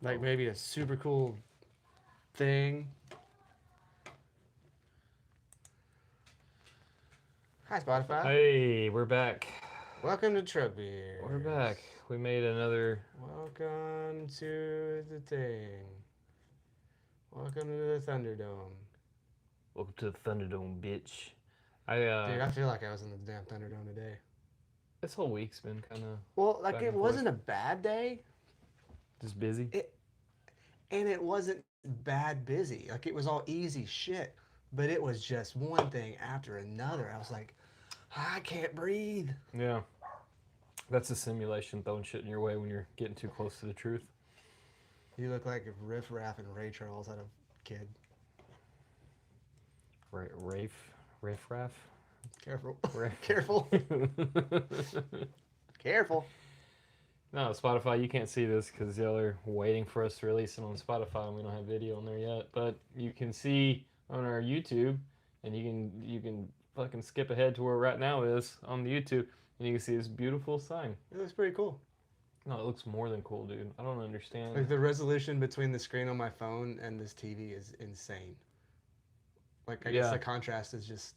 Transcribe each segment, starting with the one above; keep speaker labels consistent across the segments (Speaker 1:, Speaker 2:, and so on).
Speaker 1: Like maybe a super cool thing. Hi, Spotify.
Speaker 2: Hey, we're back.
Speaker 1: Welcome to Truck Beers.
Speaker 2: We're back. We made another.
Speaker 1: Welcome to the thing. Welcome to the Thunderdome.
Speaker 2: Welcome to the Thunderdome, bitch.
Speaker 1: Dude, I feel like I was in the damn Thunderdome today.
Speaker 2: This whole week's been kind of
Speaker 1: Well, like
Speaker 2: back
Speaker 1: it
Speaker 2: and forth.
Speaker 1: wasn't a bad day,
Speaker 2: Just busy.
Speaker 1: and it wasn't bad busy. Like it was all easy shit, but it was just one thing after another. I was like, I can't breathe.
Speaker 2: Yeah. That's a simulation throwing shit in your way when you're getting too close to the truth.
Speaker 1: You look like if Riff Raff and Ray Charles had a kid.
Speaker 2: Riff Raff?
Speaker 1: Careful.
Speaker 2: Rafe.
Speaker 1: Careful. Careful.
Speaker 2: No, Spotify, you can't see this because y'all are waiting for us to release it on Spotify and we don't have video on there yet. But you can see on our YouTube, and you can fucking skip ahead to where right now is on the YouTube, and you can see this beautiful sign.
Speaker 1: It looks pretty cool.
Speaker 2: No, it looks more than cool, dude. I don't understand.
Speaker 1: Like the resolution between the screen on my phone and this TV is insane. Like I guess the contrast is just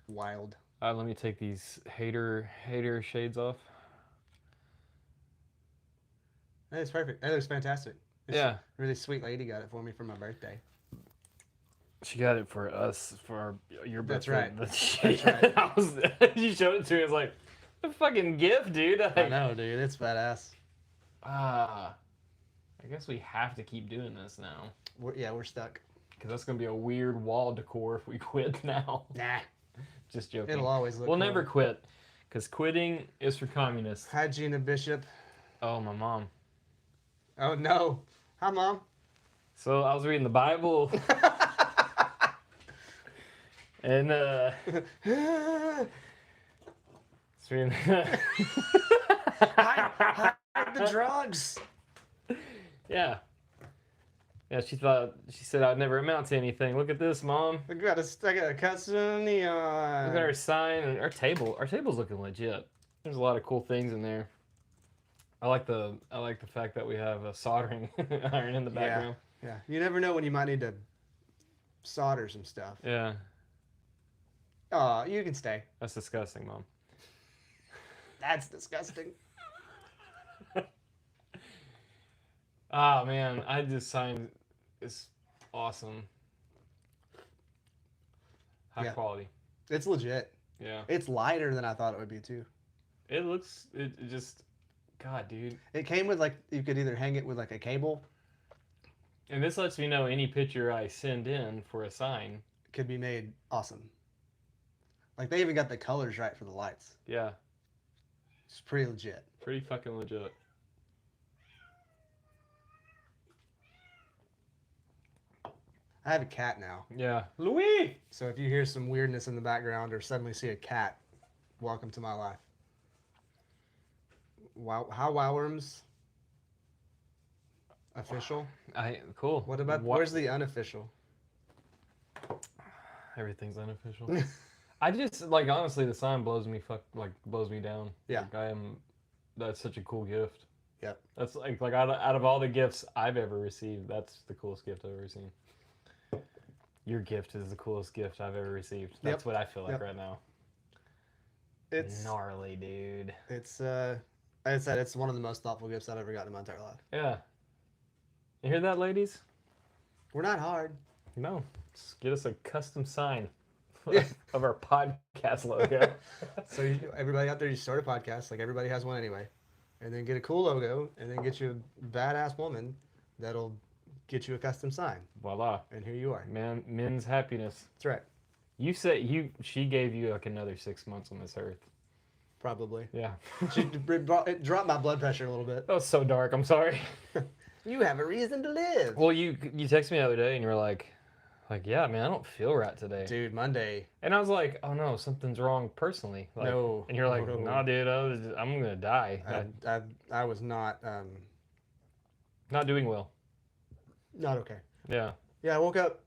Speaker 1: wild.
Speaker 2: Let me take these hater shades off.
Speaker 1: That is perfect. That looks fantastic. This
Speaker 2: Yeah.
Speaker 1: really sweet lady got it for me for my birthday.
Speaker 2: She got it for us for your birthday.
Speaker 1: That's right.
Speaker 2: That's right. You showed it to me. I was like, a fucking gift, dude.
Speaker 1: I know, dude. It's badass.
Speaker 2: I guess we have to keep doing this now.
Speaker 1: We're stuck.
Speaker 2: Because that's going to be a weird wall decor if we quit now.
Speaker 1: Nah.
Speaker 2: Just joking.
Speaker 1: It'll always look
Speaker 2: We'll
Speaker 1: cool.
Speaker 2: never quit. Because quitting is for communists.
Speaker 1: Hi, Gina Bishop.
Speaker 2: Oh, my mom.
Speaker 1: Oh, no. Hi, Mom.
Speaker 2: So I was reading the Bible. And,
Speaker 1: hide the drugs.
Speaker 2: Yeah. Yeah, she said I'd never amount to anything. Look at this, Mom.
Speaker 1: I got a custom neon.
Speaker 2: Look at our sign and our table. Our table's looking legit. There's a lot of cool things in there. I like the fact that we have a soldering iron in the background.
Speaker 1: Yeah. You never know when you might need to solder some stuff.
Speaker 2: Yeah.
Speaker 1: Oh, you can stay.
Speaker 2: That's disgusting, Mom.
Speaker 1: That's disgusting.
Speaker 2: Ah, man, I just signed. It's awesome. High quality.
Speaker 1: It's legit.
Speaker 2: Yeah.
Speaker 1: It's lighter than I thought it would be too.
Speaker 2: It looks. It just. God, dude.
Speaker 1: It came with like you could either hang it with like a cable.
Speaker 2: And this lets me know any picture I send in for a sign
Speaker 1: could be made awesome. Like they even got the colors right for the lights.
Speaker 2: Yeah.
Speaker 1: It's pretty legit.
Speaker 2: Pretty fucking legit.
Speaker 1: I have a cat now.
Speaker 2: Yeah. Louis!
Speaker 1: So if you hear some weirdness in the background or suddenly see a cat, welcome to my life. Wow, how Wowworms official?
Speaker 2: Cool.
Speaker 1: What about where's the unofficial?
Speaker 2: Everything's unofficial. I just like honestly the sign blows me down.
Speaker 1: Yeah.
Speaker 2: Like that's such a cool gift.
Speaker 1: Yep.
Speaker 2: That's like out of all the gifts I've ever received, that's the coolest gift I've ever seen. Your gift is the coolest gift I've ever received. That's what I feel like right now.
Speaker 1: It's
Speaker 2: gnarly, dude.
Speaker 1: It's like I said, it's one of the most thoughtful gifts I've ever gotten in my entire life.
Speaker 2: Yeah. You hear that, ladies?
Speaker 1: We're not hard.
Speaker 2: No. Just get us a custom sign of our podcast logo.
Speaker 1: So everybody out there, you start a podcast, like everybody has one anyway, and then get a cool logo, and then get you a badass woman that'll get you a custom sign.
Speaker 2: Voila.
Speaker 1: And here you are.
Speaker 2: Man, men's happiness.
Speaker 1: That's right.
Speaker 2: You said she gave you like another 6 months on this earth.
Speaker 1: Probably.
Speaker 2: Yeah.
Speaker 1: It dropped my blood pressure a little bit.
Speaker 2: That was so dark. I'm sorry.
Speaker 1: You have a reason to live.
Speaker 2: Well, you texted me the other day and you were like, yeah, man, I don't feel right today.
Speaker 1: Dude, Monday.
Speaker 2: And I was like, oh no, something's wrong personally. Like,
Speaker 1: no.
Speaker 2: And you're like, no, nah, dude, I'm gonna die.
Speaker 1: I was not.
Speaker 2: Not doing well.
Speaker 1: Not okay.
Speaker 2: Yeah.
Speaker 1: Yeah, I woke up.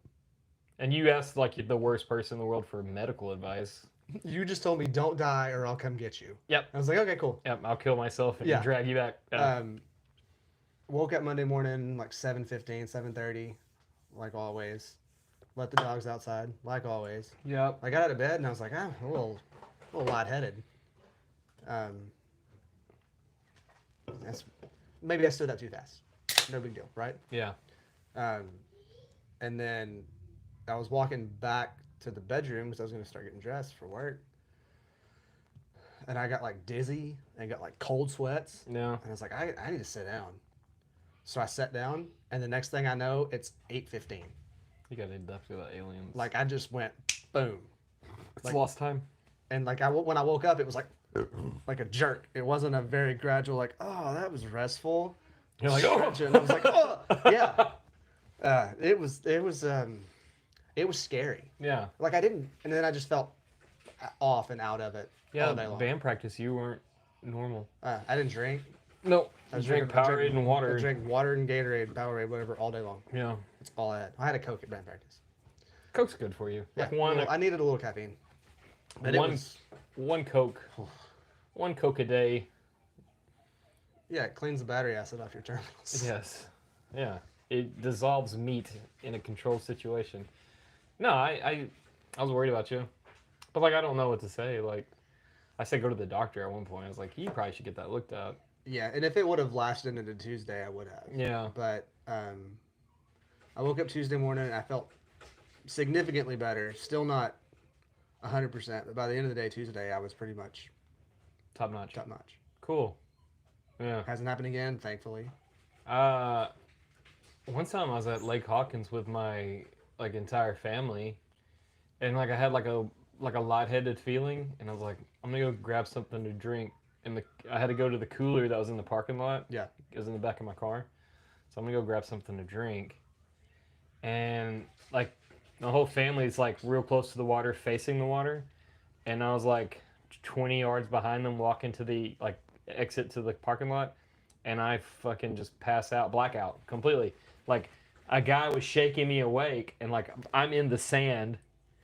Speaker 2: And you asked like the worst person in the world for medical advice.
Speaker 1: You just told me don't die or I'll come get you.
Speaker 2: Yep.
Speaker 1: I was like, okay, cool.
Speaker 2: Yep, I'll kill myself and drag you back.
Speaker 1: Woke up Monday morning like 7:15, 7:30, like always. Let the dogs outside, like always.
Speaker 2: Yep.
Speaker 1: I got out of bed and I was like, I'm a little lightheaded. Um, that's maybe I stood up too fast. No big deal, right?
Speaker 2: Yeah.
Speaker 1: Um, and then I was walking back to the bedroom because I was going to start getting dressed for work, and I got like dizzy and got like cold sweats,
Speaker 2: No.
Speaker 1: and I was like, I need to sit down. So I sat down, and the next thing I know, it's 8:15.
Speaker 2: You got abducted by aliens.
Speaker 1: Like I just went boom,
Speaker 2: it's
Speaker 1: like,
Speaker 2: lost time.
Speaker 1: and like when I woke up, it was like a jerk. It wasn't a very gradual like, oh, that was restful.
Speaker 2: You're like, oh.
Speaker 1: I was like, oh, yeah. It was scary.
Speaker 2: Yeah.
Speaker 1: Like I didn't, and then I just felt off and out of it
Speaker 2: Yeah.
Speaker 1: all day long.
Speaker 2: Band practice, you weren't normal.
Speaker 1: I didn't drink.
Speaker 2: No.
Speaker 1: I
Speaker 2: I
Speaker 1: was
Speaker 2: drank
Speaker 1: drinking- I
Speaker 2: Powerade
Speaker 1: drank-
Speaker 2: and water.
Speaker 1: I drank water and Gatorade, Powerade, whatever, all day long.
Speaker 2: Yeah.
Speaker 1: That's all I had. I had a Coke at band practice.
Speaker 2: Coke's good for you.
Speaker 1: Yeah,
Speaker 2: Like one,
Speaker 1: I needed a little caffeine. But it
Speaker 2: one,
Speaker 1: was,
Speaker 2: one Coke. One Coke a day.
Speaker 1: yeah, it cleans the battery acid off your terminals.
Speaker 2: Yes. Yeah. It dissolves meat in a controlled situation. No, I was worried about you. But like I don't know what to say. Like I said go to the doctor at one point. I was like, you probably should get that looked at.
Speaker 1: Yeah, and if it would have lasted into Tuesday, I would have.
Speaker 2: Yeah.
Speaker 1: But I woke up Tuesday morning and I felt significantly better. Still not 100%, but by the end of the day, Tuesday, I was pretty much
Speaker 2: Top notch.
Speaker 1: top notch.
Speaker 2: Cool. Yeah.
Speaker 1: Hasn't happened again, thankfully.
Speaker 2: One time I was at Lake Hawkins with my like entire family, and like I had like a lightheaded feeling, and I was like, I'm gonna go grab something to drink, and I had to go to the cooler that was in the parking lot.
Speaker 1: Yeah.
Speaker 2: It was in the back of my car, so I'm gonna go grab something to drink, and like the whole family's like real close to the water, facing the water, and I was like 20 yards behind them, walking to the like exit to the parking lot, and I fucking just pass out, blackout completely. Like a guy was shaking me awake, and like I'm in the sand,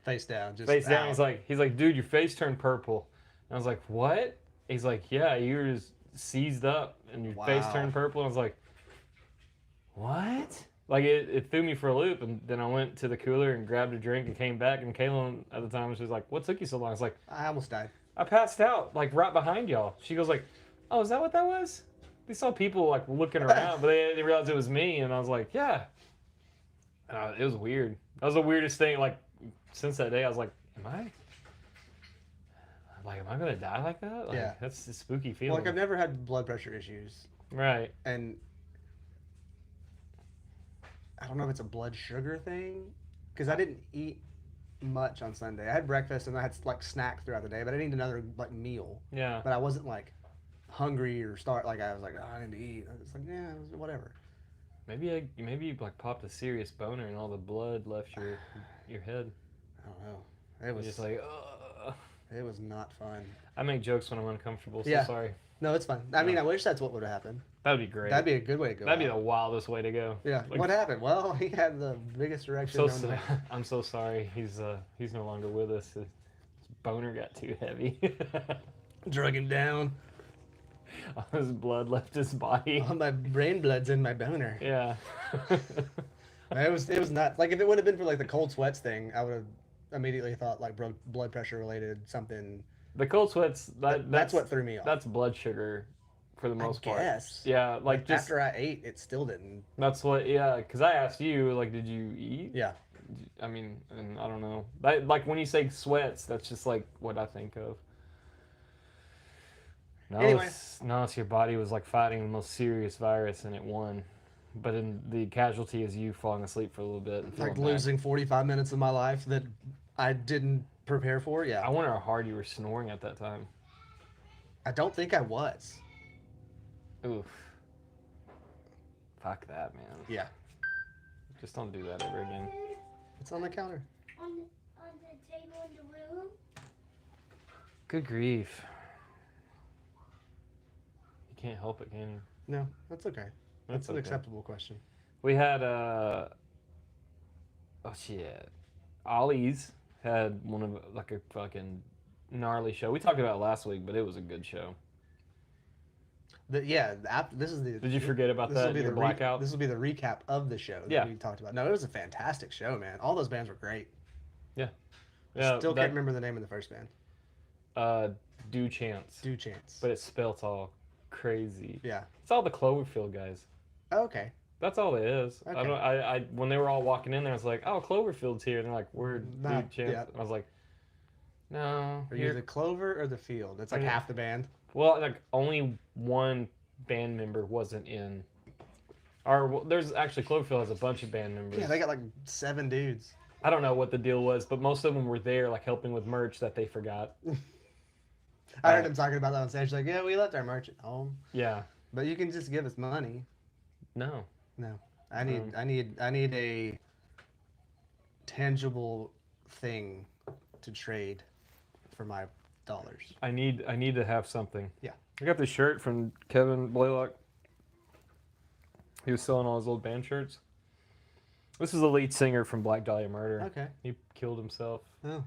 Speaker 1: Face down. Just
Speaker 2: face down.
Speaker 1: out.
Speaker 2: He's like, dude, your face turned purple. And I was like, what? He's like, yeah, you were just seized up, and your face
Speaker 1: Wow.
Speaker 2: turned purple. And I was like, what? Like it threw me for a loop, and then I went to the cooler and grabbed a drink and came back. And Kaylin at the time was just like, "What took you so long?" I was like,
Speaker 1: I almost died.
Speaker 2: "I passed out, like right behind y'all." She goes like, "Oh, is that what that was?" We saw people like looking around, but they didn't realize it was me. And I was like, "Yeah." It was weird. That was the weirdest thing. Like since that day, I was like, "Am I gonna die like that?" Like,
Speaker 1: Yeah.
Speaker 2: that's a spooky
Speaker 1: Well,
Speaker 2: feeling.
Speaker 1: like I've never had blood pressure issues,
Speaker 2: Right.
Speaker 1: and I don't know if it's a blood sugar thing, because I didn't eat much on Sunday. I had breakfast and I had like snacks throughout the day, but I didn't eat another like meal.
Speaker 2: Yeah.
Speaker 1: But I wasn't like hungry or start like I was like, oh, I need to eat. I was like, yeah, whatever.
Speaker 2: Maybe you like popped a serious boner and all the blood left your head.
Speaker 1: I don't know. It
Speaker 2: You're
Speaker 1: was
Speaker 2: just like, ugh.
Speaker 1: it was not fun.
Speaker 2: I make jokes when I'm uncomfortable. So
Speaker 1: Yeah.
Speaker 2: sorry.
Speaker 1: No, it's fine. I mean, I wish that's what would have happened.
Speaker 2: That'd be great.
Speaker 1: That'd be a good way to go.
Speaker 2: That'd be
Speaker 1: out.
Speaker 2: the wildest way to go.
Speaker 1: Yeah.
Speaker 2: Like,
Speaker 1: What happened? Well, he had the biggest erection.
Speaker 2: So
Speaker 1: known to man.
Speaker 2: I'm so sorry. He's no longer with us. His boner got too heavy.
Speaker 1: Drug him down.
Speaker 2: His blood left his body.
Speaker 1: All my brain blood's in my boner.
Speaker 2: Yeah.
Speaker 1: It was not like if it would have been for like the cold sweats thing, I would have immediately thought like blood pressure related something.
Speaker 2: The cold sweats.
Speaker 1: That's what threw me off.
Speaker 2: That's blood sugar, for the most part.
Speaker 1: Guess.
Speaker 2: Yeah, like just
Speaker 1: after I ate, it still didn't.
Speaker 2: that's what. Yeah, because I asked you like, did you eat?
Speaker 1: Yeah.
Speaker 2: I mean, and I don't know. Like when you say sweats, that's just like what I think of. No,
Speaker 1: Anyway.
Speaker 2: it's your body was like fighting the most serious virus and it won. But in the casualty is you falling asleep for a little bit and feeling
Speaker 1: Like
Speaker 2: bad.
Speaker 1: losing 45 minutes of my life that I didn't prepare for.
Speaker 2: I
Speaker 1: Yeah.
Speaker 2: wonder how hard you were snoring at that time.
Speaker 1: I don't think I was.
Speaker 2: Oof. Fuck that, man.
Speaker 1: Yeah.
Speaker 2: Just don't do that ever again.
Speaker 1: It's on the counter.
Speaker 3: On the table in the room.
Speaker 2: Good grief. You can't help it, can you?
Speaker 1: No, that's okay. That's an
Speaker 2: okay.
Speaker 1: acceptable question.
Speaker 2: We had oh shit. Ollie's had one of like a fucking gnarly show. We talked about it last week, but it was a good show.
Speaker 1: This is the.
Speaker 2: Did you forget about
Speaker 1: This will
Speaker 2: that
Speaker 1: be
Speaker 2: in your
Speaker 1: the
Speaker 2: blackout?
Speaker 1: This will be the recap of the show that
Speaker 2: Yeah.
Speaker 1: we talked about. No, it was a fantastic show, man. All those bands were great.
Speaker 2: Yeah.
Speaker 1: I
Speaker 2: Yeah,
Speaker 1: still
Speaker 2: that-
Speaker 1: can't remember the name of the first band.
Speaker 2: Do Chance.
Speaker 1: Do Chance.
Speaker 2: But it's spelt all crazy.
Speaker 1: Yeah.
Speaker 2: It's all the Cloverfield guys.
Speaker 1: Oh, okay.
Speaker 2: That's all it is.
Speaker 1: Okay.
Speaker 2: I when they were all walking in there, I was like, "Oh, Cloverfield's here," and they're like, "We're
Speaker 1: Nah,
Speaker 2: Dude Chance."
Speaker 1: yeah.
Speaker 2: And I was like, "No."
Speaker 1: Are you the Clover or the Field? It's like
Speaker 2: Yeah.
Speaker 1: half the band.
Speaker 2: Well, like only one band member wasn't in. Or well, there's actually Cloverfield has a bunch of band members.
Speaker 1: Yeah, they got like 7 dudes.
Speaker 2: I don't know what the deal was, but most of them were there, like helping with merch that they forgot.
Speaker 1: I heard him talking about that on stage. Like, yeah, we left our merch at home,
Speaker 2: Yeah.
Speaker 1: but you can just give us money.
Speaker 2: No.
Speaker 1: No, I need a tangible thing to trade for my dollars.
Speaker 2: I need to have something.
Speaker 1: Yeah.
Speaker 2: I got this shirt from Kevin Blaylock. He was selling all his old band shirts. This is the lead singer from Black Dahlia Murder.
Speaker 1: Okay.
Speaker 2: He killed himself.
Speaker 1: Oh.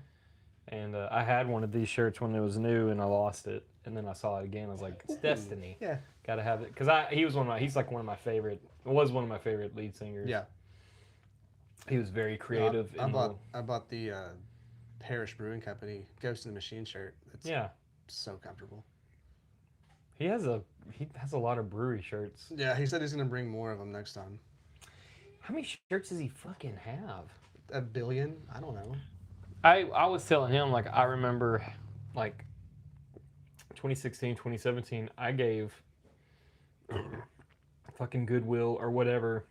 Speaker 2: And I had one of these shirts when it was new, and I lost it. And then I saw it again. I was like, it's destiny.
Speaker 1: Yeah.
Speaker 2: Gotta have it. Because he's like one of my favorite, lead singers.
Speaker 1: Yeah.
Speaker 2: He was very creative.
Speaker 1: I bought the Parish Brewing Company Ghost in the Machine shirt. It's
Speaker 2: Yeah.
Speaker 1: so comfortable.
Speaker 2: He has a lot of brewery shirts.
Speaker 1: Yeah, he said he's gonna bring more of them next time.
Speaker 2: How many shirts does he fucking have?
Speaker 1: 1 billion? I don't know.
Speaker 2: I was telling him, like, I remember, like, 2016, 2017, I gave fucking Goodwill or whatever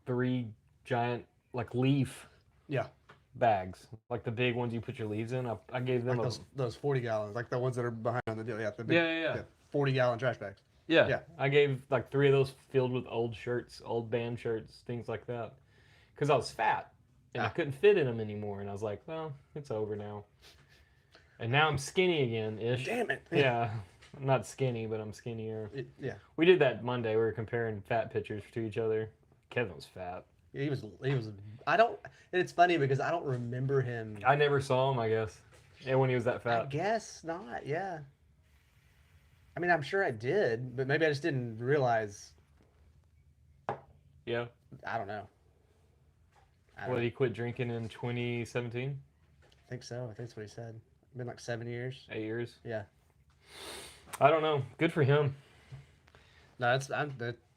Speaker 2: 3 giant, like, leaf
Speaker 1: Yeah.
Speaker 2: bags. Like the big ones you put your leaves in. I gave them
Speaker 1: Like those 40 gallons, like the ones that are behind on the deal. Yeah, the big,
Speaker 2: Yeah.
Speaker 1: 40-gallon trash bags.
Speaker 2: Yeah.
Speaker 1: Yeah.
Speaker 2: I gave like 3 of those filled with old shirts, old band shirts, things like that. Because I was fat and I couldn't fit in them anymore. And I was like, well, it's over now. And now I'm skinny again ish.
Speaker 1: Damn it.
Speaker 2: Yeah. I'm not skinny, but I'm skinnier.
Speaker 1: Yeah.
Speaker 2: We did that Monday. We were comparing fat pictures to each other. Kevin was fat.
Speaker 1: Yeah, he was. I don't. And it's funny because I don't remember him.
Speaker 2: I never saw him, I guess. Yeah, when he was that
Speaker 1: I
Speaker 2: fat.
Speaker 1: guess not. Yeah. I mean, I'm sure I did, but maybe I just didn't realize.
Speaker 2: Yeah.
Speaker 1: I don't know.
Speaker 2: What, he quit drinking in 2017?
Speaker 1: I think so. I think that's what he said. Been like 7 years.
Speaker 2: 8 years?
Speaker 1: Yeah.
Speaker 2: I don't know. Good for him.
Speaker 1: No, that's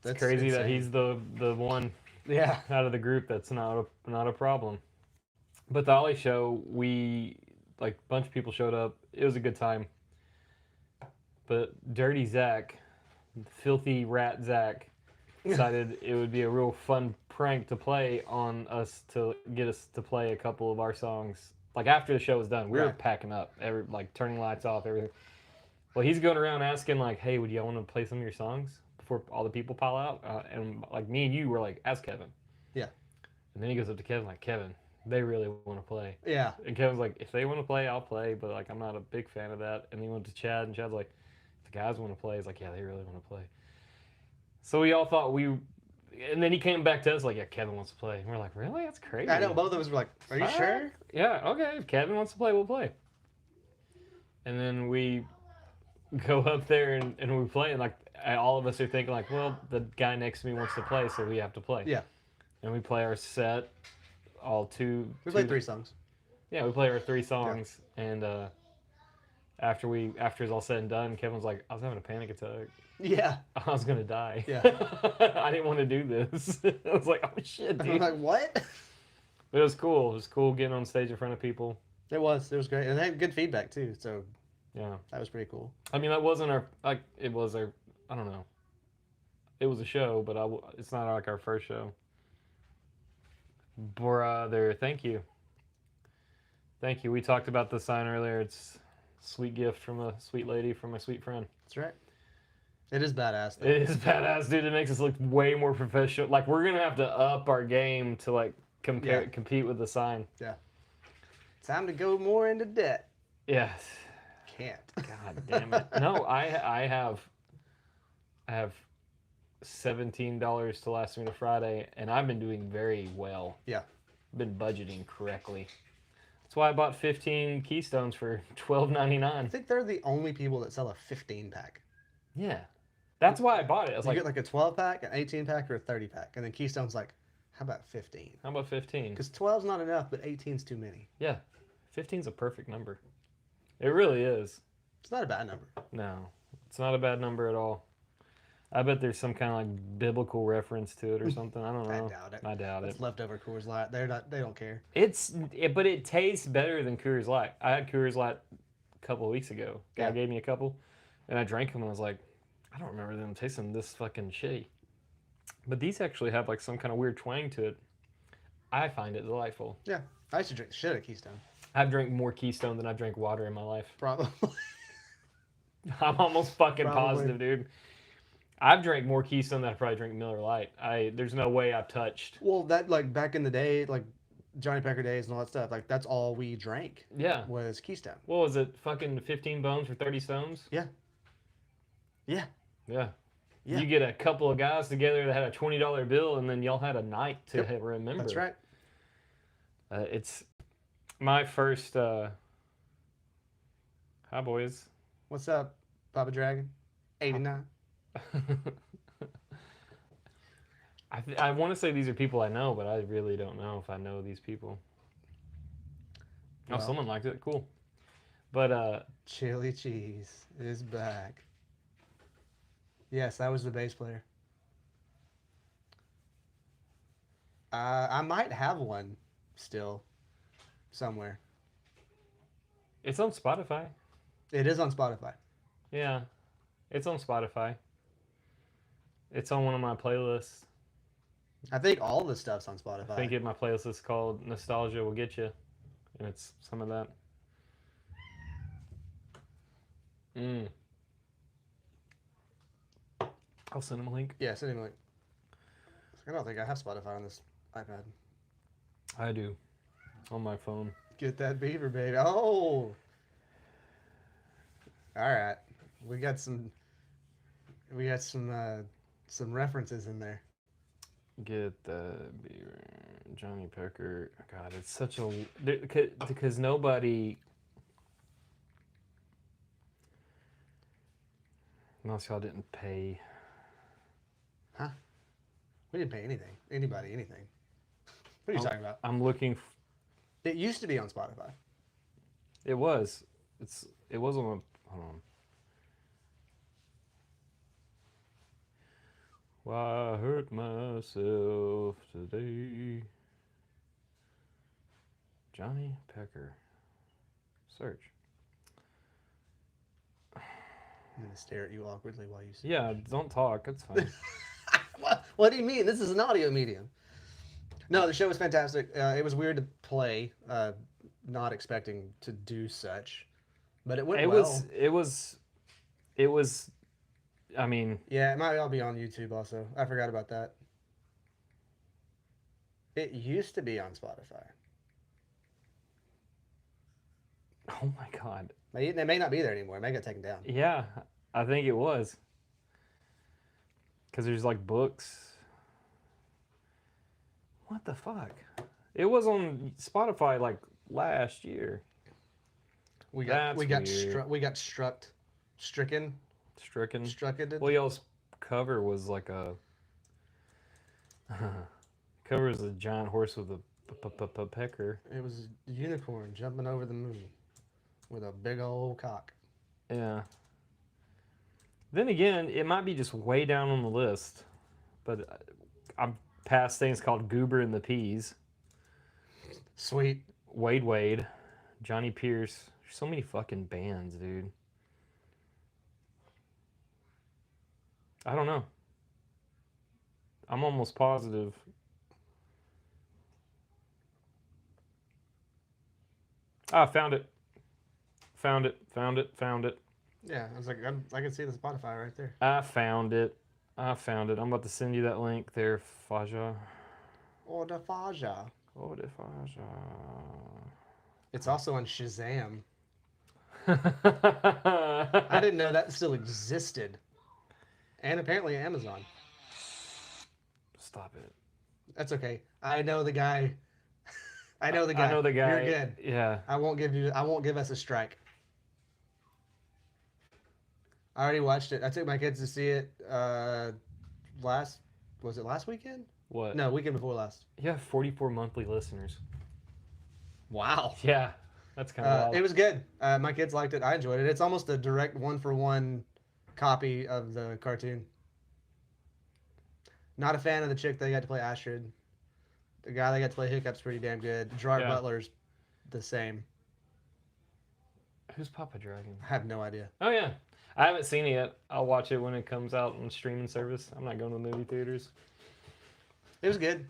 Speaker 2: It's crazy that
Speaker 1: insane.
Speaker 2: he's the one
Speaker 1: Yeah.
Speaker 2: out of the group that's not a problem. But the Ollie show, a bunch of people showed up. It was a good time. But Dirty Zach, filthy rat Zach, decided it would be a real fun prank to play on us to get us to play a couple of our songs. Like after the show was done, we were
Speaker 1: Right.
Speaker 2: packing up, turning lights off, everything. Well, he's going around asking like, "Hey, would y'all want to play some of your songs before all the people pile out?" And like me and you were like, "Ask Kevin."
Speaker 1: Yeah.
Speaker 2: And then he goes up to Kevin like, "Kevin, they really want to play."
Speaker 1: Yeah.
Speaker 2: And Kevin's like, "If they want to play, I'll play, but like I'm not a big fan of that." And he went to Chad, and Chad's like, "If the guys want to play," he's like, "Yeah, they really want to play." So we all thought and then he came back to us like, "Yeah, Kevin wants to play." And we're like, "Really? That's crazy."
Speaker 1: I know both of us were like, "Are you sure?"
Speaker 2: Yeah, okay. If Kevin wants to play, we'll play. And then we go up there and we play, and like all of us are thinking like, well, the guy next to me wants to play, so we have to play.
Speaker 1: Yeah.
Speaker 2: And we play our set,
Speaker 1: We played 3 songs.
Speaker 2: Yeah, we play our 3 songs, and after it's all said and done, Kevin's like, "I was having a panic attack.
Speaker 1: Yeah.
Speaker 2: I was gonna die.
Speaker 1: Yeah.
Speaker 2: I didn't want to do this." I was like, "Oh shit,
Speaker 1: I'm
Speaker 2: dude!"
Speaker 1: like, what?
Speaker 2: But it was cool. It was cool getting on stage in front of people.
Speaker 1: It was great, and they had good feedback too. So
Speaker 2: Yeah.
Speaker 1: that was pretty cool.
Speaker 2: I mean, that wasn't it was our, I don't know. It was a show, but it's not like our first show. Brother, thank you. Thank you. We talked about the sign earlier. It's a sweet gift from a sweet lady from my sweet friend.
Speaker 1: That's right. It is badass. Though.
Speaker 2: It is badass, dude. It makes us look way more professional. Like, we're going to have to up our game to, like, compete with the sign.
Speaker 1: Yeah. Time to go more into debt.
Speaker 2: Yes.
Speaker 1: Can't.
Speaker 2: God damn it. No, I have $17 to last me to Friday, and I've been doing very well.
Speaker 1: Yeah.
Speaker 2: I've been budgeting correctly. That's why I bought 15 Keystones for
Speaker 1: I
Speaker 2: $12.99.
Speaker 1: think they're the only people that sell a 15 pack.
Speaker 2: Yeah, that's why I bought it. I was
Speaker 1: You
Speaker 2: like,
Speaker 1: get like a 12 pack, an 18 pack, or a 30 pack, and then Keystone's like, how about 15?
Speaker 2: how about 15?
Speaker 1: Because 12's not enough, but 18's too many.
Speaker 2: Yeah, 15's a perfect number. It really is.
Speaker 1: It's not a bad number.
Speaker 2: No, it's not a bad number at all. I bet there's some kind of like biblical reference to it or something. I don't know.
Speaker 1: I doubt it.
Speaker 2: I doubt it.
Speaker 1: It's leftover Coors Light. They don't care.
Speaker 2: But it tastes better than Coors Light. I had Coors Light a couple of weeks ago. Guy
Speaker 1: Yeah.
Speaker 2: gave me a couple, and I drank them, and I was like, I don't remember them tasting this fucking shitty. But these actually have like some kind of weird twang to it. I find it delightful.
Speaker 1: Yeah. I used to drink the shit out of Keystone.
Speaker 2: I've drank more Keystone than I've drank water in my life.
Speaker 1: Probably.
Speaker 2: I'm almost fucking
Speaker 1: Probably.
Speaker 2: positive, dude. I've drank more Keystone than I probably drink Miller Lite. There's no way I've touched.
Speaker 1: Well, that like back in the day, like Johnny Pecker days and all that stuff, like that's all we drank
Speaker 2: Yeah.
Speaker 1: was Keystone.
Speaker 2: What was it? Fucking 15 bones for 30 stones?
Speaker 1: Yeah. Yeah.
Speaker 2: Yeah.
Speaker 1: Yeah.
Speaker 2: You get a couple of guys together that had a $20 bill, and then y'all had a night to
Speaker 1: Yep.
Speaker 2: remember.
Speaker 1: That's right.
Speaker 2: It's my first. Hi, boys.
Speaker 1: What's up, Papa Dragon? 89.
Speaker 2: I want to say these are people I know, but I really don't know if I know these people. Oh,
Speaker 1: Well.
Speaker 2: someone liked it. Cool. But
Speaker 1: Chili Cheese is back. Yes, that was the bass player. I might have one still somewhere.
Speaker 2: it's on Spotify.
Speaker 1: It is on Spotify.
Speaker 2: Yeah, it's on Spotify. It's on one of my playlists.
Speaker 1: I think all the stuff's on Spotify.
Speaker 2: I think my playlist is called Nostalgia Will Get You, and it's some of that. I'll send him a link.
Speaker 1: Yeah, send him a link. I don't think I have Spotify on this iPad.
Speaker 2: I do, on my phone.
Speaker 1: Get that beaver, baby. Oh. All right. We got some references in there.
Speaker 2: Get the beer, Johnny Pecker. God, it's such a because nobody. Most y'all didn't pay.
Speaker 1: Huh? We didn't pay anything. Anybody, anything. What are you talking about?
Speaker 2: I'm looking.
Speaker 1: It used to be on Spotify.
Speaker 2: It was. It was on. Hold on. Why I hurt myself today? Johnny Pecker. Search.
Speaker 1: I'm gonna stare at you awkwardly while you say.
Speaker 2: Yeah, don't talk. It's fine.
Speaker 1: What do you mean? This is an audio medium. No, the show was fantastic. It was weird to play, not expecting to do such, but it went well.
Speaker 2: It was. I mean,
Speaker 1: Yeah, it might all be on YouTube also. I forgot about that. It used to be on Spotify.
Speaker 2: oh my God.
Speaker 1: They may not be there anymore. It may get taken down.
Speaker 2: Yeah, I think it was. Because there's like books. What the fuck? It was on Spotify like last year.
Speaker 1: We
Speaker 2: That's weird.
Speaker 1: stricken.
Speaker 2: Stricken. Well, y'all's cover was like a. Cover is a giant horse with a pecker.
Speaker 1: It was a unicorn jumping over the moon with a big old cock.
Speaker 2: Yeah. Then again, it might be just way down on the list, but I'm past things called Goober and the Peas,
Speaker 1: Sweet.
Speaker 2: Wade, Johnny Pierce. There's so many fucking bands, dude. I don't know. I'm almost positive. Ah, found it. Found it.
Speaker 1: Yeah, I was like, I can see the Spotify right there.
Speaker 2: I found it. I'm about to send you that link there, Faja.
Speaker 1: Oh, the Faja.
Speaker 2: Oh, the Faja.
Speaker 1: It's also on Shazam. I didn't know that still existed. And apparently Amazon.
Speaker 2: Stop it.
Speaker 1: That's okay. I know the guy. I know the guy.
Speaker 2: I know the guy.
Speaker 1: You're good.
Speaker 2: Yeah.
Speaker 1: I won't give us a strike. I already watched it. I took my kids to see it was it last weekend?
Speaker 2: What?
Speaker 1: No, weekend before last.
Speaker 2: You have 44 monthly listeners.
Speaker 1: Wow.
Speaker 2: Yeah. That's kind of wild.
Speaker 1: It was good. My kids liked it. I enjoyed it. It's almost a direct one-for-one copy of the cartoon. Not a fan of the chick that got to play Astrid. The guy that got to play Hiccup's pretty damn good. Gerard
Speaker 2: Yeah.
Speaker 1: Butler's the same.
Speaker 2: Who's Papa Dragon?
Speaker 1: I have no idea.
Speaker 2: Oh, yeah. I haven't seen it yet. I'll watch it when it comes out on streaming service. I'm not going to the movie theaters.
Speaker 1: It was good.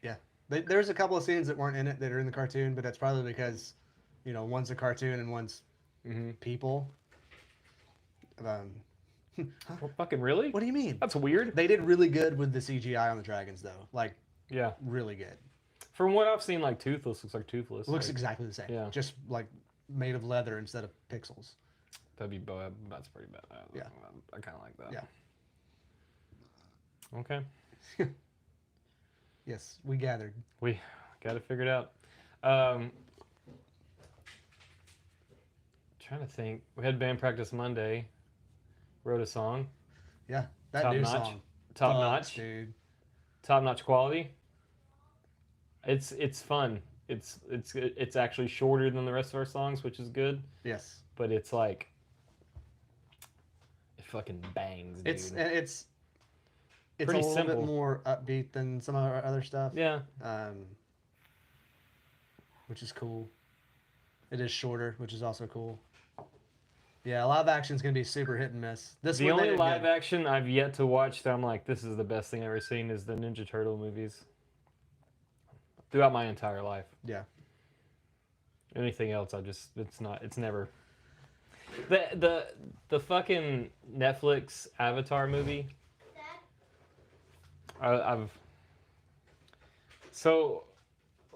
Speaker 1: Yeah. There's a couple of scenes that weren't in it that are in the cartoon, but that's probably because, one's a cartoon and one's people.
Speaker 2: Well, fucking really?
Speaker 1: What do you mean?
Speaker 2: That's weird.
Speaker 1: They did really good with the CGI on the dragons, though. Like,
Speaker 2: Yeah.
Speaker 1: really good.
Speaker 2: From what I've seen, like Toothless looks like Toothless.
Speaker 1: Looks
Speaker 2: like,
Speaker 1: exactly the same.
Speaker 2: Yeah.
Speaker 1: Just like made of leather instead of pixels.
Speaker 2: That'd be bad. That's pretty bad.
Speaker 1: Yeah.
Speaker 2: I kind of like that.
Speaker 1: Yeah.
Speaker 2: Okay.
Speaker 1: Yes, we gathered.
Speaker 2: We got it figured out. Trying to think. We had band practice Monday. Wrote a song.
Speaker 1: Yeah, that
Speaker 2: Top
Speaker 1: new
Speaker 2: notch.
Speaker 1: song.
Speaker 2: Top
Speaker 1: Fuck,
Speaker 2: notch.
Speaker 1: dude.
Speaker 2: Top notch quality. It's fun. It's actually shorter than the rest of our songs, which is good.
Speaker 1: Yes.
Speaker 2: But it's like it fucking bangs, dude.
Speaker 1: It's
Speaker 2: Pretty
Speaker 1: a little
Speaker 2: simple.
Speaker 1: bit more upbeat than some of our other stuff.
Speaker 2: Yeah.
Speaker 1: Which is cool. It is shorter, which is also cool. Yeah, live action's gonna be super hit and miss. This
Speaker 2: The
Speaker 1: one they
Speaker 2: only
Speaker 1: did
Speaker 2: live
Speaker 1: good.
Speaker 2: action I've yet to watch that I'm like, this is the best thing I've ever seen is the Ninja Turtle movies. Throughout my entire life.
Speaker 1: Yeah.
Speaker 2: Anything else, it's never. The fucking Netflix Avatar movie. So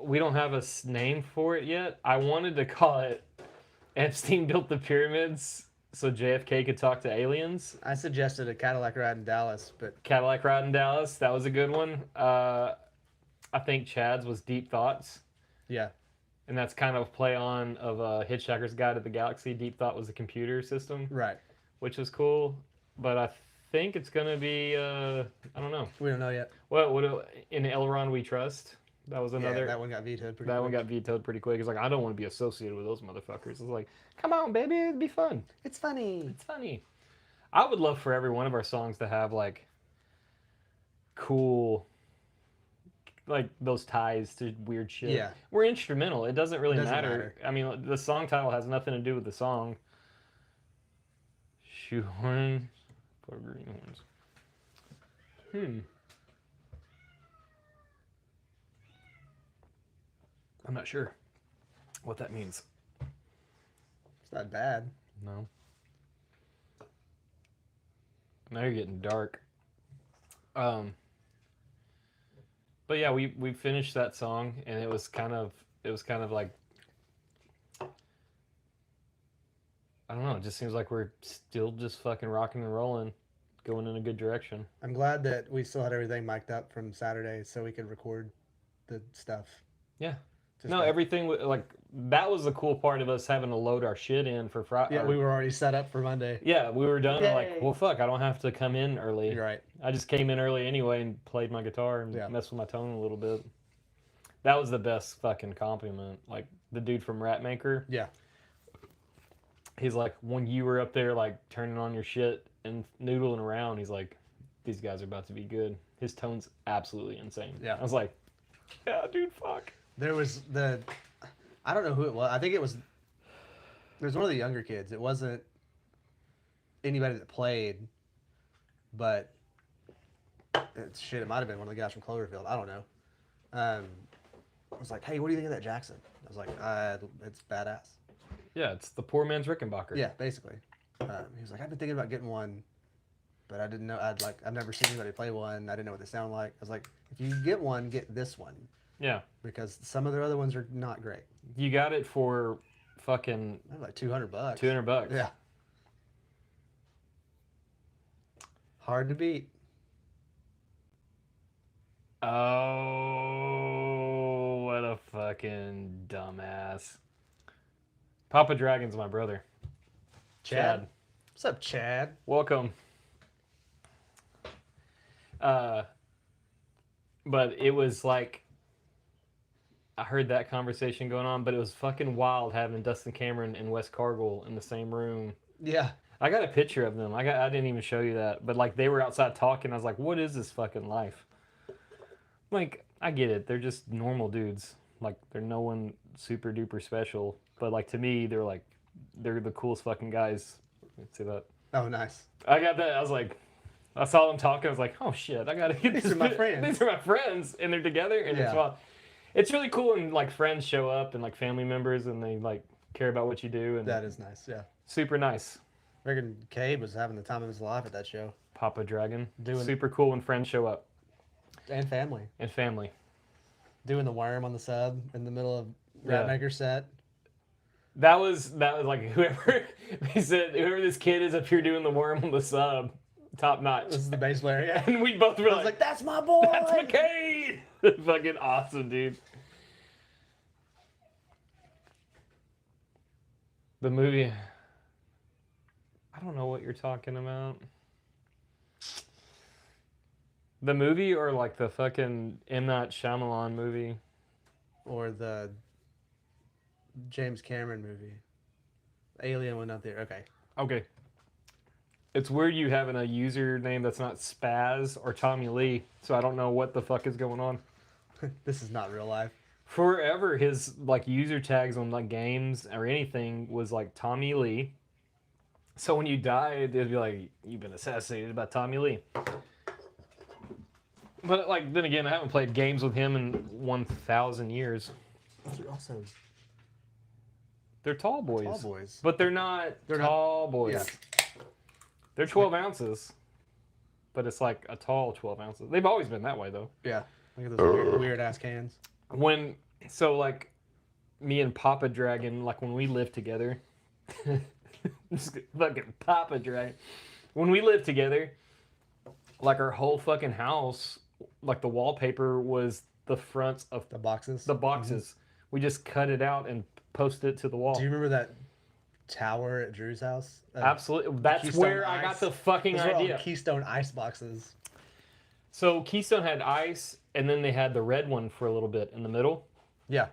Speaker 2: we don't have a name for it yet. I wanted to call it Epstein Built the Pyramids so JFK could talk to aliens.
Speaker 1: I suggested a Cadillac ride in Dallas, but
Speaker 2: Cadillac Ride in Dallas, that was a good one. I think Chad's was Deep Thoughts.
Speaker 1: yeah.
Speaker 2: And that's kind of a play on of Hitchhiker's Guide to the Galaxy. Deep Thought was a computer system,
Speaker 1: Right.
Speaker 2: which was cool. But I think it's going to be, I don't know.
Speaker 1: We don't know yet.
Speaker 2: In Elrond We Trust? That was another.
Speaker 1: Yeah, that one got vetoed pretty
Speaker 2: That one
Speaker 1: quick.
Speaker 2: got vetoed pretty quick. It's like, I don't want to be associated with those motherfuckers. It's like, come on, baby, it'd be fun.
Speaker 1: It's funny.
Speaker 2: It's funny. I would love for every one of our songs to have, like, cool, like, those ties to weird shit.
Speaker 1: Yeah.
Speaker 2: We're instrumental. It doesn't really
Speaker 1: Doesn't
Speaker 2: matter.
Speaker 1: matter.
Speaker 2: I mean, the song title has nothing to do with the song. Shoehorn for greenhorns. I'm not sure what that means.
Speaker 1: It's not bad.
Speaker 2: No. Now you're getting dark. But yeah, we finished that song and it was kind of like, I don't know, it just seems like we're still just fucking rocking and rolling, going in a good direction.
Speaker 1: I'm glad that we still had everything mic'd up from Saturday so we could record the stuff.
Speaker 2: Yeah.
Speaker 1: Just
Speaker 2: No,
Speaker 1: like-
Speaker 2: everything like that was the cool part of us having to load our shit in for Friday.
Speaker 1: Yeah, we were already set up for Monday.
Speaker 2: Yeah, we were done. I'm like,
Speaker 1: Yay.
Speaker 2: well, fuck, I don't have to come in early.
Speaker 1: You're right.
Speaker 2: I just came in early anyway and played my guitar and
Speaker 1: Yeah.
Speaker 2: messed with my tone a little bit. That was the best fucking compliment. Like the dude from Ratmaker,
Speaker 1: Yeah.
Speaker 2: he's like, when you were up there like turning on your shit and noodling around, he's like, these guys are about to be good. His tone's absolutely insane.
Speaker 1: Yeah.
Speaker 2: I was like, yeah, dude, fuck.
Speaker 1: There was I don't know who it was. I think it was one of the younger kids. It wasn't anybody that played, but it might have been one of the guys from Cloverfield. I don't know. I was like, hey, what do you think of that Jackson? I was like, it's badass.
Speaker 2: Yeah, it's the poor man's Rickenbacker.
Speaker 1: Yeah, basically. He was like, I've been thinking about getting one, but I didn't know. I've never seen anybody play one. I didn't know what they sound like. I was like, if you get one, get this one.
Speaker 2: Yeah.
Speaker 1: Because some of the other ones are not great.
Speaker 2: You got it for fucking
Speaker 1: They're like $200.
Speaker 2: $200.
Speaker 1: Yeah. Hard to beat.
Speaker 2: Oh. fucking dumbass. Papa Dragon's my brother.
Speaker 1: Chad. What's up, Chad?
Speaker 2: Welcome. But it was like, I heard that conversation going on, but it was fucking wild having Dustin Cameron and Wes Cargill in the same room.
Speaker 1: Yeah.
Speaker 2: I got a picture of them. I didn't even show you that, but like they were outside talking. I was like, what is this fucking life? Like, I get it. They're just normal dudes. Like, they're no one super duper special. But like to me, they're the coolest fucking guys. Let's see that.
Speaker 1: Oh, nice.
Speaker 2: I got that. I was like, I saw them talking. I was like, oh shit, I gotta get
Speaker 1: These
Speaker 2: this.
Speaker 1: are my friends.
Speaker 2: These are my friends, and they're together, and it's
Speaker 1: Yeah.
Speaker 2: wild. It's really cool when like friends show up and like family members, and they like care about what you do, and
Speaker 1: That is nice. Yeah.
Speaker 2: super nice.
Speaker 1: Friggin' Cabe was having the time of his life at that show.
Speaker 2: Papa Dragon,
Speaker 1: Doing-
Speaker 2: super cool when friends show up
Speaker 1: And family.
Speaker 2: and family.
Speaker 1: Doing the worm on the sub in the middle of
Speaker 2: Yeah.
Speaker 1: Ratmaker set.
Speaker 2: That was like whoever they said whoever this kid is up here doing the worm on the sub, top notch.
Speaker 1: This is the bass player, yeah.
Speaker 2: And we both were
Speaker 1: I was
Speaker 2: like,
Speaker 1: like, that's my boy!
Speaker 2: that's McCade. Fucking awesome, dude. The movie. I don't know what you're talking about. The movie or like the fucking M. Night Shyamalan movie?
Speaker 1: Or the James Cameron movie. Alien went up there. Okay.
Speaker 2: Okay. It's weird you having a username that's not Spaz or Tommy Lee, so I don't know what the fuck is going on.
Speaker 1: This is not real life.
Speaker 2: Forever, his like user tags on like games or anything was like Tommy Lee. So when you died, they'd be like, "You've been assassinated by Tommy Lee." But like then again, I haven't played games with him in 1,000 years.
Speaker 1: Also,
Speaker 2: They're tall boys,
Speaker 1: tall boys.
Speaker 2: but they're not
Speaker 1: They're not-
Speaker 2: tall boys.
Speaker 1: Yeah.
Speaker 2: They're 12 ounces, but it's like a tall 12 ounces. They've always been that way though.
Speaker 1: Yeah. Look at those weird ass cans.
Speaker 2: So like me and Papa Dragon, like when we lived together, just fucking Papa Dragon. When we lived together, like our whole fucking house, like the wallpaper was the fronts of
Speaker 1: The boxes.
Speaker 2: the boxes. We just cut it out and posted it to the wall.
Speaker 1: Do you remember that tower at Drew's house?
Speaker 2: Absolutely. That's
Speaker 1: Keystone
Speaker 2: where I got
Speaker 1: Ice.
Speaker 2: the fucking
Speaker 1: Those were all
Speaker 2: idea.
Speaker 1: Keystone ice boxes.
Speaker 2: So Keystone had ice, and then they had the red one for a little bit in the middle.
Speaker 1: Yeah.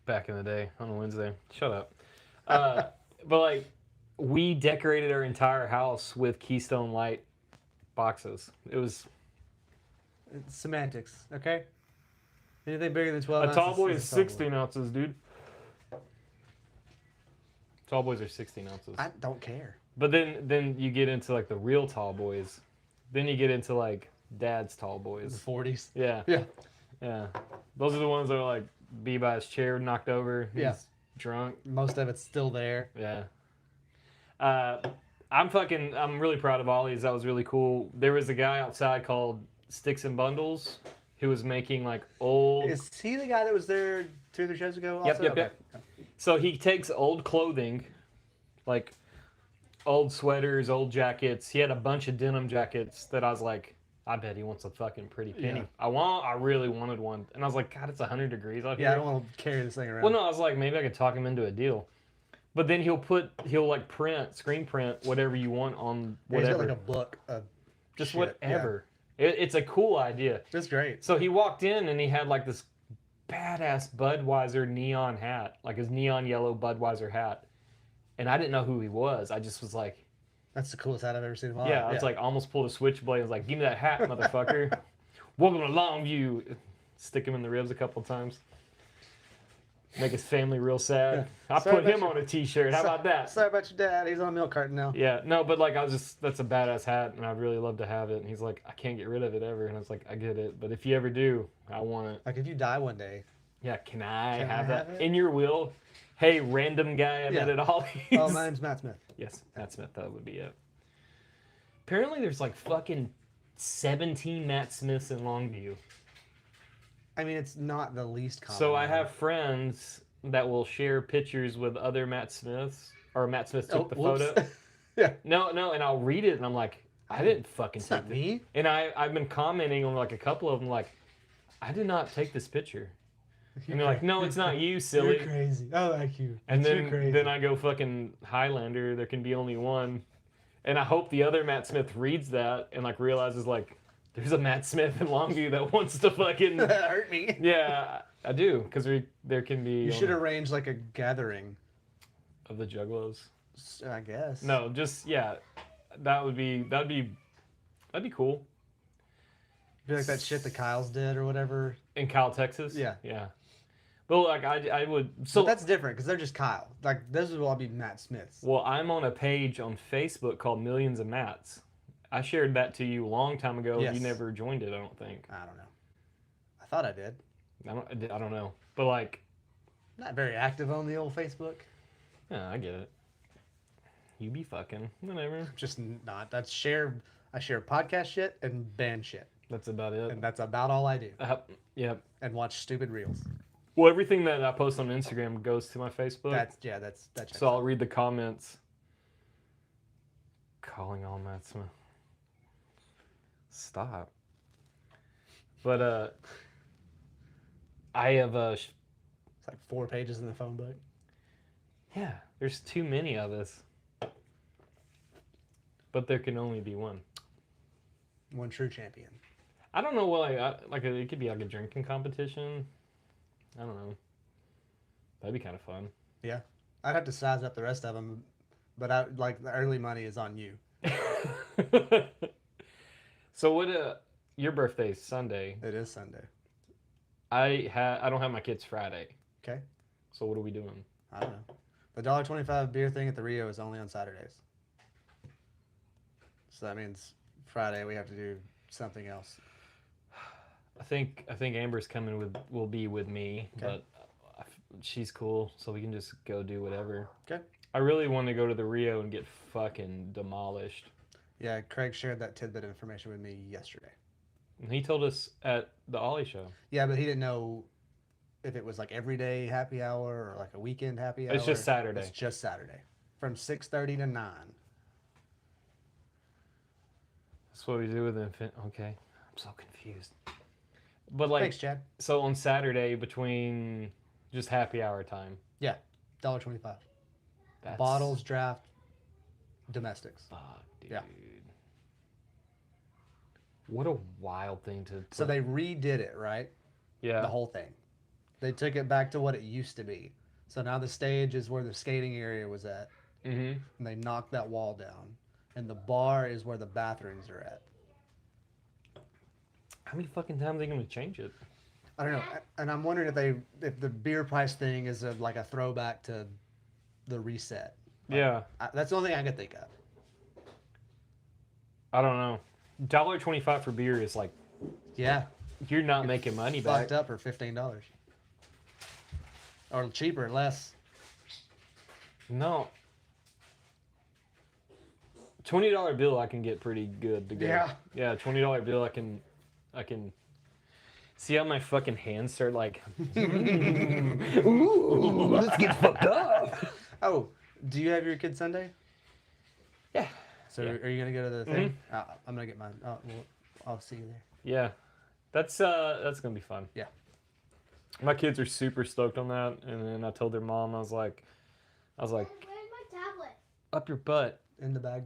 Speaker 2: Back in the day on a Wednesday. Shut up. But like, we decorated our entire house with Keystone Light boxes. It was
Speaker 1: It's semantics, okay? Anything bigger than 12
Speaker 2: a
Speaker 1: ounces
Speaker 2: tall boy
Speaker 1: a
Speaker 2: is
Speaker 1: tall boy.
Speaker 2: 16 ounces, dude. Tall boys are 16 ounces.
Speaker 1: I don't care.
Speaker 2: But then you get into like the real tall boys. Then you get into like dad's tall
Speaker 1: The
Speaker 2: boys.
Speaker 1: 40s.
Speaker 2: Yeah.
Speaker 1: Yeah.
Speaker 2: Yeah. Those are the ones that are like be by his chair knocked over. He's
Speaker 1: Yeah.
Speaker 2: drunk.
Speaker 1: Most of it's still there.
Speaker 2: Yeah. I'm really proud of Ollie's. That was really cool. There was a guy outside called Sticks and Bundles who was making like old.
Speaker 1: Is he the guy that was there 2 or 3 shows ago?
Speaker 2: Yep,
Speaker 1: Also?
Speaker 2: yep,
Speaker 1: Okay.
Speaker 2: yep. So he takes old clothing, like old sweaters, old jackets. He had a bunch of denim jackets that I was like, I bet he wants a fucking pretty penny.
Speaker 1: Yeah.
Speaker 2: I really wanted one. And I was like, God, it's 100 degrees out here.
Speaker 1: Yeah, I don't want to carry this thing around.
Speaker 2: Well, no, I was like, maybe I could talk him into a deal. But then he'll like screen print whatever you want on
Speaker 1: He's got
Speaker 2: whatever.
Speaker 1: like a book of
Speaker 2: Just
Speaker 1: shit.
Speaker 2: whatever. It's a cool idea.
Speaker 1: Yeah. It's great.
Speaker 2: So he walked in and he had like this badass Budweiser neon hat, like his neon yellow Budweiser hat. And I didn't know who he was. I just was like,
Speaker 1: That's the coolest hat I've ever seen in my life.
Speaker 2: yeah, I was like almost pulled a switchblade. I was like, give me that hat, motherfucker. Welcome to Longview. Stick him in the ribs a couple times. Make his family real sad.
Speaker 1: Yeah.
Speaker 2: I
Speaker 1: Sorry
Speaker 2: put
Speaker 1: about
Speaker 2: him
Speaker 1: your-
Speaker 2: on a t-shirt. How about that?
Speaker 1: Sorry about your dad. He's on a milk carton now.
Speaker 2: Yeah, no, but like that's a badass hat, and I'd really love to have it. And he's like, I can't get rid of it ever. And I was like, I get it, but if you ever do, I want it.
Speaker 1: Like if you die one day.
Speaker 2: Yeah, can I
Speaker 1: Can I
Speaker 2: have that
Speaker 1: have it?
Speaker 2: in your will? Hey, random guy I met
Speaker 1: Yeah.
Speaker 2: at Ollie's.
Speaker 1: Oh, my name's Matt Smith.
Speaker 2: Yes, Matt Smith. That would be it. Apparently, there's like fucking 17 Matt Smiths in Longview.
Speaker 1: I mean, it's not the least common.
Speaker 2: So I have friends that will share pictures with other Matt Smiths, or Matt Smith took the
Speaker 1: whoops.
Speaker 2: photo.
Speaker 1: Yeah.
Speaker 2: No, and I'll read it, and I'm like, I didn't fucking
Speaker 1: It's
Speaker 2: take
Speaker 1: not
Speaker 2: this.
Speaker 1: me.
Speaker 2: And I've been commenting on like a couple of them, like, I did not take this picture. And they're like, no, it's not you, silly.
Speaker 1: You're crazy. I like you.
Speaker 2: And
Speaker 1: You're crazy.
Speaker 2: then I go fucking Highlander. There can be only one. And I hope the other Matt Smith reads that and like realizes like there's a Matt Smith in Longview that wants to fucking
Speaker 1: hurt me.
Speaker 2: Yeah, I do because there can be.
Speaker 1: You should arrange like a gathering
Speaker 2: of the Juggalos.
Speaker 1: I guess.
Speaker 2: No, just yeah, that'd be cool.
Speaker 1: Be like that shit that Kyle's did or whatever.
Speaker 2: In Kyle, Texas.
Speaker 1: Yeah.
Speaker 2: Yeah. But like I would. So
Speaker 1: but that's different because they're just Kyle. Like this will all be Matt Smiths.
Speaker 2: Well, I'm on a page on Facebook called Millions of Matts. I shared that to you a long time ago.
Speaker 1: Yes.
Speaker 2: You never joined it, I don't think.
Speaker 1: I don't know. I thought I did.
Speaker 2: I don't know. But like,
Speaker 1: Not very active on the old Facebook.
Speaker 2: yeah, I get it. You be fucking whatever.
Speaker 1: Just not. I share podcast shit and band shit,
Speaker 2: That's about it.
Speaker 1: and that's about all I do.
Speaker 2: Yeah.
Speaker 1: And watch stupid reels.
Speaker 2: Well, everything that I post on Instagram goes to my Facebook.
Speaker 1: That's
Speaker 2: So I'll read the comments. Calling all Matt Smith. Stop. But I have
Speaker 1: It's like 4 pages in the phone book.
Speaker 2: yeah, there's too many of us. But there can only be one.
Speaker 1: One true champion.
Speaker 2: I don't know what it could be like a drinking competition. I don't know. That'd be kind of fun.
Speaker 1: Yeah, I'd have to size up the rest of them, but the early money is on you.
Speaker 2: So your birthday's Sunday.
Speaker 1: It is Sunday.
Speaker 2: I don't have my kids Friday.
Speaker 1: Okay.
Speaker 2: So what are we doing?
Speaker 1: I don't know. The $1.25 beer thing at the Rio is only on Saturdays. So that means Friday we have to do something else.
Speaker 2: I think Amber's will be with me,
Speaker 1: Okay.
Speaker 2: but she's cool, so we can just go do whatever.
Speaker 1: Okay.
Speaker 2: I really want to go to the Rio and get fucking demolished.
Speaker 1: Yeah, Craig shared that tidbit of information with me yesterday.
Speaker 2: And he told us at the Ollie show.
Speaker 1: Yeah, but he didn't know if it was like everyday happy hour or like a weekend happy hour.
Speaker 2: It's just Saturday.
Speaker 1: It's just Saturday. From 6:30 to 9.
Speaker 2: That's what we do with infant. Okay, I'm so confused. But like,
Speaker 1: Thanks, Chad.
Speaker 2: so on Saturday between just happy hour time.
Speaker 1: Yeah, $1.25.
Speaker 2: That's
Speaker 1: Bottles, draft, domestics.
Speaker 2: Fuck, dude.
Speaker 1: Yeah.
Speaker 2: What a wild thing to.
Speaker 1: So they redid it, right?
Speaker 2: Yeah.
Speaker 1: The whole thing. They took it back to what it used to be. So now the stage is where the skating area was at.
Speaker 2: Mm-hmm.
Speaker 1: And they knocked that wall down. And the bar is where the bathrooms are at.
Speaker 2: How many fucking times are they gonna change it?
Speaker 1: I don't know. And I'm wondering if the beer price thing is like a throwback to the reset.
Speaker 2: Yeah.
Speaker 1: That's the only thing I could think of.
Speaker 2: I don't know. $1.25 for beer is like
Speaker 1: Yeah.
Speaker 2: you're not making money back.
Speaker 1: Fucked up for $15. Or cheaper, less.
Speaker 2: No. $20 bill I can get pretty good to go.
Speaker 1: Yeah.
Speaker 2: Yeah, $20 bill I can see how my fucking hands start like ooh, let's get fucked up.
Speaker 1: Oh, do you have your kid Sunday?
Speaker 2: Yeah.
Speaker 1: So
Speaker 2: Yeah.
Speaker 1: are you gonna go to the thing? I'm gonna get mine. Oh, well, I'll see you there.
Speaker 2: Yeah. That's gonna be fun.
Speaker 1: Yeah.
Speaker 2: My kids are super stoked on that, and then I told their mom, I was like,
Speaker 3: Where's my tablet?
Speaker 2: up your butt.
Speaker 1: In the bag.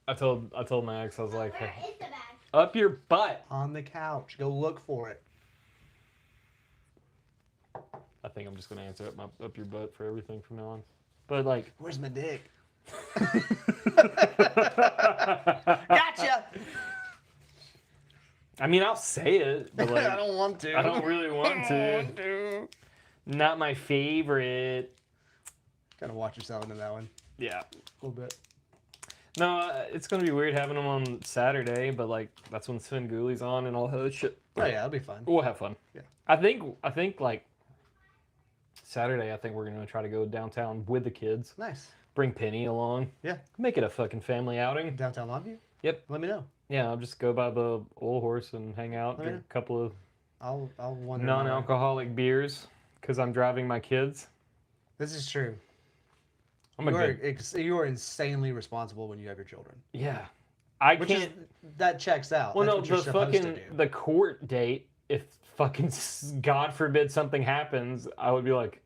Speaker 2: I told my ex, I was like,
Speaker 3: Where
Speaker 2: hey,
Speaker 3: is the bag?
Speaker 2: up your butt.
Speaker 1: On the couch. Go look for it.
Speaker 2: I think I'm just gonna answer up your butt for everything from now on. But like,
Speaker 1: Where's my dick?
Speaker 2: gotcha. I mean, I'll say it, but like,
Speaker 1: I don't want to.
Speaker 2: I don't really want to. Not my favorite.
Speaker 1: Gotta watch yourself into that one
Speaker 2: Yeah.
Speaker 1: a little bit.
Speaker 2: No, it's gonna be weird having them on Saturday, but like that's when Sven Gooley's on and all that shit.
Speaker 1: Oh yeah, that'll be fun.
Speaker 2: We'll have fun.
Speaker 1: Yeah.
Speaker 2: I think like Saturday, I think we're gonna try to go downtown with the kids.
Speaker 1: Nice.
Speaker 2: Bring Penny along.
Speaker 1: Yeah.
Speaker 2: Make it a fucking family outing.
Speaker 1: Downtown Longview?
Speaker 2: Yep.
Speaker 1: Let me know.
Speaker 2: Yeah, I'll just go by the Old Horse and hang out,
Speaker 1: Okay.
Speaker 2: drink a couple of
Speaker 1: I'll wonder.
Speaker 2: non-alcoholic beers because I'm driving my kids.
Speaker 1: This is true.
Speaker 2: I'm a good.
Speaker 1: You are insanely responsible when you have your children.
Speaker 2: Yeah. I
Speaker 1: Which
Speaker 2: can't.
Speaker 1: that checks out.
Speaker 2: Well,
Speaker 1: That's
Speaker 2: no,
Speaker 1: what you're
Speaker 2: the
Speaker 1: supposed to
Speaker 2: fucking
Speaker 1: do.
Speaker 2: the court date. If fucking God forbid something happens, I would be like,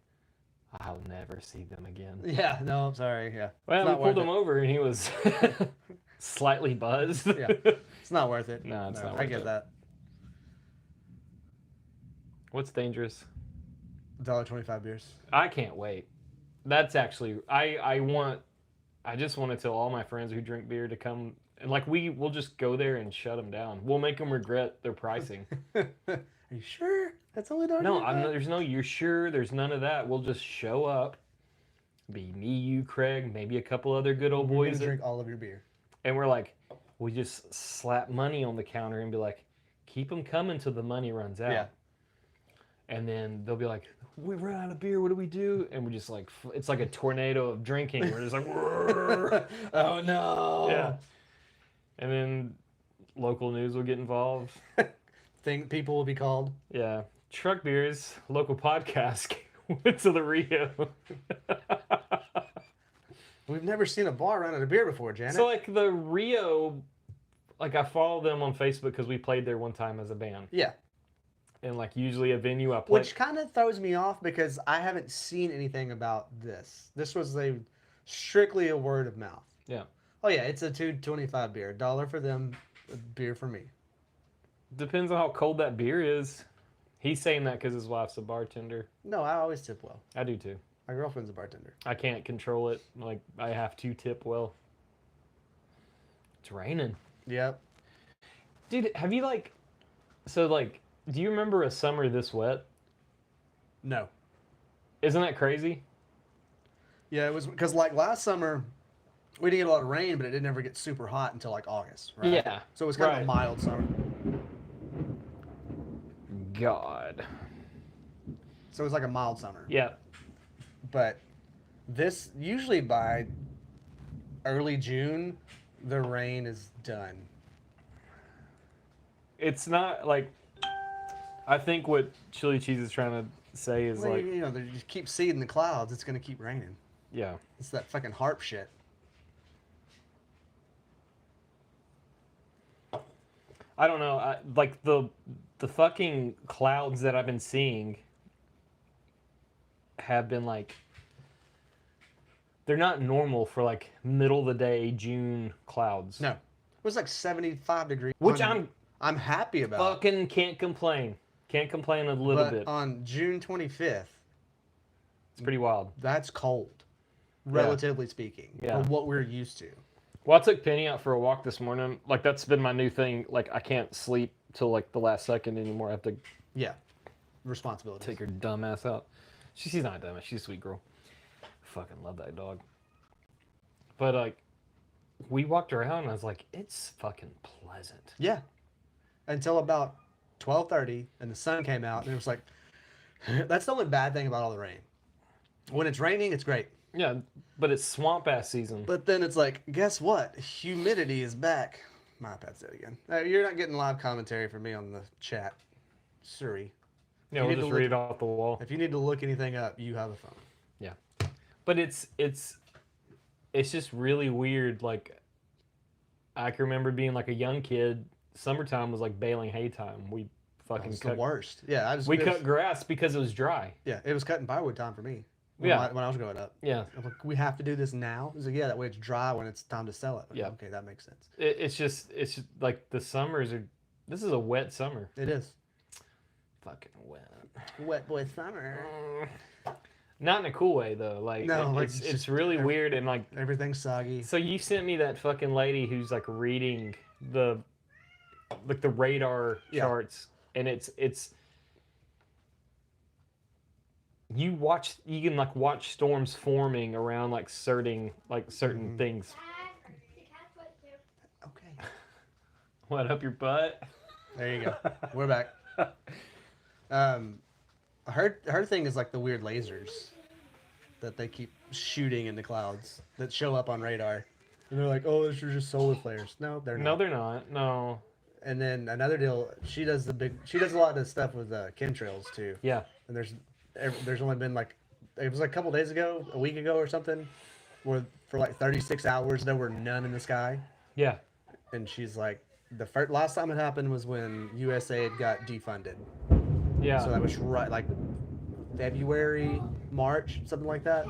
Speaker 2: I'll never see them again.
Speaker 1: Yeah, no, I'm sorry. Yeah.
Speaker 2: Well,
Speaker 1: It's
Speaker 2: we
Speaker 1: not
Speaker 2: pulled
Speaker 1: worth
Speaker 2: him
Speaker 1: it.
Speaker 2: over and he was slightly buzzed.
Speaker 1: Yeah. It's not worth it.
Speaker 2: No, it's not
Speaker 1: I
Speaker 2: worth
Speaker 1: get
Speaker 2: it.
Speaker 1: that.
Speaker 2: What's dangerous?
Speaker 1: $1.25 beers.
Speaker 2: I can't wait. That's actually I just want to tell all my friends who drink beer to come and like we'll just go there and shut them down. We'll make them regret their pricing.
Speaker 1: Are you sure? That's only $1.25?
Speaker 2: No, there's no you're sure. There's none of that. We'll just show up. Be me, you, Craig, maybe a couple other good old
Speaker 1: We're
Speaker 2: boys.
Speaker 1: gonna drink all of your beer.
Speaker 2: And we're like, we just slap money on the counter and be like, keep them coming till the money runs out.
Speaker 1: Yeah.
Speaker 2: And then they'll be like, we ran out of beer. What do we do? And we're just like, it's like a tornado of drinking. We're just like,
Speaker 1: Oh no.
Speaker 2: yeah. And then local news will get involved.
Speaker 1: People will be called.
Speaker 2: Yeah. Truck Beers, local podcast, went to the Rio.
Speaker 1: We've never seen a bar run out of beer before, Janet.
Speaker 2: So, like, the Rio, like, I follow them on Facebook because we played there one time as a band.
Speaker 1: Yeah.
Speaker 2: And, like, usually a venue I play.
Speaker 1: Which kind of throws me off because I haven't seen anything about this. This was strictly a word of mouth.
Speaker 2: Yeah.
Speaker 1: Oh yeah, it's a $2.25 beer. $1 for them, a beer for me.
Speaker 2: Depends on how cold that beer is. He's saying that because his wife's a bartender.
Speaker 1: No, I always tip well.
Speaker 2: I do too.
Speaker 1: My girlfriend's a bartender.
Speaker 2: I can't control it. Like, I have to tip well. It's raining.
Speaker 1: Yep.
Speaker 2: Dude, have you, like... So, like, do you remember a summer this wet?
Speaker 1: No.
Speaker 2: Isn't that crazy?
Speaker 1: Yeah, it was because like last summer, we didn't get a lot of rain, but it didn't ever get super hot until like August, right?
Speaker 2: Yeah.
Speaker 1: So it was kind of
Speaker 2: Right.
Speaker 1: a mild summer.
Speaker 2: God.
Speaker 1: So it was like a mild summer.
Speaker 2: Yeah.
Speaker 1: But this, usually by early June, the rain is done.
Speaker 2: It's not, like... I think what Chili Cheese is trying to say is,
Speaker 1: Well,
Speaker 2: like...
Speaker 1: you know, they just keep seeing the clouds, it's going to keep raining.
Speaker 2: Yeah.
Speaker 1: It's that fucking harp shit.
Speaker 2: I don't know. Like, the fucking clouds that I've been seeing have been, like... They're not normal for, like, middle of the day June clouds.
Speaker 1: No. It was like 75 degrees.
Speaker 2: Which
Speaker 1: I'm happy about.
Speaker 2: fucking can't complain. Can't complain a little
Speaker 1: But
Speaker 2: bit.
Speaker 1: on June 25th,
Speaker 2: It's pretty wild.
Speaker 1: that's cold, relatively speaking,
Speaker 2: Yeah.
Speaker 1: for what we're used to.
Speaker 2: Well, I took Penny out for a walk this morning. Like, that's been my new thing. Like, I can't sleep till, like, the last second anymore. I have to
Speaker 1: Yeah. Responsibility.
Speaker 2: take her dumb ass out. She's not dumb. She's a sweet girl. Fucking love that dog. But, like, we walked around and I was like, it's fucking pleasant.
Speaker 1: Yeah. Until about 12:30 and the sun came out and it was like, that's the only bad thing about all the rain. When it's raining, it's great.
Speaker 2: Yeah, but it's swamp ass season.
Speaker 1: But then it's like, guess what? Humidity is back. My iPad's dead again. You're not getting live commentary from me on the chat. Sorry.
Speaker 2: Yeah,
Speaker 1: you
Speaker 2: we'll
Speaker 1: need
Speaker 2: just
Speaker 1: to
Speaker 2: read it off the wall.
Speaker 1: If you need to look anything up, you have a phone.
Speaker 2: Yeah. But it's just really weird. Like, I can remember being like a young kid. Summertime was like baling hay time. We fucking
Speaker 1: It's the
Speaker 2: cut.
Speaker 1: worst. Yeah,
Speaker 2: We cut grass because it was dry.
Speaker 1: Yeah, it was cutting firewood time for me.
Speaker 2: Yeah.
Speaker 1: When I was growing up.
Speaker 2: Yeah.
Speaker 1: I'm like, we have to do this now. He's like, yeah, that way it's dry when it's time to sell it. Like,
Speaker 2: Yeah.
Speaker 1: Okay, that makes sense.
Speaker 2: It's just like the summers are. This is a wet summer.
Speaker 1: It is.
Speaker 2: Fucking wet.
Speaker 1: Wet boy summer.
Speaker 2: Not in a cool way though. Like,
Speaker 1: No, like,
Speaker 2: it's
Speaker 1: just
Speaker 2: really weird and like.
Speaker 1: Everything's soggy.
Speaker 2: So you sent me that fucking lady who's like reading the radar
Speaker 1: Yeah.
Speaker 2: charts, and it's you can like watch storms forming around like certain
Speaker 1: Mm-hmm.
Speaker 2: things.
Speaker 3: Dad, the cat's wet too.
Speaker 1: Okay.
Speaker 2: What, up your butt?
Speaker 1: There you go. We're back. Her thing is like the weird lasers that they keep shooting in the clouds that show up on radar. And they're like, oh, those are just solar flares. No, they're not.
Speaker 2: No, they're not. No.
Speaker 1: And then another deal, she does a lot of stuff with chemtrails too.
Speaker 2: Yeah.
Speaker 1: And there's only been like, it was like a couple days ago, a week ago or something, where for like 36 hours there were none in the sky.
Speaker 2: Yeah.
Speaker 1: and she's like, the last time it happened was when USAID got defunded.
Speaker 2: Yeah.
Speaker 1: So that was right like February, March, something like that.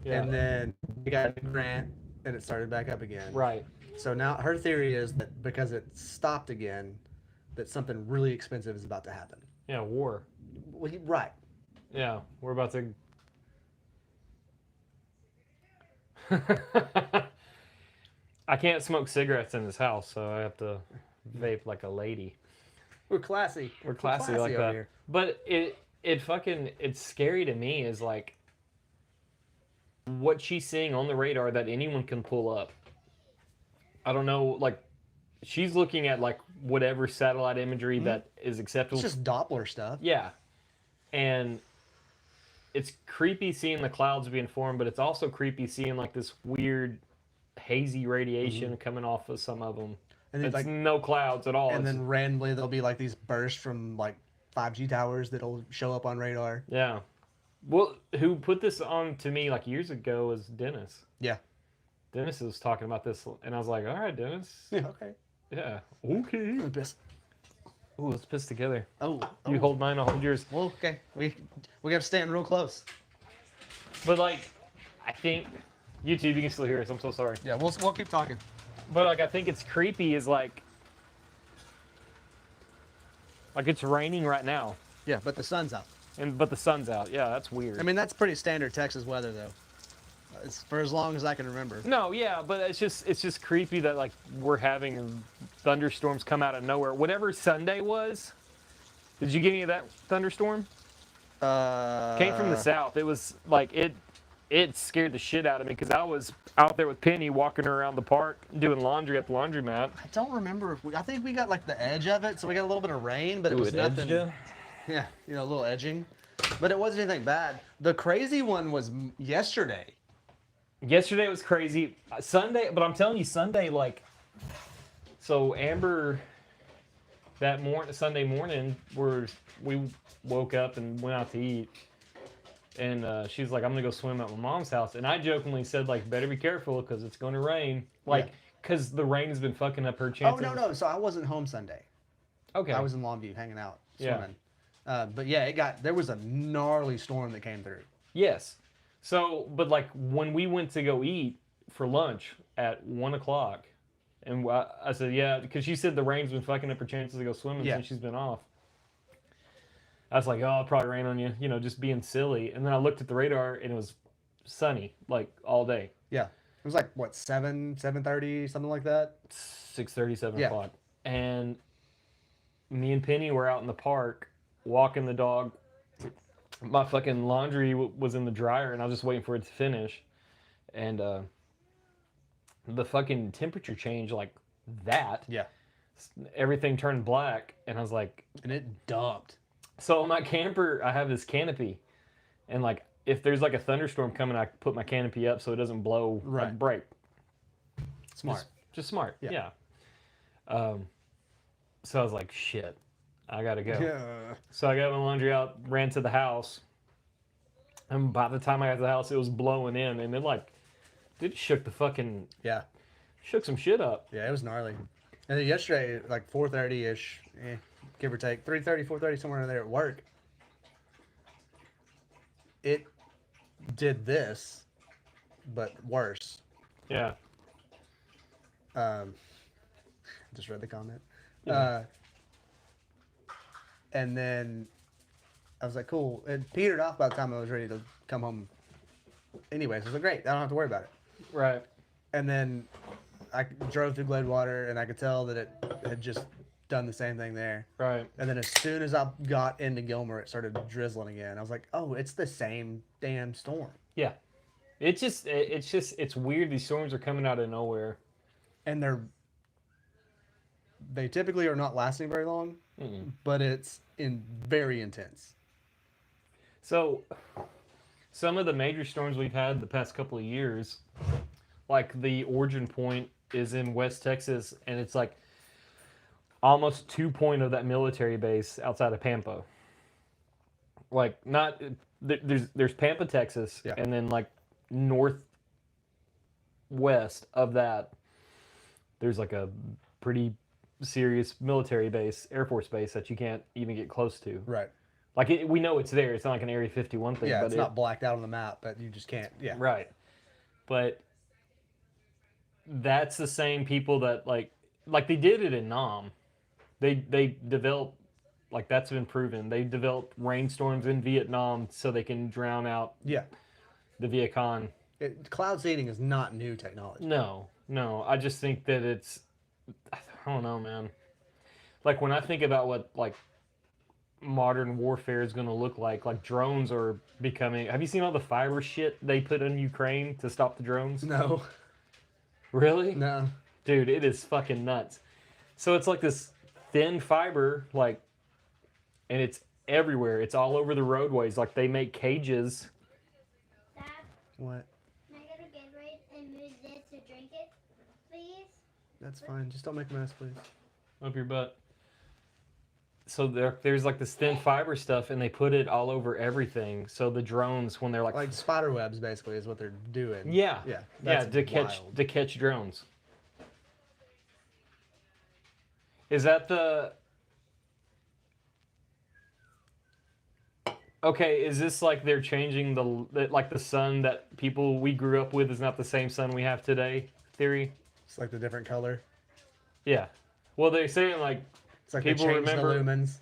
Speaker 2: Yeah.
Speaker 1: And then we got a grant, and it started back up again.
Speaker 2: Right.
Speaker 1: So now her theory is that because it stopped again, that something really expensive is about to happen.
Speaker 2: Yeah. War.
Speaker 1: Well, right.
Speaker 2: Yeah. We're about to. I can't smoke cigarettes in this house, so I have to vape like a lady.
Speaker 1: We're classy.
Speaker 2: We're classy like
Speaker 1: over
Speaker 2: that.
Speaker 1: here.
Speaker 2: But it's scary to me is like what she's seeing on the radar that anyone can pull up. I don't know, like she's looking at like whatever satellite imagery that is acceptable.
Speaker 1: It's just Doppler stuff.
Speaker 2: Yeah. And it's creepy seeing the clouds being formed, but it's also creepy seeing like this weird hazy radiation coming off of some of them.
Speaker 1: And then,
Speaker 2: It's
Speaker 1: like,
Speaker 2: no clouds at all.
Speaker 1: and
Speaker 2: It's-
Speaker 1: then randomly there'll be like these bursts from like 5G towers that'll show up on radar.
Speaker 2: yeah. Well, who put this on to me like years ago was Dennis.
Speaker 1: Yeah.
Speaker 2: Dennis was talking about this, and I was like, all right, Dennis.
Speaker 1: Yeah. Okay.
Speaker 2: Yeah. Okay. Ooh, let's piss together.
Speaker 1: Oh.
Speaker 2: You hold mine, I'll hold yours.
Speaker 1: Well, okay. We got to stand real close.
Speaker 2: But like, I think YouTube, you can still hear us. I'm so sorry.
Speaker 1: Yeah. We'll keep talking.
Speaker 2: But like, I think it's creepy. Is like it's raining right now,
Speaker 1: Yeah, but the sun's out.
Speaker 2: but the sun's out. Yeah, that's weird.
Speaker 1: I mean, that's pretty standard Texas weather, though. It's for as long as I can remember.
Speaker 2: no, yeah, but it's just creepy that like we're having thunderstorms come out of nowhere. Whatever Sunday was, did you get any of that thunderstorm? Came from the south. It was like it scared the shit out of me because I was out there with Penny walking around the park doing laundry at the laundromat.
Speaker 1: I don't remember if I think we got like the edge of it, so we got a little bit of rain, but it was nothing. Yeah, a little edging, but it wasn't anything bad. The crazy one was yesterday.
Speaker 2: Yesterday was crazy. Sunday, but I'm telling you, Sunday, like, so Amber, Sunday morning, we woke up and went out to eat, and she's like, I'm gonna go swim at my mom's house, and I jokingly said, like, better be careful because it's gonna rain, like, because the rain has been fucking up her chances.
Speaker 1: Oh no! So I wasn't home Sunday.
Speaker 2: Okay.
Speaker 1: I was in Longview hanging out,
Speaker 2: Yeah.
Speaker 1: swimming. But yeah, there was a gnarly storm that came through.
Speaker 2: Yes. So, but like when we went to go eat for lunch at 1 o'clock, and I said, yeah, because she said the rain's been fucking up her chances to go swimming since she's been off. I was like, oh, it'll probably rain on you, just being silly. And then I looked at the radar and it was sunny, like all day.
Speaker 1: Yeah, it was like what 7:30, something like that.
Speaker 2: 6:30, 7 o'clock. And me and Penny were out in the park walking the dog. My fucking laundry was in the dryer, and I was just waiting for it to finish. And the fucking temperature changed like that.
Speaker 1: Yeah,
Speaker 2: Everything turned black, and I was like...
Speaker 1: and it dumped.
Speaker 2: So on my camper, I have this canopy. And like, if there's like a thunderstorm coming, I put my canopy up so it doesn't blow like break.
Speaker 1: Smart.
Speaker 2: Just smart,
Speaker 1: Yeah.
Speaker 2: So I was like, shit, I gotta go.
Speaker 1: Yeah.
Speaker 2: So I got my laundry out, ran to the house, and by the time I got to the house, it was blowing in, and it shook the fucking, shook some shit up.
Speaker 1: Yeah, it was gnarly. And then yesterday, like 4:30-ish, give or take, 3:30, 4:30, somewhere in there at work, it did this, but worse.
Speaker 2: Yeah.
Speaker 1: Just read the comment.
Speaker 2: Yeah.
Speaker 1: And then I was like, cool. It petered off by the time I was ready to come home. Anyways, I was like, great. I don't have to worry about it.
Speaker 2: Right.
Speaker 1: And then I drove through Gladewater, and I could tell that it had just done the same thing there.
Speaker 2: Right.
Speaker 1: And then as soon as I got into Gilmer, it started drizzling again. I was like, oh, it's the same damn storm.
Speaker 2: Yeah. It's weird. These storms are coming out of nowhere.
Speaker 1: And they typically are not lasting very long, but it's very intense.
Speaker 2: So, some of the major storms we've had the past couple of years, like the origin point is in West Texas, and it's like almost 2 point of that military base outside of Pampa. Like there's Pampa, Texas, and then like northwest of that there's like a pretty serious military base, Air Force base that you can't even get close to.
Speaker 1: Right.
Speaker 2: Like we know it's there. It's not like an Area 51 thing.
Speaker 1: Yeah,
Speaker 2: but
Speaker 1: it's not blacked out on the map, but you just can't. Yeah.
Speaker 2: Right. But that's the same people that like they did it in Nam. They developed, like, that's been proven. They developed rainstorms in Vietnam so they can drown out
Speaker 1: Yeah.
Speaker 2: the Viet Cong.
Speaker 1: Cloud seeding is not new technology.
Speaker 2: No. I just think that it's, I don't know, man. Like when I think about what like modern warfare is going to look like drones are becoming. Have you seen all the fiber shit they put in Ukraine to stop the drones?
Speaker 1: No.
Speaker 2: Really?
Speaker 1: No.
Speaker 2: Dude, it is fucking nuts. So it's like this thin fiber, like, and it's everywhere. It's all over the roadways. Like they make cages.
Speaker 3: Dad,
Speaker 1: What?
Speaker 3: can I get a Gatorade and move this to drink it, please?
Speaker 1: That's fine. Just don't make a mess, please.
Speaker 2: Up your butt. So there's like this thin fiber stuff, and they put it all over everything. So the drones, when they're like
Speaker 1: spider webs, basically, is what they're doing.
Speaker 2: yeah,
Speaker 1: Yeah.
Speaker 2: yeah,
Speaker 1: That's wild.
Speaker 2: to catch drones. Is that the? Okay, is this like they're changing the sun that we grew up with is not the same sun we have today? Theory.
Speaker 1: It's like the different color.
Speaker 2: Yeah. Well, they're saying like
Speaker 1: It's like
Speaker 2: people
Speaker 1: they changed
Speaker 2: remember
Speaker 1: the lumens,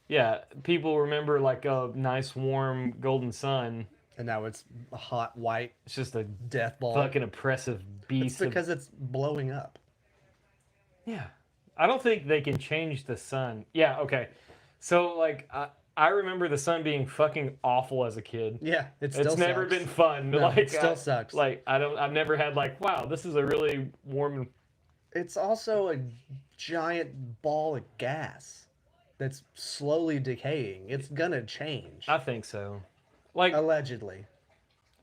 Speaker 2: yeah, people remember like a nice warm golden sun.
Speaker 1: and now it's a hot white
Speaker 2: It's just a
Speaker 1: death ball.
Speaker 2: fucking oppressive
Speaker 1: It's
Speaker 2: beast.
Speaker 1: because it's blowing up.
Speaker 2: Yeah. I don't think they can change the sun. Yeah, okay. So like I remember the sun being fucking awful as a kid.
Speaker 1: Yeah,
Speaker 2: It's
Speaker 1: still
Speaker 2: never
Speaker 1: sucks.
Speaker 2: been fun.
Speaker 1: No,
Speaker 2: Like
Speaker 1: it still
Speaker 2: I-
Speaker 1: sucks.
Speaker 2: Like I've never had like, wow, this is a really warm.
Speaker 1: It's also a giant ball of gas that's slowly decaying. It's gonna change.
Speaker 2: I think so. Like,
Speaker 1: Allegedly.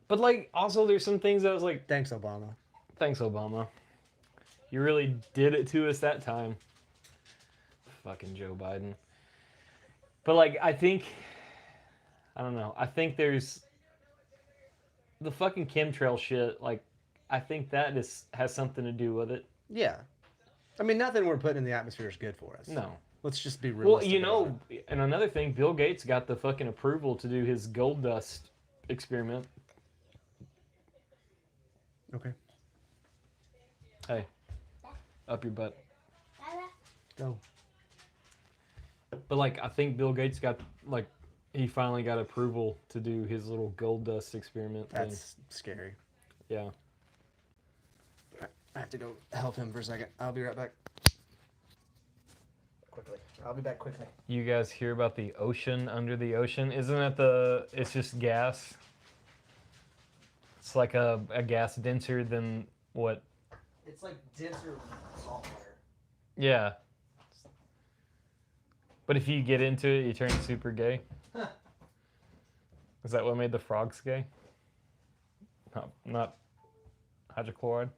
Speaker 2: but like also there's some things that I was like,
Speaker 1: Thanks, Obama.
Speaker 2: thanks Obama. You really did it to us that time. Fucking Joe Biden. But like I think there's the fucking chemtrail shit, like I think that has something to do with it.
Speaker 1: Yeah. I mean, nothing we're putting in the atmosphere is good for us.
Speaker 2: No.
Speaker 1: Let's just be
Speaker 2: Well,
Speaker 1: realistic.
Speaker 2: you
Speaker 1: about
Speaker 2: know, and another thing, Bill Gates got the fucking approval to do his gold dust experiment.
Speaker 1: it. Okay.
Speaker 2: Hey, up your butt.
Speaker 3: Dada,
Speaker 1: Go.
Speaker 2: But like, I think Bill Gates got like, he finally got approval to do his little gold dust experiment thing.
Speaker 1: That's scary.
Speaker 2: Yeah.
Speaker 1: I have to go help him for a second. I'll be right back. Quickly. I'll be back quickly.
Speaker 2: You guys hear about the ocean under the ocean? Isn't that it's just gas? It's like a gas denser than what?
Speaker 1: It's like denser salt water.
Speaker 2: Yeah. But if you get into it, you turn super gay.
Speaker 1: Huh.
Speaker 2: Is that what made the frogs gay? Not hydrochloride.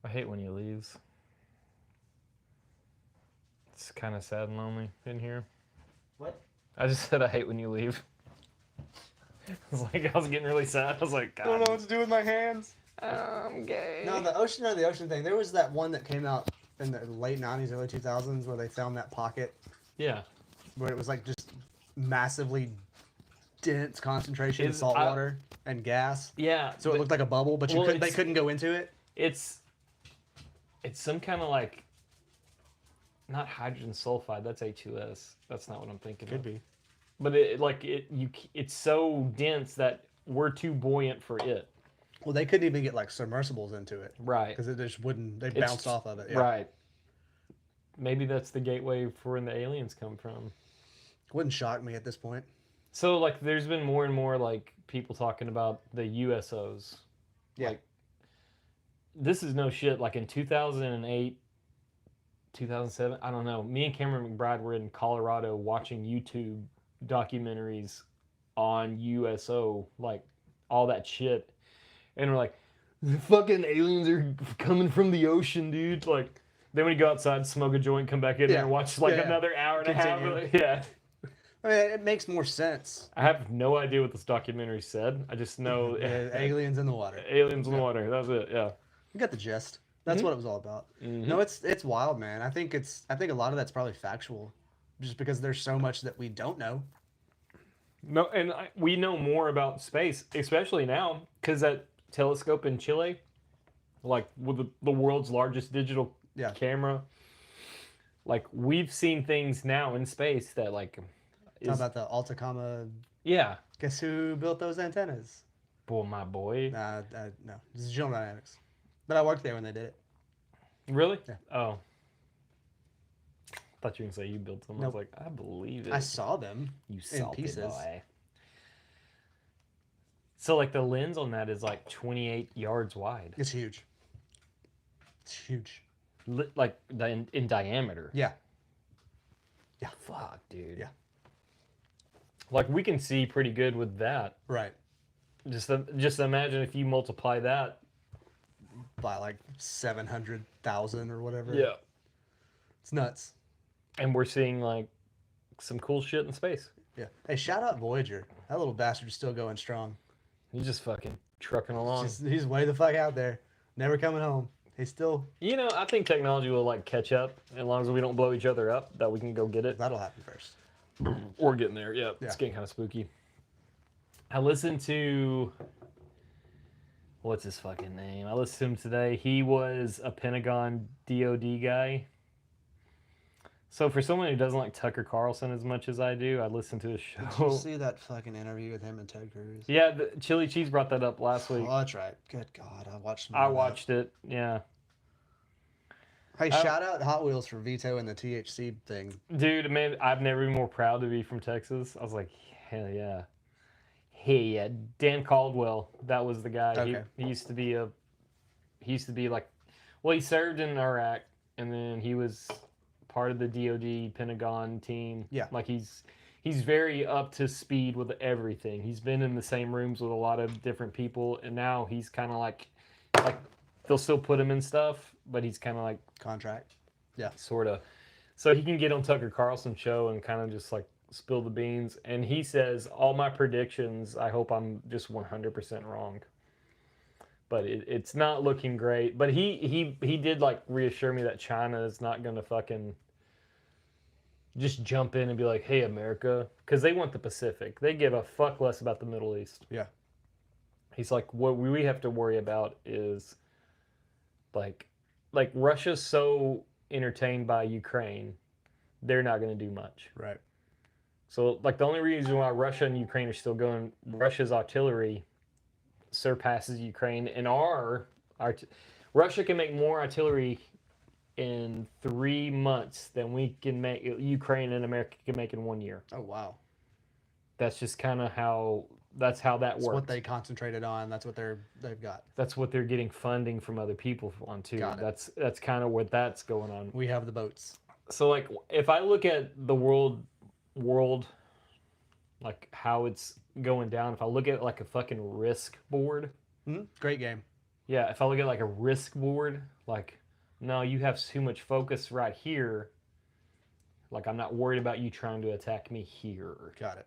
Speaker 2: I hate when he leaves. It's kind of sad and lonely in here.
Speaker 1: What?
Speaker 2: I just said I hate when you leave. I was getting really sad. I was like, God.
Speaker 1: I don't know what to do with my hands.
Speaker 2: I'm gay.
Speaker 1: No, the ocean or the ocean thing. There was that one that came out in the late 90s, early 2000s where they found that pocket
Speaker 2: Yeah.
Speaker 1: where it was like just massively dense concentration of
Speaker 2: Is-
Speaker 1: salt
Speaker 2: I-
Speaker 1: water and gas.
Speaker 2: Yeah.
Speaker 1: So it looked like a bubble, but
Speaker 2: Well,
Speaker 1: they
Speaker 2: it's-
Speaker 1: couldn't go into it.
Speaker 2: It's some kind of like, not hydrogen sulfide. That's H2S. That's not what I'm thinking of.
Speaker 1: Could be.
Speaker 2: But it's so dense that we're too buoyant for it.
Speaker 1: Well, they couldn't even get like submersibles into it
Speaker 2: Right.
Speaker 1: because it just wouldn't. They
Speaker 2: It's-
Speaker 1: bounced off of it. Yeah.
Speaker 2: Right. Maybe that's the gateway for when the aliens come from.
Speaker 1: Wouldn't shock me at this point.
Speaker 2: So like, there's been more and more like people talking about the USOs.
Speaker 1: Yeah.
Speaker 2: Like, this is no shit. Like in 2008, 2007, I don't know. Me and Cameron McBride were in Colorado watching YouTube documentaries on USO, like all that shit. And we're like, the fucking aliens are coming from the ocean, dude. Like, then when you go outside, smoke a joint, come back in there
Speaker 1: Yeah.
Speaker 2: and watch like
Speaker 1: Yeah, yeah.
Speaker 2: another hour and a half.
Speaker 1: Continue.
Speaker 2: Yeah.
Speaker 1: I mean, it makes more sense.
Speaker 2: I have no idea what this documentary said. I just know
Speaker 1: Aliens in the water.
Speaker 2: aliens in the water. That was it. Yeah.
Speaker 1: You got the gist. That's
Speaker 2: Mhm.
Speaker 1: what it was all about.
Speaker 2: Mhm.
Speaker 1: No, it's wild, man. I think a lot of that's probably factual, just because there's so much that we don't know.
Speaker 2: No, and we know more about space, especially now, because that telescope in Chile, like with the world's largest digital
Speaker 1: Yeah.
Speaker 2: camera, like we've seen things now in space that like
Speaker 1: Talk about the Altacama.
Speaker 2: yeah.
Speaker 1: Guess who built those antennas?
Speaker 2: Boy, my boy.
Speaker 1: No, this is General Dynamics. But I worked there when they did it.
Speaker 2: Really?
Speaker 1: Yeah.
Speaker 2: Oh. Thought you were gonna say you built them.
Speaker 1: Nope.
Speaker 2: I was like, I believe it.
Speaker 1: I saw them.
Speaker 2: You salty
Speaker 1: pieces.
Speaker 2: boy. So like the lens on that is like 28 yards wide.
Speaker 1: It's huge. It's huge.
Speaker 2: Like in diameter.
Speaker 1: Yeah.
Speaker 2: Yeah. Fuck, dude.
Speaker 1: Yeah.
Speaker 2: Like we can see pretty good with that.
Speaker 1: Right.
Speaker 2: Just imagine if you multiply that.
Speaker 1: By like 700,000 or whatever.
Speaker 2: Yeah.
Speaker 1: It's nuts.
Speaker 2: And we're seeing like some cool shit in space.
Speaker 1: Yeah. Hey, shout out Voyager. That little bastard's still going strong.
Speaker 2: He's just fucking trucking along.
Speaker 1: He's way the fuck out there. Never coming home. He's still.
Speaker 2: You know, I think technology will like catch up as long as we don't blow each other up. That we can go get it.
Speaker 1: That'll happen first.
Speaker 2: We're getting there. Yeah.
Speaker 1: Yeah.
Speaker 2: It's getting kind of spooky. I listened to. What's his fucking name? I listened to him today. He was a Pentagon DOD guy. So for someone who doesn't like Tucker Carlson as much as I do, I listened to his show.
Speaker 1: Did you see that fucking interview with him and Ted Cruz?
Speaker 2: Yeah, the Chili Cheese brought that up last week.
Speaker 1: Oh, that's right. Good God, I watched.
Speaker 2: I watched it. Yeah,
Speaker 1: Hey, shout out Hot Wheels for vetoing the THC thing.
Speaker 2: dude, man, I've never been more proud to be from Texas. I was like, hell yeah, hey yeah. Dan Caldwell, that was the guy.
Speaker 1: Okay.
Speaker 2: He used to be like, well, he served in Iraq, and then he was part of the DOD Pentagon team.
Speaker 1: Yeah.
Speaker 2: Like he's very up to speed with everything. He's been in the same rooms with a lot of different people, and now he's kind of like they'll still put him in stuff, but he's kind of like
Speaker 1: Contract. Yeah.
Speaker 2: sort of. So he can get on Tucker Carlson's show and kind of just like spill the beans. And he says, all my predictions, I hope I'm just 100% wrong. But it's not looking great. But he did like reassure me that China is not going to fucking just jump in and be like, hey, America. Because they want the Pacific. They give a fuck less about the Middle East.
Speaker 1: Yeah.
Speaker 2: He's like, what we have to worry about is like Russia's so entertained by Ukraine, they're not going to do much.
Speaker 1: Right.
Speaker 2: So like the only reason why Russia and Ukraine are still going, Russia's artillery surpasses Ukraine, and Russia can make more artillery in 3 months than we can make. Ukraine and America can make in 1 year.
Speaker 1: Oh wow.
Speaker 2: That's just kind of how that
Speaker 1: That's
Speaker 2: works.
Speaker 1: what they concentrated on. That's what they've got.
Speaker 2: That's what they're getting funding from other people on too.
Speaker 1: Got it.
Speaker 2: That's kind of what that's going on.
Speaker 1: We have the boats.
Speaker 2: So like if I look at the world like how it's going down, if I look at like a fucking risk board,
Speaker 1: Great game.
Speaker 2: yeah, if I look at like a risk board, like no, you have too much focus right here. Like I'm not worried about you trying to attack me here.
Speaker 1: Got it.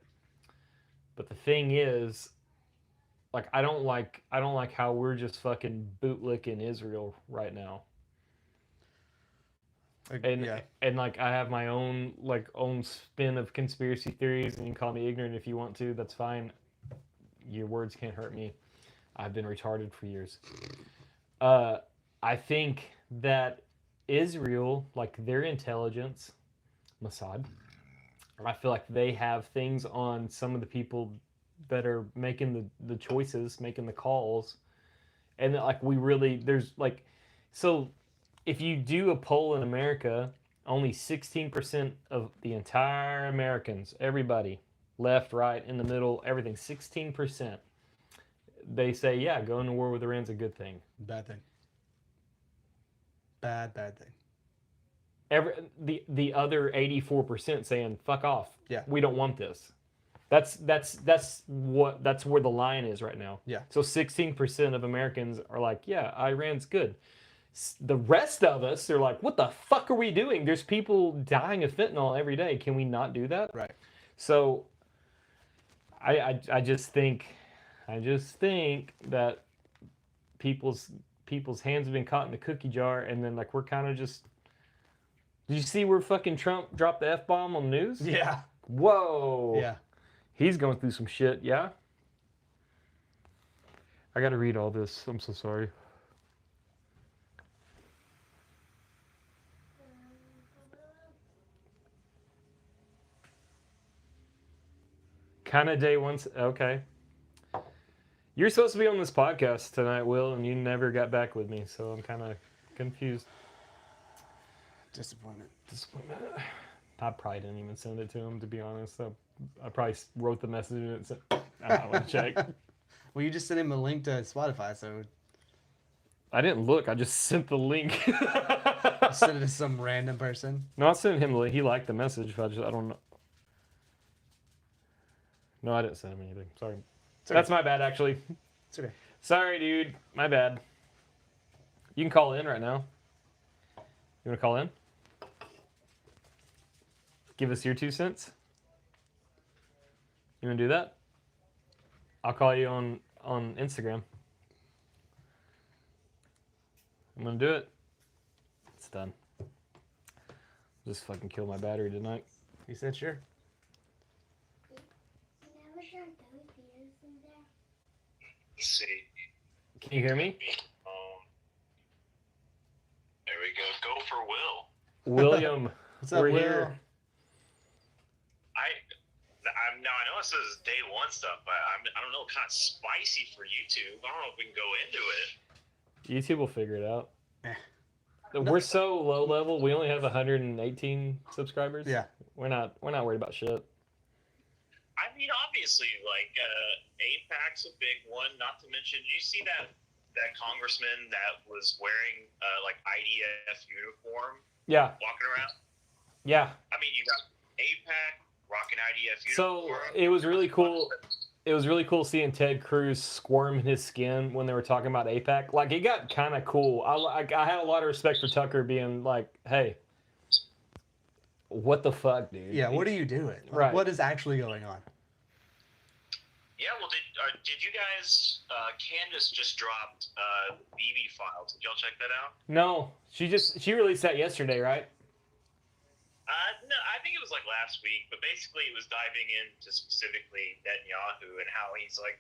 Speaker 2: But the thing is, like I don't like how we're just fucking bootlicking Israel right now. And
Speaker 1: yeah.
Speaker 2: and like I have my own spin of conspiracy theories, and you can call me ignorant if you want to. That's fine. Your words can't hurt me. I've been retarded for years. I think that Israel, like their intelligence, Mossad, I feel like they have things on some of the people that are making the choices, making the calls, and that, like we really there's like so. If you do a poll in America, only 16% of the entire Americans, everybody, left, right, in the middle, everything, 16%, they say, yeah, going to war with Iran's a good thing.
Speaker 1: Bad thing. Bad thing.
Speaker 2: The other 84% saying, fuck off.
Speaker 1: Yeah.
Speaker 2: We don't want this. That's where the line is right now.
Speaker 1: Yeah.
Speaker 2: So 16% of Americans are like, yeah, Iran's good. The rest of us are like, what the fuck are we doing? There's people dying of fentanyl every day. Can we not do that?
Speaker 1: Right.
Speaker 2: So I just think that people's hands have been caught in the cookie jar, and then like we're kind of just. Did you see where fucking Trump dropped the F-bomb on the news?
Speaker 1: Yeah.
Speaker 2: Whoa.
Speaker 1: Yeah.
Speaker 2: He's going through some shit. Yeah. I got to read all this. I'm so sorry. Kind of day once. Okay. You're supposed to be on this podcast tonight, Will, and you never got back with me, so I'm kind of confused.
Speaker 1: Disappointment.
Speaker 2: I probably didn't even send it to him, to be honest. I probably wrote the message and said, I want to check.
Speaker 1: Well, you just sent him a link to Spotify, so
Speaker 2: I didn't look. I just sent the link.
Speaker 1: send it to some random person.
Speaker 2: No, I sent him. He liked the message. I don't know. No, I didn't send him anything. Sorry.
Speaker 1: Okay.
Speaker 2: That's my bad, actually.
Speaker 1: It's okay.
Speaker 2: Sorry, dude. My bad. You can call in right now. You want to call in? Give us your 2 cents. You want to do that? I'll call you on Instagram. I'm going to do it. It's done. Just fucking kill my battery tonight.
Speaker 1: He said sure.
Speaker 4: Let's see.
Speaker 2: Can you hear me?
Speaker 4: There we go. Go for Will.
Speaker 2: William.
Speaker 1: What's up,
Speaker 2: we're
Speaker 1: Will?
Speaker 2: here.
Speaker 4: I know it says day one stuff, but I don't know, kind of spicy for YouTube. I don't know if we can go into it.
Speaker 2: YouTube will figure it out.
Speaker 1: Eh.
Speaker 2: We're so low level. We only have 118 subscribers.
Speaker 1: Yeah.
Speaker 2: We're not worried about shit.
Speaker 4: I mean, obviously, like APAC's a big one. Not to mention, you see that congressman that was wearing like IDF uniform
Speaker 2: Yeah.
Speaker 4: walking around.
Speaker 2: Yeah.
Speaker 4: I mean, you got APAC rocking IDF
Speaker 2: So
Speaker 4: uniform.
Speaker 2: it was really cool. It was really cool seeing Ted Cruz squirm in his skin when they were talking about APAC. Like, it got kind of cool. I had a lot of respect for Tucker being like, hey, what the fuck, dude?
Speaker 1: Yeah, what are you doing? Like,
Speaker 2: Right.
Speaker 1: What is actually going on?
Speaker 4: Yeah, well, did you guys? Candace just dropped BB files. Did y'all check that out?
Speaker 2: No, she released that yesterday, right?
Speaker 4: No, I think it was like last week, but basically it was diving into specifically Netanyahu and how he's like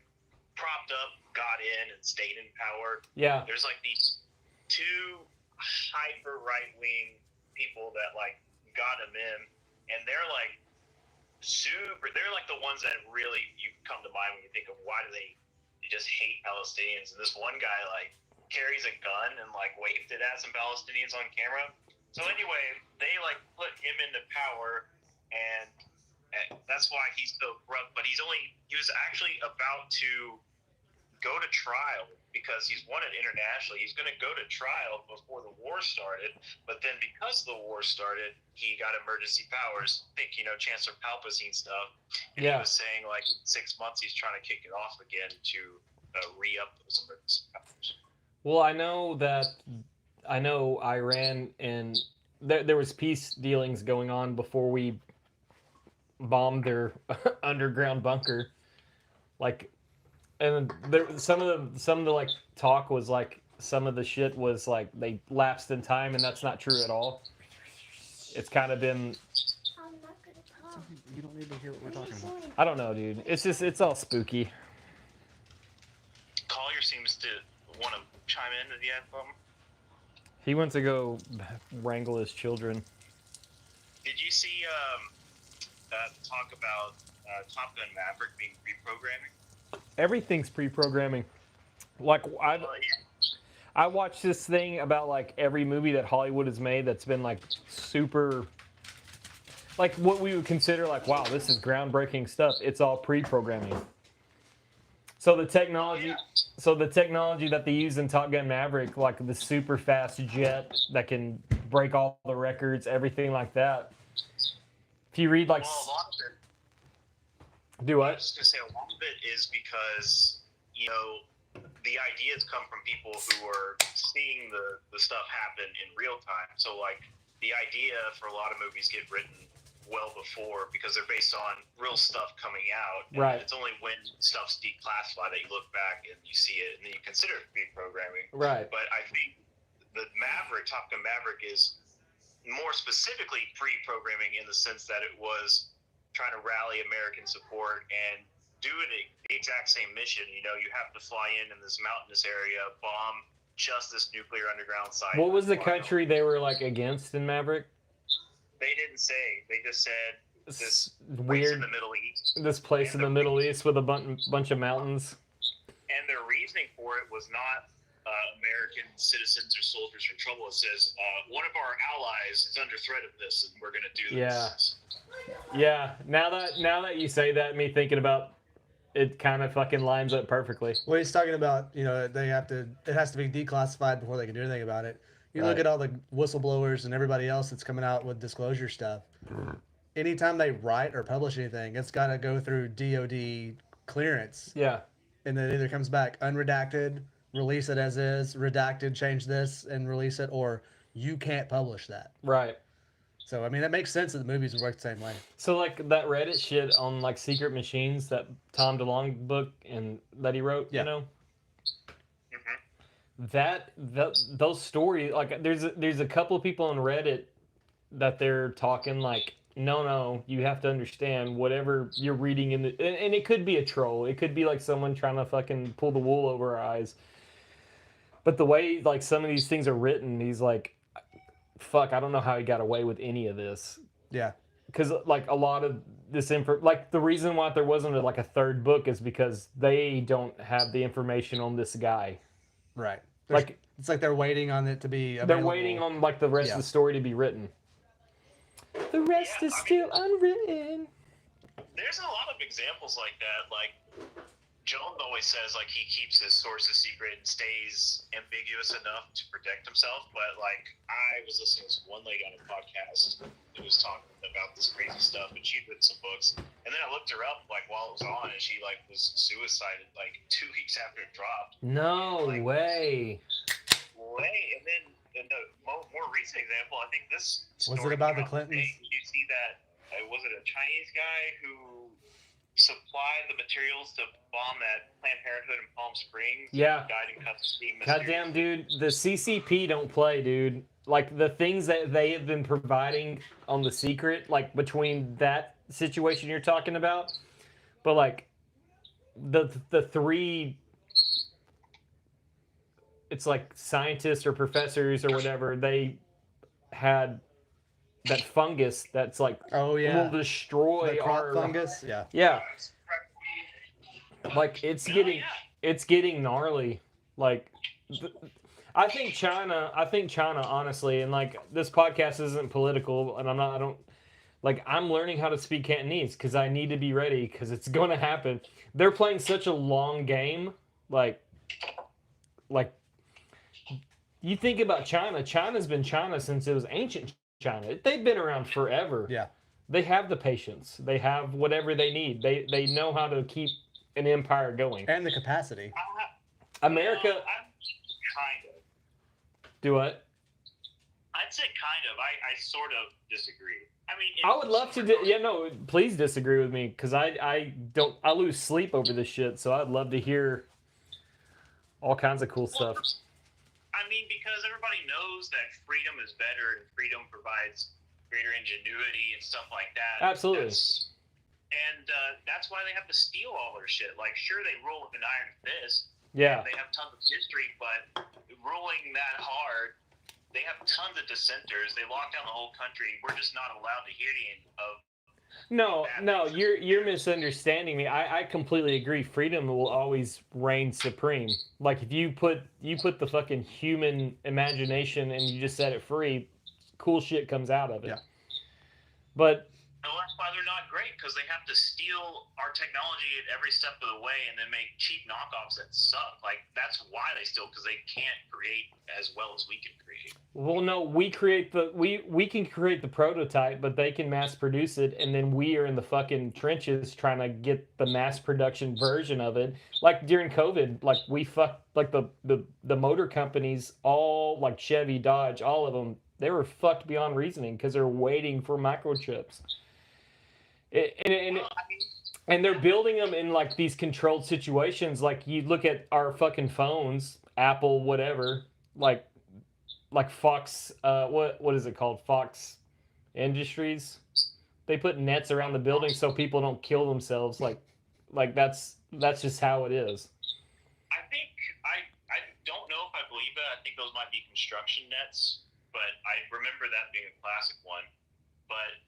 Speaker 4: propped up, got in, and stayed in power.
Speaker 2: Yeah.
Speaker 4: There's like these two hyper right wing people that like got him in, and they're like super. They're like the ones that really you come to mind when you think of why do they just hate Palestinians. And this one guy like carries a gun and like waved it at some Palestinians on camera. So anyway, they like put him into power, and that's why he's so corrupt. But he was actually about to go to trial because he's won it internationally. He's going to go to trial before the war started, but then because the war started, he got emergency powers. I think, Chancellor Palpatine stuff. And
Speaker 2: Yeah.
Speaker 4: he was saying like in 6 months he's trying to kick it off again to re-up those emergency powers.
Speaker 2: Well, I know Iran and there was peace dealings going on before we bombed their underground bunker. Like, and there some of the like talk was like some of the shit was like they lapsed in time, and that's not true at all. It's kind of been.
Speaker 3: I'm not gonna talk.
Speaker 1: You don't need to hear what we're talking about.
Speaker 2: I don't know, dude. It's all spooky.
Speaker 4: Collier seems to want to chime in. Did he have something?
Speaker 2: He went to go wrangle his children.
Speaker 4: Did you see talk about Top Gun Maverick being reprogramming?
Speaker 2: Everything's pre-programming. Like I watched this thing about like every movie that Hollywood has made that's been like super, like what we would consider like, wow, this is groundbreaking stuff. It's all pre-programming. So the technology, that they use in Top Gun Maverick, like the super fast jet that can break all the records, everything like that. If you read like,
Speaker 4: Well, a lot of it.
Speaker 2: do
Speaker 4: I
Speaker 2: what?
Speaker 4: was just gonna say a lot of it is because the ideas come from people who are seeing the stuff happen in real time. So like the idea for a lot of movies get written well before because they're based on real stuff coming out. And
Speaker 2: Right.
Speaker 4: it's only when stuff's declassified that you look back and you see it and then you consider it pre-programming.
Speaker 2: Right.
Speaker 4: But I think the Top Gun Maverick is more specifically pre-programming in the sense that it was trying to rally American support and do the exact same mission. You know, you have to fly in this mountainous area, bomb just this nuclear underground site.
Speaker 2: What was the country they were like against in Maverick?
Speaker 4: They didn't say. They just said this
Speaker 2: Weird.
Speaker 4: place in the Middle East.
Speaker 2: This place in the Middle East with a bunch of mountains.
Speaker 4: And their reasoning for it was not American citizens or soldiers from trouble. It says one of our allies is under threat of this, and we're going to do this.
Speaker 2: Yeah. Now that you say that, me thinking about it kind of fucking lines up perfectly.
Speaker 1: Well, he's talking about, you know, it has to be declassified before they can do anything about it. You look
Speaker 2: Right.
Speaker 1: at all the whistleblowers and everybody else that's coming out with disclosure stuff. Anytime they write or publish anything, it's got to go through DOD clearance.
Speaker 2: Yeah.
Speaker 1: And then it either comes back unredacted, release it as is, redacted, change this and release it, or you can't publish that.
Speaker 2: Right.
Speaker 1: So, I mean, it makes sense that the movies would work the same way.
Speaker 2: So like that Reddit shit on like Secret Machines, that Tom DeLonge book and that he wrote,
Speaker 1: Yeah.
Speaker 2: you know,
Speaker 4: Mm-hmm.
Speaker 2: those stories, like there's a couple of people on Reddit that they're talking like, no, you have to understand whatever you're reading in the, and it could be a troll, it could be like someone trying to fucking pull the wool over our eyes. But the way like some of these things are written, he's like, fuck, I don't know how he got away with any of this.
Speaker 1: Yeah.
Speaker 2: Because like a lot of this like the reason why there wasn't like a third book is because they don't have the information on this guy.
Speaker 1: Right.
Speaker 2: Like
Speaker 1: it's like they're waiting on it to be available.
Speaker 2: they're waiting on like the rest of the story to be written. The rest is still unwritten.
Speaker 4: There's a lot of examples like that. Like Jones always says, like he keeps his sources secret and stays ambiguous enough to protect himself. But like I was listening to one lady on a podcast who was talking about this crazy stuff, and she'd written some books. And then I looked her up like while it was on, and she like was suicided like 2 weeks after it dropped.
Speaker 2: No way.
Speaker 4: And then in the more recent example, I think this
Speaker 1: Was
Speaker 4: story
Speaker 1: it about
Speaker 4: came
Speaker 1: the
Speaker 4: out today.
Speaker 1: Clintons?
Speaker 4: Did you see that? Was it a Chinese guy who supplied the materials to bomb that Planned Parenthood in Palm Springs?
Speaker 2: Yeah.
Speaker 4: Died in custody.
Speaker 2: Goddamn, dude, the CCP don't play, dude. Like the things that they have been providing on the secret, like between that situation you're talking about, but like the three, it's like scientists or professors or whatever, they had that fungus that's like,
Speaker 1: Oh, yeah.
Speaker 2: will destroy
Speaker 1: The crop
Speaker 2: our
Speaker 1: fungus? Yeah.
Speaker 2: Yeah, like it's getting gnarly. Like I think China honestly, and like this podcast isn't political, and I'm learning how to speak Cantonese because I need to be ready because it's going to happen. They're playing such a long game. Like you think about China. China's been China since it was ancient China. They've been around forever.
Speaker 1: Yeah.
Speaker 2: They have the patience. They have whatever they need. They know how to keep an empire going.
Speaker 1: And the capacity.
Speaker 2: America,
Speaker 4: Kind of.
Speaker 2: do what?
Speaker 4: I'd say kind of. I sort of disagree. I mean,
Speaker 2: I would love to. Please disagree with me because I lose sleep over this shit. So I'd love to hear all kinds of cool stuff.
Speaker 4: I mean, because everybody knows that freedom is better and freedom provides greater ingenuity and stuff like that.
Speaker 2: Absolutely.
Speaker 4: That's why they have to steal all their shit. Like, sure, they rule with an iron fist.
Speaker 2: Yeah.
Speaker 4: They have tons of history, but ruling that hard, they have tons of dissenters. They lock down the whole country. We're just not allowed to hear any of.
Speaker 2: No, you're misunderstanding me. I completely agree. Freedom will always reign supreme. Like if you put the fucking human imagination and you just set it free, cool shit comes out of it.
Speaker 1: Yeah.
Speaker 2: But
Speaker 4: No, that's why they're not great, because they have to steal our technology at every step of the way and then make cheap knockoffs that suck. Like, that's why they steal, because they can't create as well as we can create.
Speaker 2: well, no, we can create the prototype, but they can mass produce it, and then we are in the fucking trenches trying to get the mass production version of it. Like during COVID, like we fucked like the motor companies, all like Chevy, Dodge, all of them, they were fucked beyond reasoning because they're waiting for microchips. And
Speaker 4: Well, I mean,
Speaker 2: and they're building them in like these controlled situations. Like you look at our fucking phones, Apple, whatever, like Fox. What is it called? Fox Industries. They put nets around the building so people don't kill themselves. Like that's just how it is.
Speaker 4: I think I don't know if I believe that. I think those might be construction nets, but I remember that being a classic one. But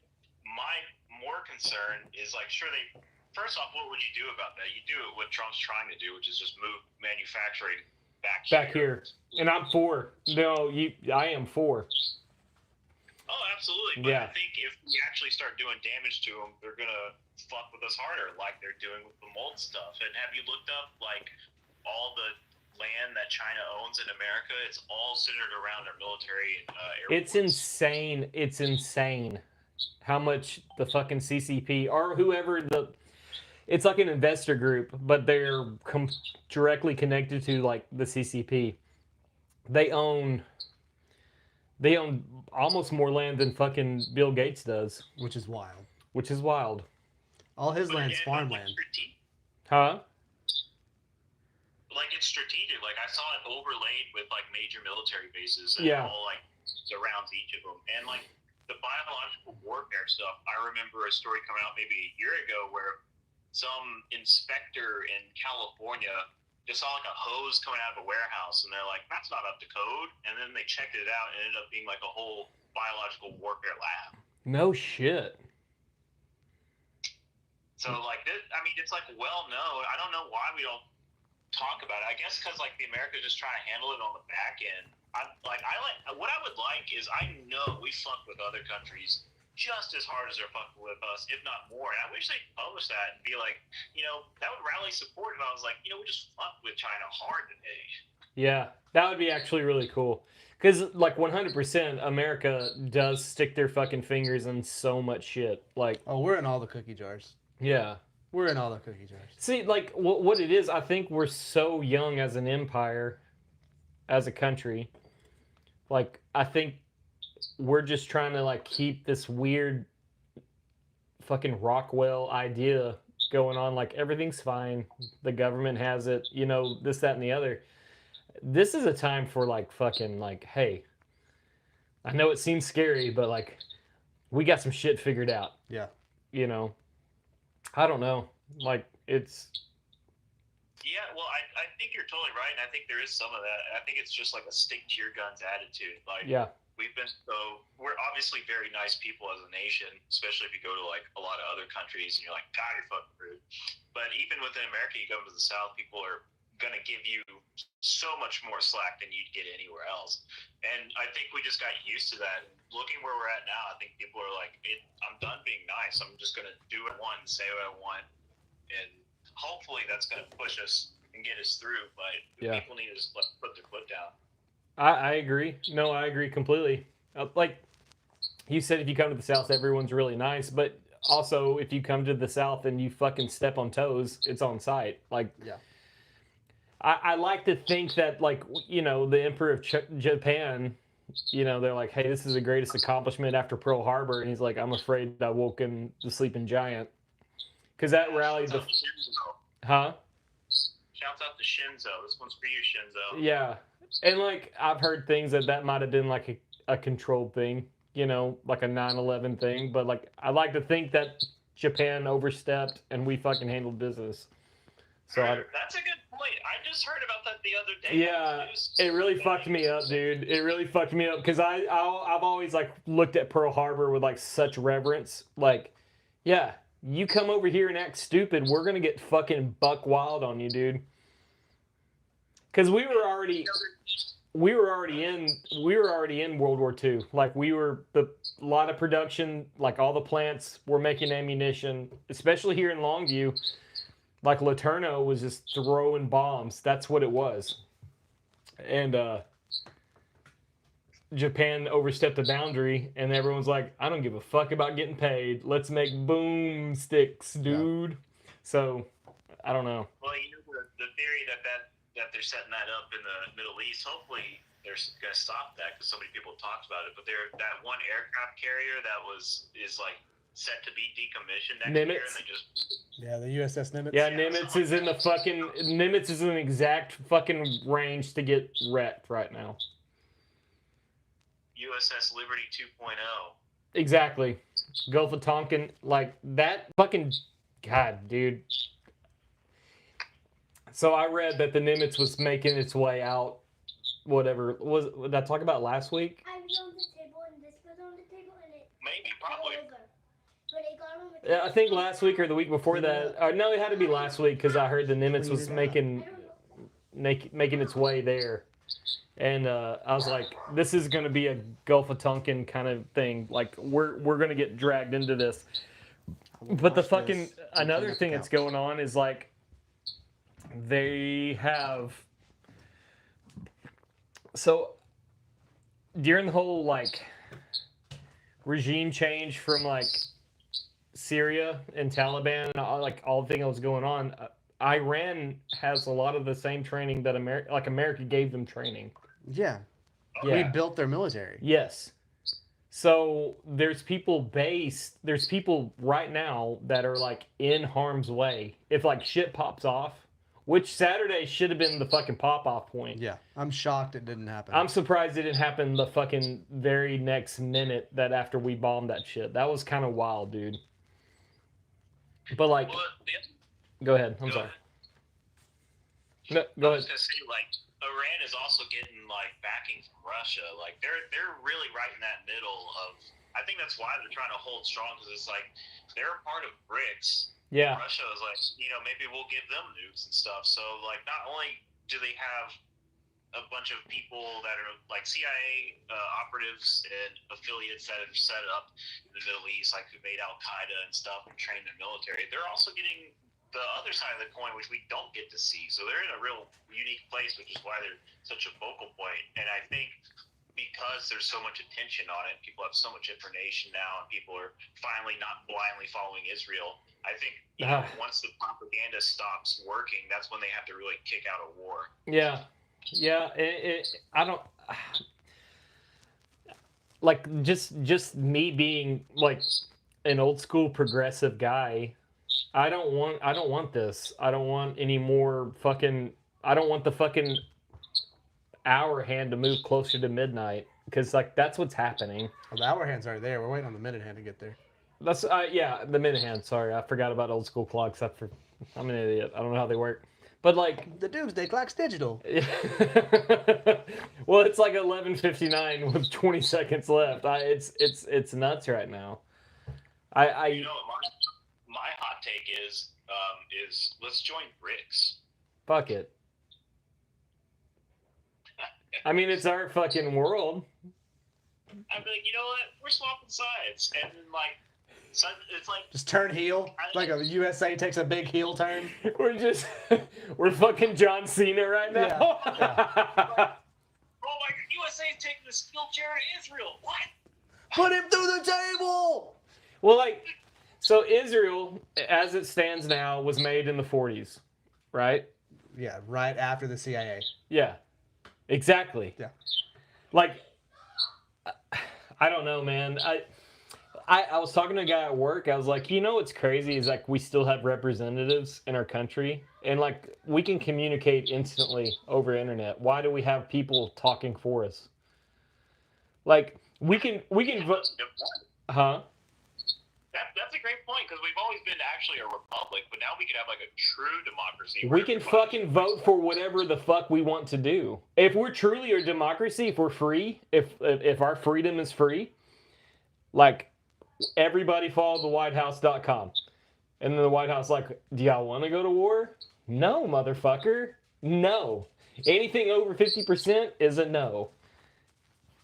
Speaker 4: my more concern is like, sure, they first off, what would you do about that? You do it what Trump's trying to do, which is just move manufacturing back
Speaker 2: Here. And I'm for. No, I am for.
Speaker 4: Oh, absolutely. But
Speaker 2: Yeah.
Speaker 4: I think if we actually start doing damage to them, they're gonna fuck with us harder, like they're doing with the mold stuff. And have you looked up like all the land that China owns in America? It's all centered around our military and airports.
Speaker 2: It's insane. It's insane how much the fucking CCP or whoever it's like an investor group, but they're directly connected to like the CCP. They own almost more land than fucking Bill Gates does,
Speaker 1: which is wild.
Speaker 2: which is wild.
Speaker 1: All his
Speaker 4: But
Speaker 1: land's
Speaker 4: again,
Speaker 1: farmland.
Speaker 2: Huh?
Speaker 4: Like it's strategic. Like I saw it overlaid with like major military bases and
Speaker 2: Yeah.
Speaker 4: all like surrounds each of them. And like the biological warfare stuff, I remember a story coming out maybe a year ago where some inspector in California just saw like a hose coming out of a warehouse and they're like, that's not up to code. And then they checked it out and it ended up being like a whole biological warfare lab.
Speaker 2: No shit.
Speaker 4: So like this, I mean, it's like well known. I don't know why we don't talk about it. I guess because like the America's just trying to handle it on the back end. I what I would like is I know we fuck with other countries just as hard as they're fucking with us, if not more. And I wish they'd publish that and be like, that would rally support if I was like, we just fuck with China hard today.
Speaker 2: Yeah, that would be actually really cool. Because, like, 100% America does stick their fucking fingers in so much shit. Like,
Speaker 1: Oh, we're in all the cookie jars.
Speaker 2: yeah.
Speaker 1: We're in all the cookie jars.
Speaker 2: See, like, what it is, I think we're so young as an empire, as a country. Like, I think we're just trying to, like, keep this weird fucking Rockwell idea going on. Like, everything's fine. The government has it, this, that, and the other. This is a time for, like, fucking, like, hey, I know it seems scary, but, like, we got some shit figured out.
Speaker 1: Yeah.
Speaker 2: I don't know. Like, it's...
Speaker 4: Yeah, well, I think you're totally right, and I think there is some of that. I think it's just like a stick to your guns attitude. Like,
Speaker 2: Yeah.
Speaker 4: we're obviously very nice people as a nation, especially if you go to like a lot of other countries and you're like, God, you're fucking rude. But even within America, you go to the South, people are gonna give you so much more slack than you'd get anywhere else. And I think we just got used to that. Looking where we're at now, I think people are like, I'm done being nice. I'm just gonna do what I want and say what I want, and hopefully that's gonna push us and get us through. But
Speaker 2: Yeah.
Speaker 4: people need to just put their foot down.
Speaker 2: I agree. No, I agree completely. Like you said, if you come to the South, everyone's really nice. But also, if you come to the South and you fucking step on toes, it's on sight. Like,
Speaker 1: Yeah.
Speaker 2: I like to think that, like, the Emperor of Japan, they're like, hey, this is the greatest accomplishment after Pearl Harbor. And he's like, I'm afraid I woke in the sleeping giant. Because that rallied the... Huh?
Speaker 4: Shouts out to Shinzo. This one's for you, Shinzo.
Speaker 2: Yeah. And, like, I've heard things that might have been, like, a controlled thing, like a 9/11 thing. But, like, I like to think that Japan overstepped and we fucking handled business. So
Speaker 4: that's a good point. I just heard about that the other day.
Speaker 2: Yeah, it really fucked me up, dude. It really fucked me up because I've always, like, looked at Pearl Harbor with, like, such reverence. Like, yeah, you come over here and act stupid, we're gonna get fucking buck wild on you, dude. Because we were already in World War II. Like, a lot of production, like all the plants were making ammunition, especially here in Longview. Like, Laterno was just throwing bombs. That's what it was. And Japan overstepped the boundary, and everyone's like, I don't give a fuck about getting paid. Let's make boomsticks, dude. Yeah. So, I don't know.
Speaker 4: Well, the theory that they're setting that up in the Middle East, hopefully they're going to stop that because so many people talked about it. But that one aircraft carrier is like set to be decommissioned next year,
Speaker 2: Nimitz.
Speaker 4: and they just
Speaker 1: Yeah, the USS Nimitz.
Speaker 2: Yeah,
Speaker 4: Yeah,
Speaker 2: Nimitz is in the fucking Nimitz is in the exact fucking range to get wrecked right now.
Speaker 4: USS Liberty 2.0.
Speaker 2: Exactly. Gulf of Tonkin, like that fucking God, dude. So I read that the Nimitz was making its way out. Whatever was did I talk about last week?
Speaker 3: I was on the table and this was on the table and it
Speaker 4: Maybe,
Speaker 3: fell
Speaker 4: probably.
Speaker 3: over. But it got on the
Speaker 2: Yeah,
Speaker 3: table.
Speaker 2: I think last week or the week before that. No, it had to be last week because I heard the Nimitz was making its way there, and I was like, this is going to be a Gulf of Tonkin kind of thing. Like we're going to get dragged into this. But the fucking another thing that's going on is like they have so during the whole like regime change from like Syria and Taliban and all the thing that was going on, Iran has a lot of the same training that America gave them training.
Speaker 1: Yeah.
Speaker 2: Yeah.
Speaker 1: We built their military.
Speaker 2: Yes. So there's people right now that are like in harm's way. If like shit pops off, which Saturday should have been the fucking pop off point.
Speaker 1: Yeah. I'm shocked it didn't happen.
Speaker 2: I'm surprised it didn't happen the fucking very next minute that after we bombed that shit. That was kind of wild, dude. But like,
Speaker 4: Well,
Speaker 2: go ahead. I'm sorry. No, go
Speaker 4: I was
Speaker 2: ahead.
Speaker 4: gonna say, like, Iran is also getting like backing from Russia. Like they're really right in that middle of. I think that's why they're trying to hold strong because it's like they're a part of BRICS.
Speaker 2: Yeah.
Speaker 4: Russia is like, maybe we'll give them nukes and stuff. So like, not only do they have a bunch of people that are like CIA operatives and affiliates that have set up in the Middle East, like who made Al Qaeda and stuff and trained their military, they're also getting the other side of the coin, which we don't get to see. So they're in a real unique place, which is why they're such a focal point. And I think because there's so much attention on it, people have so much information now, and people are finally not blindly following Israel. I think once the propaganda stops working, that's when they have to really kick out a war.
Speaker 2: Yeah. Yeah. I don't like just me being like an old school progressive guy. I don't want this. I don't want any more fucking. I don't want the fucking hour hand to move closer to midnight because like that's what's happening.
Speaker 1: Well, the hour hands are there. We're waiting on the minute hand to get there.
Speaker 2: That's yeah, the minute hand. Sorry, I forgot about old school clocks. I'm an idiot. I don't know how they work. But like
Speaker 1: the doomsday clock's digital.
Speaker 2: Well, it's like 11:59 with 20 seconds left. It's nuts right now.
Speaker 4: My hot take is let's join BRICS.
Speaker 2: Fuck it. I mean, it's our fucking world.
Speaker 4: I'm like, you know what? We're swapping sides, and like, it's like
Speaker 1: just turn heel. Like a USA takes a big heel turn.
Speaker 2: We're fucking John Cena right now.
Speaker 1: Yeah.
Speaker 4: Oh my God, USA is taking the steel chair to Israel. What?
Speaker 1: Put him through the table.
Speaker 2: Well, like, so Israel, as it stands now, was made in the 40s, right?
Speaker 1: Yeah, right after the CIA.
Speaker 2: Yeah, exactly.
Speaker 1: Yeah.
Speaker 2: Like, I don't know, man. I was talking to a guy at work. I was like, what's crazy is like we still have representatives in our country, and like we can communicate instantly over internet. Why do we have people talking for us? Like we can vote. Huh?
Speaker 4: That's a great point because we've always been actually a republic, but now we can have like a true democracy.
Speaker 2: We can fucking vote for whatever the fuck we want to do. If we're truly a democracy, if we're free, if our freedom is free, like everybody follow thewhitehouse.com. And then the White House like, do y'all want to go to war? No, motherfucker. No. Anything over 50% is a no.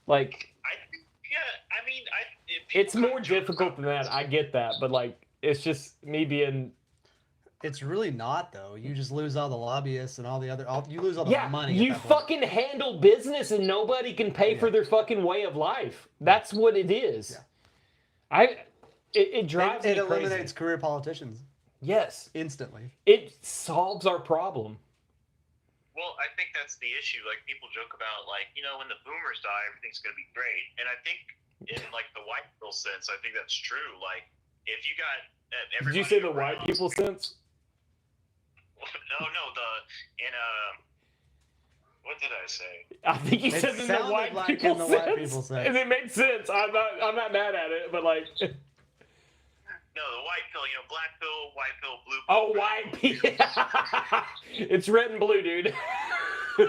Speaker 2: Like, it's more difficult than that. I get that, but like, it's just me being.
Speaker 1: It's really not though. You just lose all the lobbyists and all the other. You lose all the money.
Speaker 2: You fucking handle business and nobody can pay for their fucking way of life. That's what it is.
Speaker 1: Yeah.
Speaker 2: It drives me
Speaker 1: crazy. It
Speaker 2: crazy.
Speaker 1: eliminates career politicians.
Speaker 2: Yes.
Speaker 1: Instantly.
Speaker 2: It solves our problem.
Speaker 4: Well, I think that's the issue. Like people joke about, like when the boomers die, everything's gonna be great, and I think in like the white pill sense, I think that's true. Like if you got
Speaker 2: Did
Speaker 4: everybody
Speaker 2: you say the
Speaker 4: around,
Speaker 2: white people sense?
Speaker 4: No, what did I say?
Speaker 2: I think you
Speaker 1: It
Speaker 2: said in the
Speaker 1: sounded
Speaker 2: white
Speaker 1: like
Speaker 2: people
Speaker 1: in the
Speaker 2: sense.
Speaker 1: white people sense.
Speaker 2: And it makes sense. I'm not mad at it, but like,
Speaker 4: No, the white pill. Black pill, white pill, blue pill.
Speaker 2: oh,
Speaker 4: red
Speaker 2: white
Speaker 4: pill.
Speaker 2: people. It's red and blue, dude.
Speaker 4: No,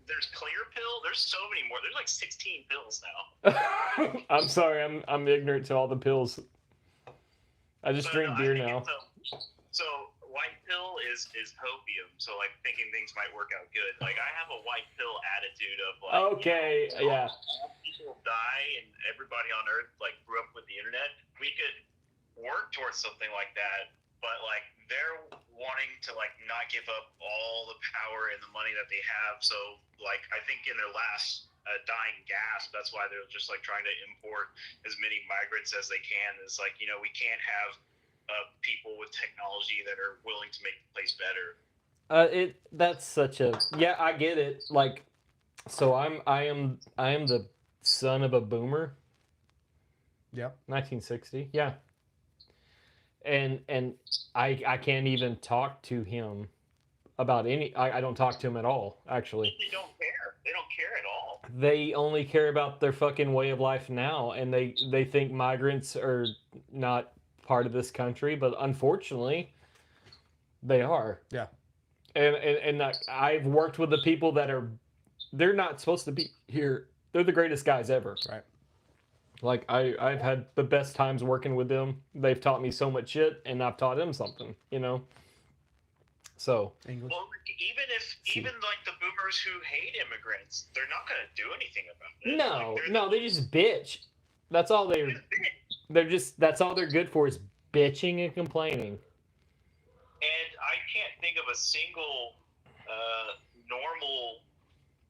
Speaker 4: there's clear pill. There's so many more. There's like 16 pills now.
Speaker 2: I'm sorry. I'm ignorant to all the pills. I just drink beer now.
Speaker 4: So white pill is hopium. So like thinking things might work out good. Like I have a white pill attitude of like.
Speaker 2: Okay, yeah.
Speaker 4: People die and everybody on Earth like grew up with the internet. We could work towards something like that, but like they're wanting to like not give up all the power and the money that they have. So like I think in their last dying gasp, that's why they're just like trying to import as many migrants as they can. Is like we can't have people with technology that are willing to make the place better.
Speaker 2: That's such a I get it. Like, so I am the son of a boomer.
Speaker 1: Yep.
Speaker 2: 1960. Yeah. And I can't even talk to him about any. I don't talk to him at all. Actually,
Speaker 4: They don't care. They don't care at all.
Speaker 2: they only care about their fucking way of life now, and they think migrants are not part of this country, but unfortunately, they are.
Speaker 1: Yeah.
Speaker 2: And I've worked with the people that they're not supposed to be here. They're the greatest guys ever.
Speaker 1: Right.
Speaker 2: Like I've had the best times working with them. They've taught me so much shit, and I've taught them something. So
Speaker 1: English.
Speaker 4: Well, even like the boomers who hate immigrants, they're not going to do anything about it.
Speaker 2: no, they just bitch. That's all that's all they're good for is bitching and complaining.
Speaker 4: And I can't think of a single normal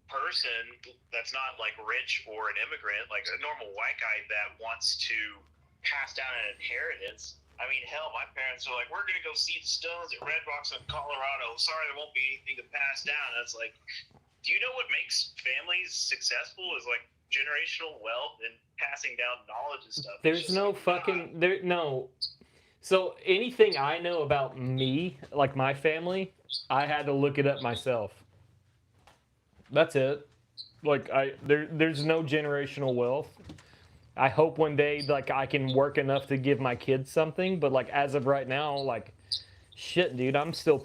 Speaker 4: person that's not like rich or an immigrant, like a normal white guy that wants to pass down an inheritance. I mean, hell, my parents are like, we're going to go see the Stones at Red Rocks in Colorado. Sorry, there won't be anything to pass down. And it's like, do you know what makes families successful is like generational wealth and passing down knowledge and stuff.
Speaker 2: There's no fucking no. So anything I know about me, like my family, I had to look it up myself. That's it. Like there's no generational wealth. I hope one day like I can work enough to give my kids something, but like as of right now, like shit, dude, I'm still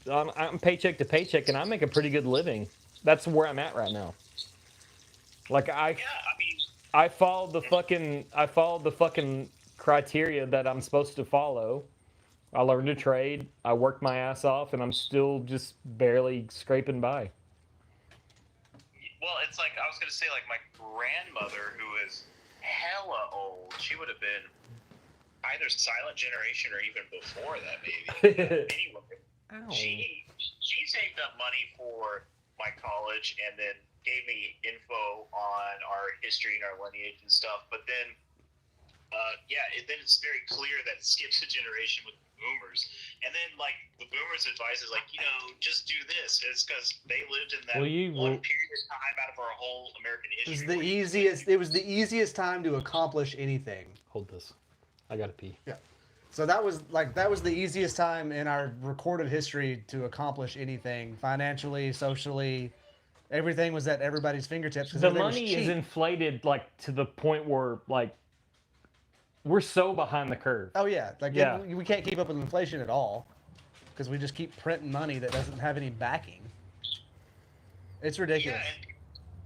Speaker 2: I'm paycheck to paycheck, and I make a pretty good living. That's where I'm at right now. Like I followed the fucking criteria that I'm supposed to follow. I learned to trade. I worked my ass off, and I'm still just barely scraping by.
Speaker 4: Well, it's like I was gonna say, like my grandmother, who is hella old, she would have been either silent generation or even before that, maybe. Anyway, she saved up money for my college and then gave me info on our history and our lineage and stuff. But then, then it's very clear that it skips a generation with boomers. And then, like, the boomers' advice is like, just do this. It's because they lived in that one period of time out of our whole American history.
Speaker 1: It was the easiest time to accomplish anything.
Speaker 2: Hold this. I gotta pee.
Speaker 1: Yeah. So that was the easiest time in our recorded history to accomplish anything financially, socially. Everything was at everybody's fingertips.
Speaker 2: The money is inflated like to the point where like we're so behind the curve.
Speaker 1: Oh yeah, we can't keep up with inflation at all because we just keep printing money that doesn't have any backing. It's ridiculous.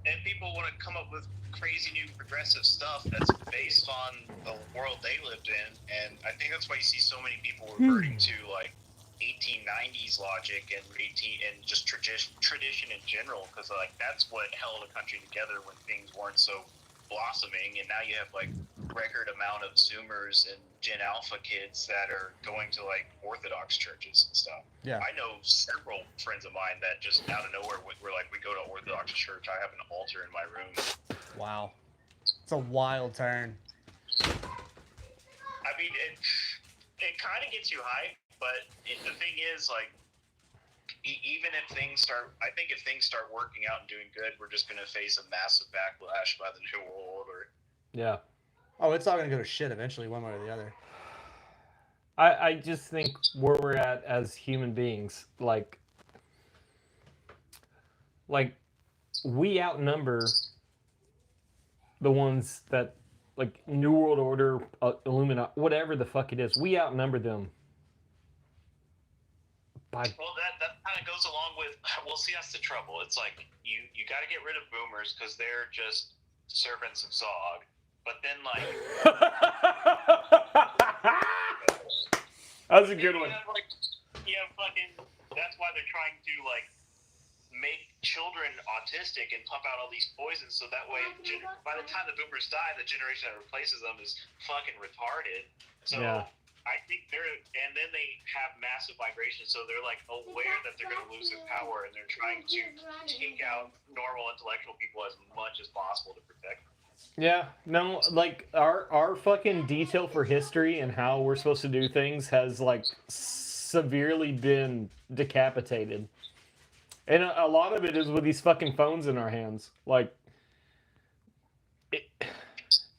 Speaker 4: Yeah, and people want to come up with crazy new progressive stuff that's based on the world they lived in, and I think that's why you see so many people reverting to like 1890s logic and just tradition in general, because like that's what held a country together when things weren't so blossoming. And now you have like record amount of Zoomers and Gen Alpha kids that are going to like Orthodox churches and stuff.
Speaker 1: Yeah, I
Speaker 4: know several friends of mine that just out of nowhere we're like, we go to Orthodox church. I have an altar in my room.
Speaker 1: Wow, it's a wild turn.
Speaker 4: I mean, it kind of gets you hyped, but the thing is, like, even if things start working out and doing good, we're just going to face a massive backlash by the New World Order.
Speaker 2: Yeah.
Speaker 1: Oh, it's all gonna go to shit eventually, one way or the other.
Speaker 2: I just think where we're at as human beings, like we outnumber the ones that like New World Order, Illuminati, whatever the fuck it is. We outnumber them by
Speaker 4: Well, that kind of goes along with. Well, see, that's the trouble. It's like you got to get rid of boomers because they're just servants of Zog. But then like
Speaker 2: That was a good one.
Speaker 4: Fucking. That's why they're trying to like make children autistic and pump out all these poisons, so that way, by the time the boomers die, the generation that replaces them is fucking retarded. So
Speaker 2: Yeah.
Speaker 4: I think and then they have massive migration, so they're like aware that they're going to lose their power, and they're trying to take out normal intellectual people as much as possible to protect them.
Speaker 2: Yeah, no, like our fucking detail for history and how we're supposed to do things has like severely been decapitated, and a lot of it is with these fucking phones in our hands. Like,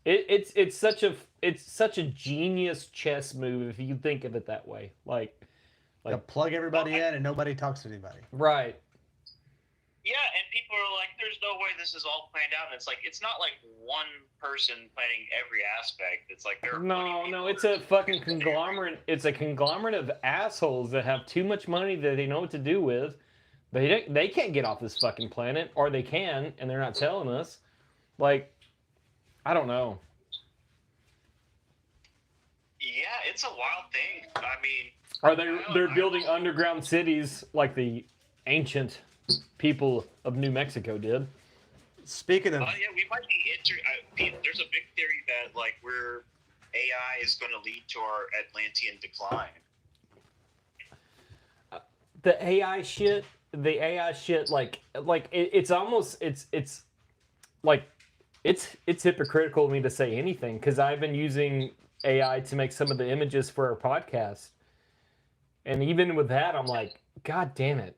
Speaker 2: it's such a genius chess move if you think of it that way. Like
Speaker 1: You plug everybody in and nobody talks to anybody.
Speaker 2: right.
Speaker 4: Yeah, and people are like, "There's no way this is all planned out." And it's like, it's not like one person planning every aspect. It's like there are
Speaker 2: No, it's a fucking conglomerate. It's a conglomerate of assholes that have too much money that they know what to do with. They can't get off this fucking planet, or they can, and they're not telling us. Like, I don't know.
Speaker 4: Yeah, it's a wild thing. I mean,
Speaker 2: They're building underground cities like the ancient people of New Mexico did.
Speaker 1: Speaking of,
Speaker 4: yeah, we might be. There's a big theory that like AI is going to lead to our Atlantean decline.
Speaker 2: The AI shit, like it's almost it's like it's hypocritical of me to say anything because I've been using AI to make some of the images for our podcast, and even with that, I'm like, God damn it.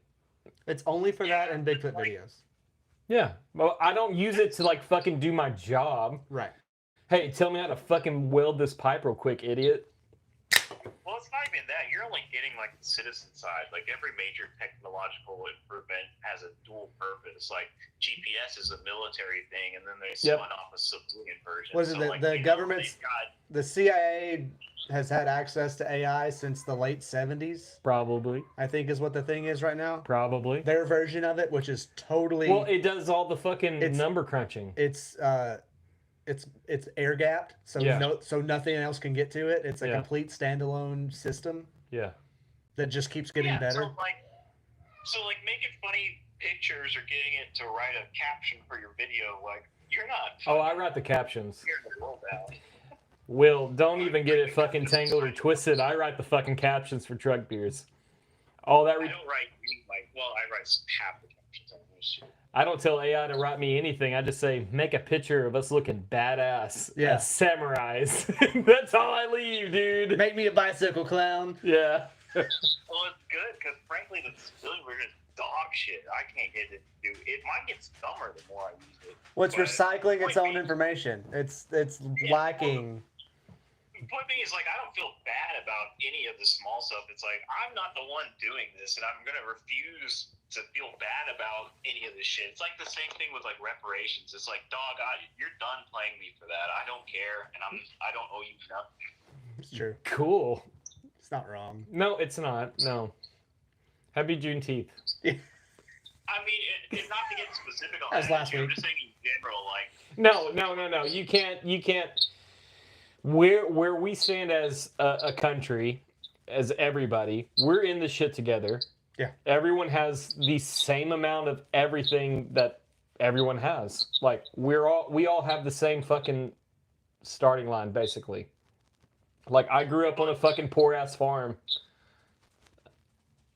Speaker 1: it's only for that and Bigfoot videos.
Speaker 2: Yeah, well, I don't use it to like fucking do my job.
Speaker 1: Right.
Speaker 2: Hey, tell me how to fucking weld this pipe real quick, idiot.
Speaker 4: Well, it's not even that. You're only getting like the citizen side. Like every major technological improvement has a dual purpose. Like GPS is a military thing, and then they spun off a civilian version.
Speaker 1: Was it the government's? The CIA has had access to AI since the late 70s.
Speaker 2: Probably.
Speaker 1: I think is what the thing is right now.
Speaker 2: Probably.
Speaker 1: Their version of it, which is totally.
Speaker 2: Well, it does all the fucking number crunching.
Speaker 1: It's air gapped, so so nothing else can get to it. It's a complete standalone system.
Speaker 2: Yeah.
Speaker 1: That just keeps getting better.
Speaker 4: So making funny pictures or getting it to write a caption for your video, like you're not.
Speaker 2: Oh, I write the captions.
Speaker 4: The world out.
Speaker 2: Will, don't even get it fucking tangled or twisted. I write the fucking captions for truck beers. All that.
Speaker 4: I don't write I write half the captions on this shit.
Speaker 2: I don't tell AI to write me anything. I just say, make a picture of us looking badass as samurais. That's all I leave, dude.
Speaker 1: Make me a bicycle clown.
Speaker 2: Yeah.
Speaker 4: Well, it's good because frankly, the civilian version is dog shit. I can't get it to do it. Mine gets dumber the more I use it.
Speaker 1: Well, it's recycling its own information. It's lacking.
Speaker 4: The point being is, like, I don't feel bad about any of the small stuff. It's like, I'm not the one doing this, and I'm going to refuse to feel bad about any of this shit. It's like the same thing with, like, reparations. It's like, dog, you're done playing me for that. I don't care, and I don't owe you nothing.
Speaker 1: It's true.
Speaker 2: Cool.
Speaker 1: It's not wrong.
Speaker 2: No, it's not. No. Happy Juneteenth.
Speaker 4: I mean, it's not to get specific on that.
Speaker 1: Last week.
Speaker 4: I'm just saying in general, like...
Speaker 2: No. You can't... Where we stand as a country, as everybody, we're in this shit together.
Speaker 1: Yeah.
Speaker 2: Everyone has the same amount of everything that everyone has. Like we all have the same fucking starting line, basically. Like I grew up on a fucking poor ass farm,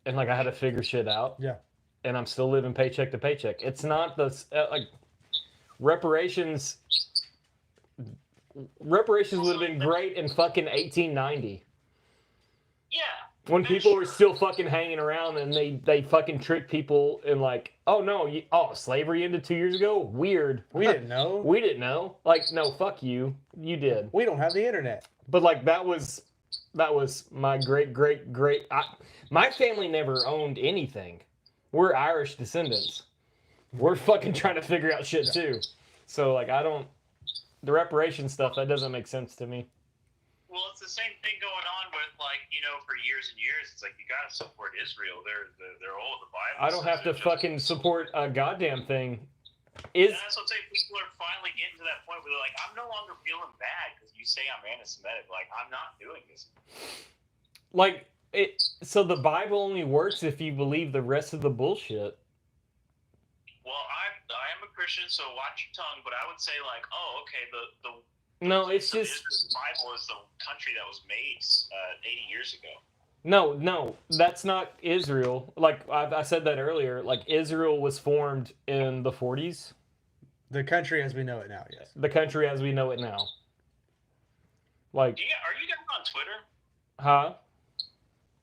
Speaker 2: and like I had to figure shit out.
Speaker 1: Yeah.
Speaker 2: And I'm still living paycheck to paycheck. It's not the like reparations. Reparations would have been great in fucking 1890.
Speaker 4: Yeah.
Speaker 2: When people were still fucking hanging around and they fucking trick people and like, oh no, slavery ended 2 years ago? Weird.
Speaker 1: We didn't know.
Speaker 2: We didn't know. Like, no, fuck you. You did.
Speaker 1: We don't have the internet.
Speaker 2: But like that was my great. My family never owned anything. We're Irish descendants. We're fucking trying to figure out shit too. So like the reparation stuff, that doesn't make sense to me.
Speaker 4: Well, it's the same thing going on with like, for years and years. It's like you gotta support Israel. They're all the Bible.
Speaker 2: I don't have to fucking support a goddamn thing.
Speaker 4: And that's what I'm saying. People are finally getting to that point where they're like, I'm no longer feeling bad because you say I'm anti-Semitic. Like, I'm not doing this.
Speaker 2: Like so the Bible only works if you believe the rest of the bullshit.
Speaker 4: Well, I am a Christian, so watch your tongue. But I would say like, oh, okay,
Speaker 2: No, it's
Speaker 4: the
Speaker 2: just
Speaker 4: Bible is the country that was made 80 years ago.
Speaker 2: no, that's not Israel. Like I said that earlier. Like Israel was formed in the 40s.
Speaker 1: The country as we know it now, yes.
Speaker 2: The country as we know it now. Like,
Speaker 4: Are you guys on Twitter?
Speaker 2: huh?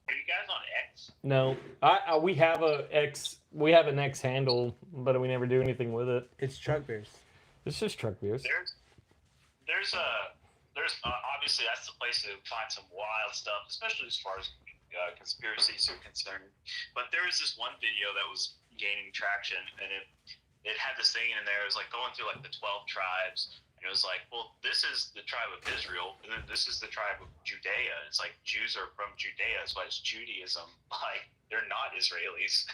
Speaker 4: Are you guys on X?
Speaker 2: No, we have an X handle, but we never do anything with it.
Speaker 1: It's truck beers.
Speaker 2: It's just truck beers.
Speaker 4: There's obviously that's the place to find some wild stuff, especially as far as conspiracies are concerned. But there was this one video that was gaining traction, and it had this thing in there. It was like going through like the 12 tribes. And it was like, well, this is the tribe of Israel, and then this is the tribe of Judea. It's like Jews are from Judea, that's why it's Judaism. Like, they're not Israelis.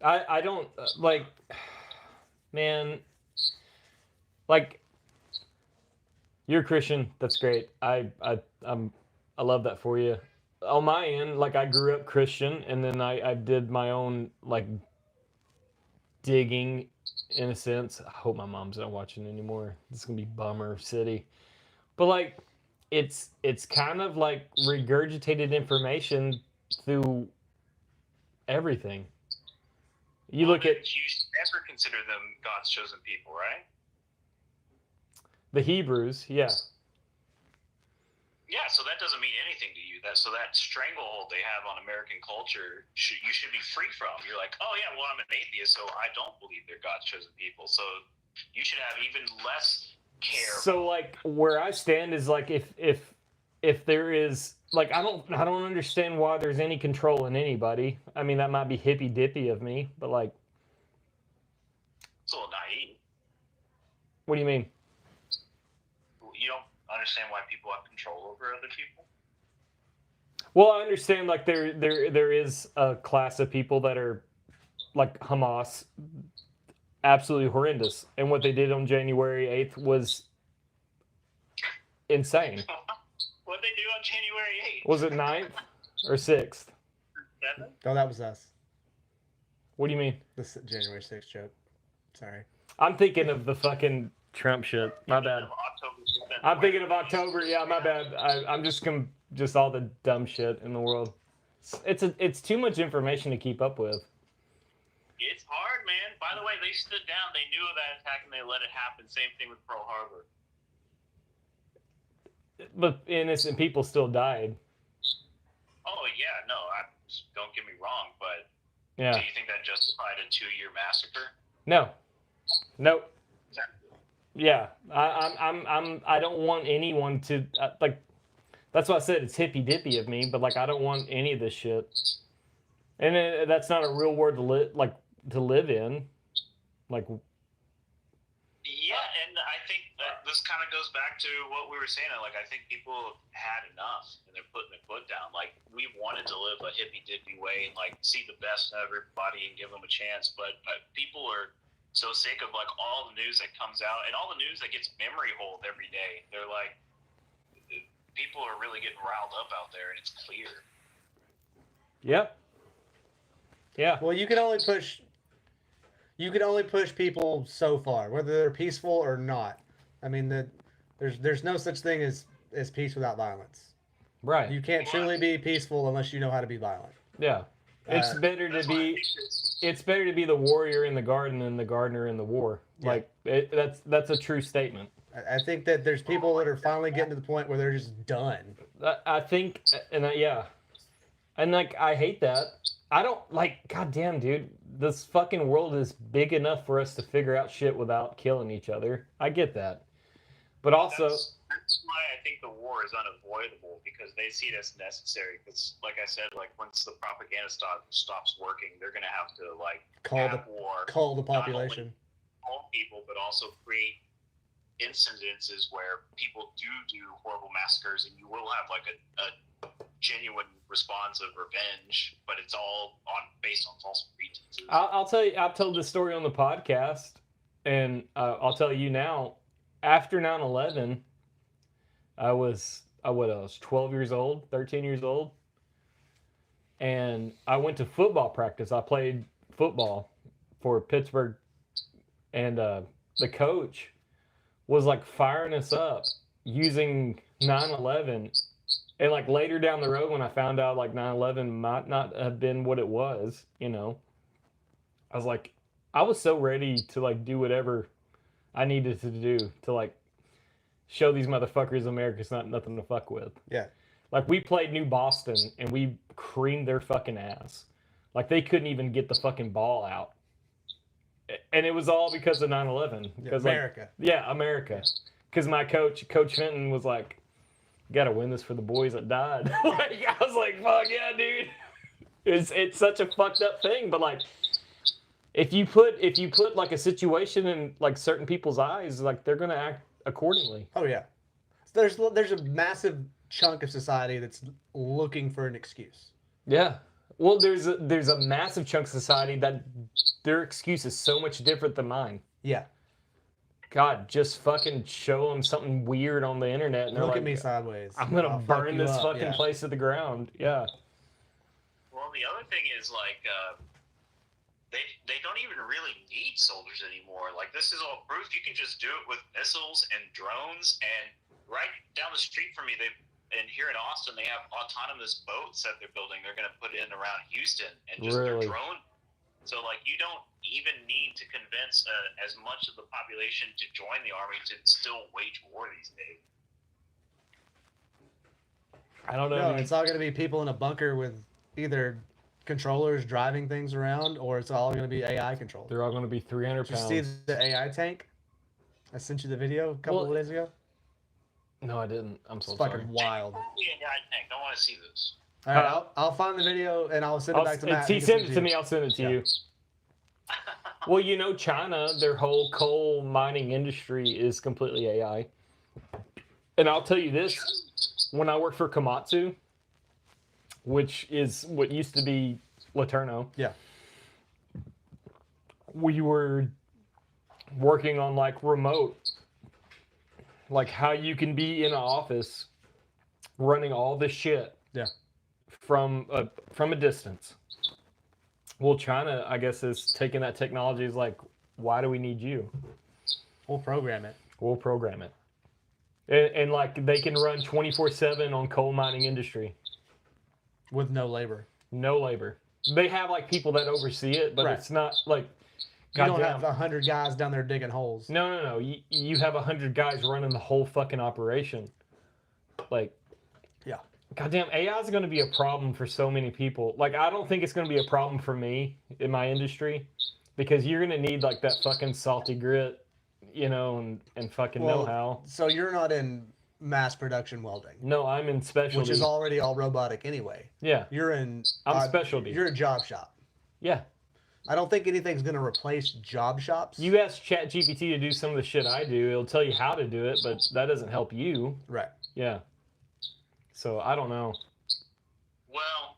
Speaker 2: I don't like, man. Like, you're a Christian. That's great. I love that for you. On my end, like I grew up Christian, and then I did my own like digging. In a sense, I hope my mom's not watching anymore. This is gonna be bummer city, but like, it's kind of like regurgitated information through everything. You look at
Speaker 4: You never consider them God's chosen people, right?
Speaker 2: the Hebrews, yeah.
Speaker 4: Yeah, so that doesn't mean anything to you. That stranglehold they have on American culture, you should be free from. You're like, oh yeah, well I'm an atheist, so I don't believe they're God's chosen people. So you should have even less care.
Speaker 2: So like where I stand is like if there is like I don't understand why there's any control in anybody. I mean that might be hippy dippy of me, but like,
Speaker 4: it's a little naive.
Speaker 2: what do you mean?
Speaker 4: You don't understand why people have control over other people?
Speaker 2: Well, I understand like there is a class of people that are like Hamas, absolutely horrendous, and what they did on January 8th was insane.
Speaker 4: What they do on January 8th?
Speaker 2: Was it 9th or 6th?
Speaker 4: 7th?
Speaker 1: Oh, that was us.
Speaker 2: What do you mean?
Speaker 1: This January 6th joke. Sorry.
Speaker 2: I'm thinking of the fucking Trump shit. My bad. I'm thinking of October. Yeah, my bad. I'm just all the dumb shit in the world. It's too much information to keep up with.
Speaker 4: It's hard, man. By the way, they stood down. They knew of that attack and they let it happen. Same thing with Pearl Harbor.
Speaker 2: But innocent people still died.
Speaker 4: Oh yeah, no. Don't get me wrong, but
Speaker 2: Yeah.
Speaker 4: do you think that justified a 2-year massacre?
Speaker 2: No. Nope. Yeah. I don't want anyone to like. That's why I said it's hippy dippy of me, but like I don't want any of this shit. And that's not a real word to live in. Like.
Speaker 4: Yeah, and I think that this kind of goes back to what we were saying. Like, I think people have had enough, and they're putting their foot down. Like, we wanted to live a hippy-dippy way and, like, see the best of everybody and give them a chance. But people are so sick of, like, all the news that comes out and all the news that gets memory holed every day. They're like, people are really getting riled up out there, and it's clear.
Speaker 2: Yep. Yeah.
Speaker 1: Well, you can only push people so far, whether they're peaceful or not. I mean, there's no such thing as peace without violence.
Speaker 2: Right.
Speaker 1: You can't truly be peaceful unless you know how to be violent.
Speaker 2: Yeah. It's better to be the warrior in the garden than the gardener in the war.
Speaker 1: Yeah.
Speaker 2: Like that's a true statement.
Speaker 1: I think that there's people that are finally getting to the point where they're just done.
Speaker 2: I think, and yeah. And like, I hate that. I don't like. Goddamn, dude. This fucking world is big enough for us to figure out shit without killing each other. I get that, but also,
Speaker 4: That's why I think the war is unavoidable, because they see it as necessary. Because, like I said, like once the propaganda stops working, they're gonna have to like have war,
Speaker 1: call the population,
Speaker 4: all people, but also create incidences where people do horrible massacres, and you will have like a genuine response of revenge, but it's all based on false pretenses.
Speaker 2: I'll tell you. I've told this story on the podcast, and I'll tell you now. After 9/11, I was 12 years old, 13 years old, and I went to football practice. I played football for Pittsburgh, and the coach was like firing us up using 9/11. And like later down the road, when I found out like 9/11 might not have been what it was, you know, I was like, I was so ready to like do whatever I needed to do to like show these motherfuckers America's not nothing to fuck with.
Speaker 1: Yeah.
Speaker 2: Like we played New Boston and we creamed their fucking ass. Like they couldn't even get the fucking ball out. And it was all because of 9/11. Because
Speaker 1: America.
Speaker 2: Like, yeah, America. Because my Coach Fenton was like, "You gotta win this for the boys that died." Like I was like, "Fuck yeah, dude!" It's such a fucked up thing, but like, if you put like a situation in like certain people's eyes, like they're gonna act accordingly.
Speaker 1: Oh yeah, there's a massive chunk of society that's looking for an excuse.
Speaker 2: Yeah. Well, there's a massive chunk of society that their excuse is so much different than mine.
Speaker 1: Yeah.
Speaker 2: God, just fucking show them something weird on the internet, and they're
Speaker 1: Look
Speaker 2: like,
Speaker 1: at me sideways.
Speaker 2: "I'm gonna
Speaker 1: I'll
Speaker 2: burn this
Speaker 1: fuck you up."
Speaker 2: fucking place to the ground." Yeah.
Speaker 4: Well, the other thing is like they don't even really need soldiers anymore. Like this is all proof. You can just do it with missiles and drones. And right down the street from me, and here in Austin, they have autonomous boats that they're building. They're going to put in around Houston, and just their
Speaker 2: Really?
Speaker 4: drone. So like you don't even need to convince as much of the population to join the army to still wage war these days.
Speaker 2: I don't know.
Speaker 1: No,
Speaker 2: dude.
Speaker 1: it's all going to be people in a bunker with either controllers driving things around, or it's all going to be AI controlled.
Speaker 2: They're all going to be 300
Speaker 1: Did you
Speaker 2: pounds.
Speaker 1: see the AI tank? I sent you the video a couple of days ago.
Speaker 2: No, I didn't. I'm so
Speaker 1: It's
Speaker 2: sorry.
Speaker 1: fucking wild.
Speaker 4: I don't want to see this.
Speaker 1: All right, I'll find the video and I'll send it back to Matt.
Speaker 2: He sent it to me. I'll send it to you. Well, you know, China, their whole coal mining industry is completely AI. And I'll tell you this: when I worked for Komatsu, which is what used to be Laterno,
Speaker 1: Yeah.
Speaker 2: we were working on like remote, like how you can be in an office running all this shit.
Speaker 1: Yeah.
Speaker 2: From a distance. Well, China, I guess, is taking that technology is like, why do we need you?
Speaker 1: We'll program it.
Speaker 2: We'll program it. And like they can run 24/7 on coal mining industry.
Speaker 1: With no labor.
Speaker 2: No labor. They have like people that oversee it, but
Speaker 1: Right.
Speaker 2: it's not like,
Speaker 1: You don't
Speaker 2: goddamn.
Speaker 1: have 100 guys down there digging holes.
Speaker 2: No. You have 100 guys running the whole fucking operation. Like,
Speaker 1: Yeah.
Speaker 2: goddamn, AI is going to be a problem for so many people. Like, I don't think it's going to be a problem for me in my industry, because you're going to need like that fucking salty grit, you know, and fucking know-how.
Speaker 1: So you're not in mass production welding,
Speaker 2: No, I'm in specialty.
Speaker 1: which is already all robotic anyway.
Speaker 2: Yeah,
Speaker 1: You're in.
Speaker 2: I'm specialty.
Speaker 1: You're a job shop.
Speaker 2: yeah.
Speaker 1: I don't think anything's going to replace job shops.
Speaker 2: You ask ChatGPT to do some of the shit I do, it'll tell you how to do it, but that doesn't help you.
Speaker 1: Right.
Speaker 2: Yeah. So I don't know.
Speaker 4: Well,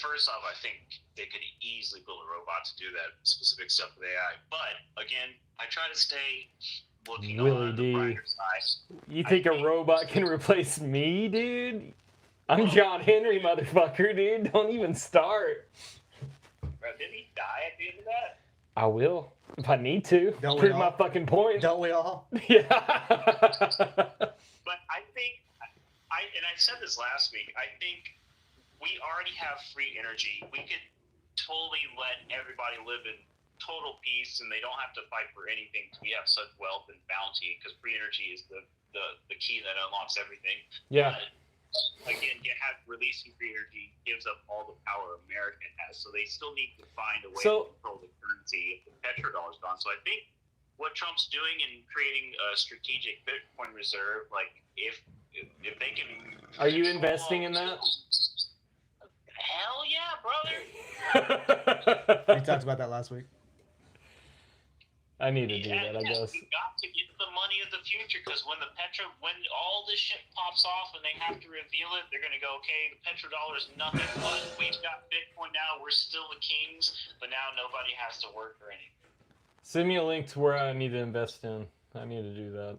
Speaker 4: first off, I think they could easily build a robot to do that specific stuff with AI. But again, I try to stay looking
Speaker 2: Willie
Speaker 4: on
Speaker 2: D.
Speaker 4: the brighter side.
Speaker 2: You think a robot can replace me, dude? I'm John Henry, motherfucker, dude. Don't even start.
Speaker 4: Bro, didn't he die at the end of that?
Speaker 2: I will if I need to.
Speaker 1: Don't we
Speaker 2: Prove
Speaker 1: all?
Speaker 2: my fucking point.
Speaker 1: Don't we all?
Speaker 2: Yeah.
Speaker 4: But I think, and I said this last week, I think we already have free energy. We could totally let everybody live in total peace, and they don't have to fight for anything. We have such wealth and bounty, because free energy is the key that unlocks everything.
Speaker 2: Yeah.
Speaker 4: But again, you have releasing free energy gives up all the power America has. So they still need to find a way to control the currency if the petrodollar's gone. So I think what Trump's doing in creating a strategic Bitcoin reserve, like if they can.
Speaker 2: Are you investing in that?
Speaker 4: Hell yeah, brother.
Speaker 1: We talked about that last week.
Speaker 2: I need to do that, I guess.
Speaker 4: You got to get the money of the future, because when all this shit pops off and they have to reveal it, they're gonna go, okay, the petrodollar is nothing, but we've got Bitcoin now. We're still the kings, but now nobody has to work or anything.
Speaker 2: Send me a link to where I need to invest in. I need to do that.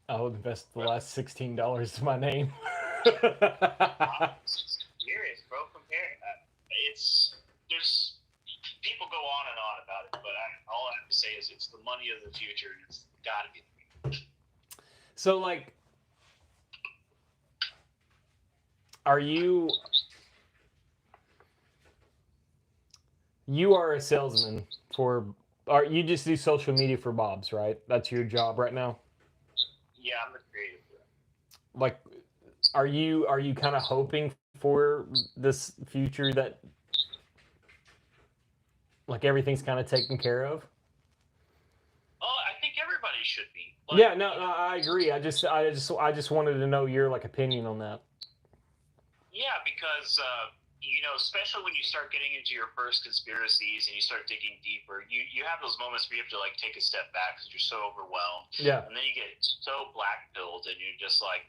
Speaker 2: I'll invest the last $16 to my name.
Speaker 4: I'm serious, bro. Compare there's people go on and on about it, but all I have to say is it's the money of the future, and it's got to be the future.
Speaker 2: So, like, you are a salesman you just do social media for Bob's, right? That's your job right now?
Speaker 4: Yeah, I'm the creative director.
Speaker 2: Like, are you kind of hoping for this future that, like, everything's kind of taken care of?
Speaker 4: Oh, I think everybody should be. But,
Speaker 2: yeah, no, I agree. I just wanted to know your, like, opinion on that.
Speaker 4: Yeah, because especially when you start getting into your first conspiracies and you start digging deeper, you have those moments where you have to, like, take a step back because you're so overwhelmed.
Speaker 2: Yeah.
Speaker 4: And then you get so black-pilled and you're just like,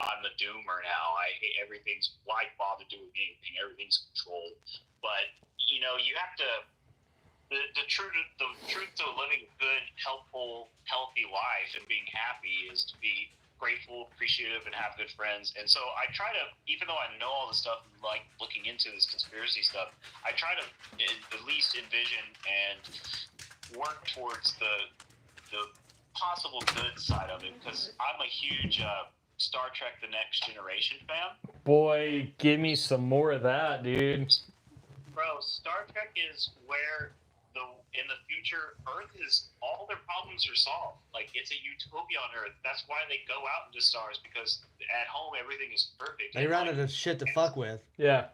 Speaker 4: I'm a doomer now. I hate everything's. Why bother doing anything? Everything's controlled. But you have to. The truth to living a good, helpful, healthy life and being happy is to be grateful, appreciative, and have good friends. And so I try to, even though I know all this stuff, like looking into this conspiracy stuff, I try to at least envision and work towards the possible good side of it, because I'm a huge Star Trek: The Next Generation fan.
Speaker 2: Boy, give me some more of that, dude.
Speaker 4: Bro, Star Trek is where in the future, Earth is, all their problems are solved. Like, it's a utopia on Earth. That's why they go out into stars, because at home everything is perfect.
Speaker 1: They ran out of shit to fuck with.
Speaker 2: Yeah.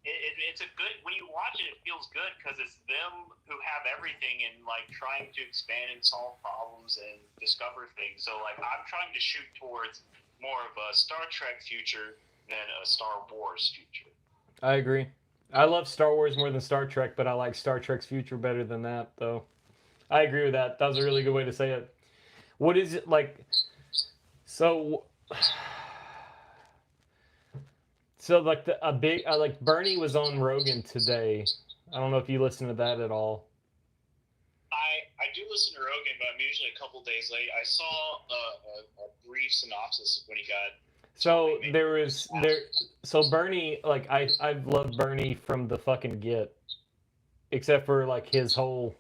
Speaker 4: It's a good, when you watch it feels good, because it's them who have everything and, like, trying to expand and solve problems and discover things. So, like, I'm trying to shoot towards more of a Star Trek future than a Star Wars future.
Speaker 2: I agree. I love Star Wars more than Star Trek, but I like Star Trek's future better than that, though. I agree with that. That was a really good way to say it. What is it like? So like like Bernie was on Rogan today. I don't know if you listen to that at all.
Speaker 4: I do listen to Rogan, but I'm usually a couple days late. I saw a brief synopsis of when he got.
Speaker 2: So so Bernie, like, I've loved Bernie from the fucking get, except for, like, his whole,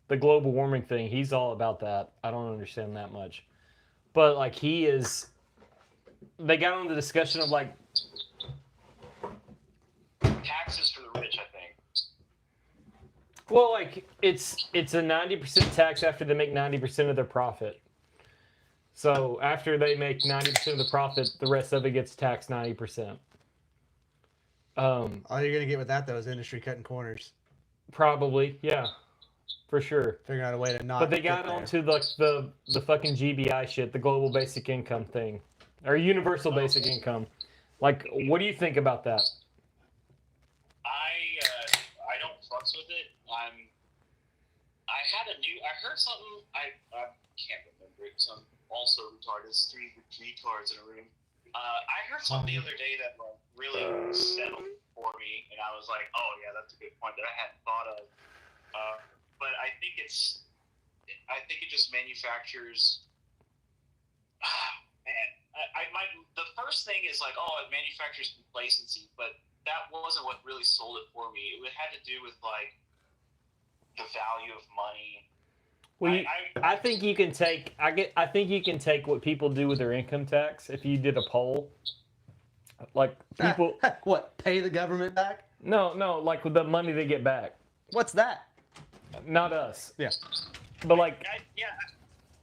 Speaker 2: the global warming thing. He's all about that. I don't understand that much. But, like, they got on the discussion of, like,
Speaker 4: taxes for the rich, I think.
Speaker 2: Well, like, it's a 90% tax after they make 90% of their profit. So after they make 90% of the profit, the rest of it gets taxed 90%.
Speaker 1: All you're gonna get with that, though, is industry cutting corners.
Speaker 2: Probably, yeah, for sure.
Speaker 1: Figuring out a way to not.
Speaker 2: But they got onto the fucking GBI shit, the global basic income thing, or universal basic income. Like, what do you think about that?
Speaker 4: I don't fucks with it. I heard something. I can't remember it. So I'm also retarded. There's 3 retards in a room. I heard something the other day that really settled for me, and I was like, oh yeah, that's a good point that I hadn't thought of. But I think it just manufactures. Man, the first thing is like, oh, it manufactures complacency, but that wasn't what really sold it for me. It had to do with, like, the value of money.
Speaker 2: Well, I think you can take. I think you can take what people do with their income tax. If you did a poll, like, people.
Speaker 1: What? Pay the government back?
Speaker 2: No, like, with the money they get back.
Speaker 1: What's that?
Speaker 2: Not us.
Speaker 1: Yeah.
Speaker 2: But, like.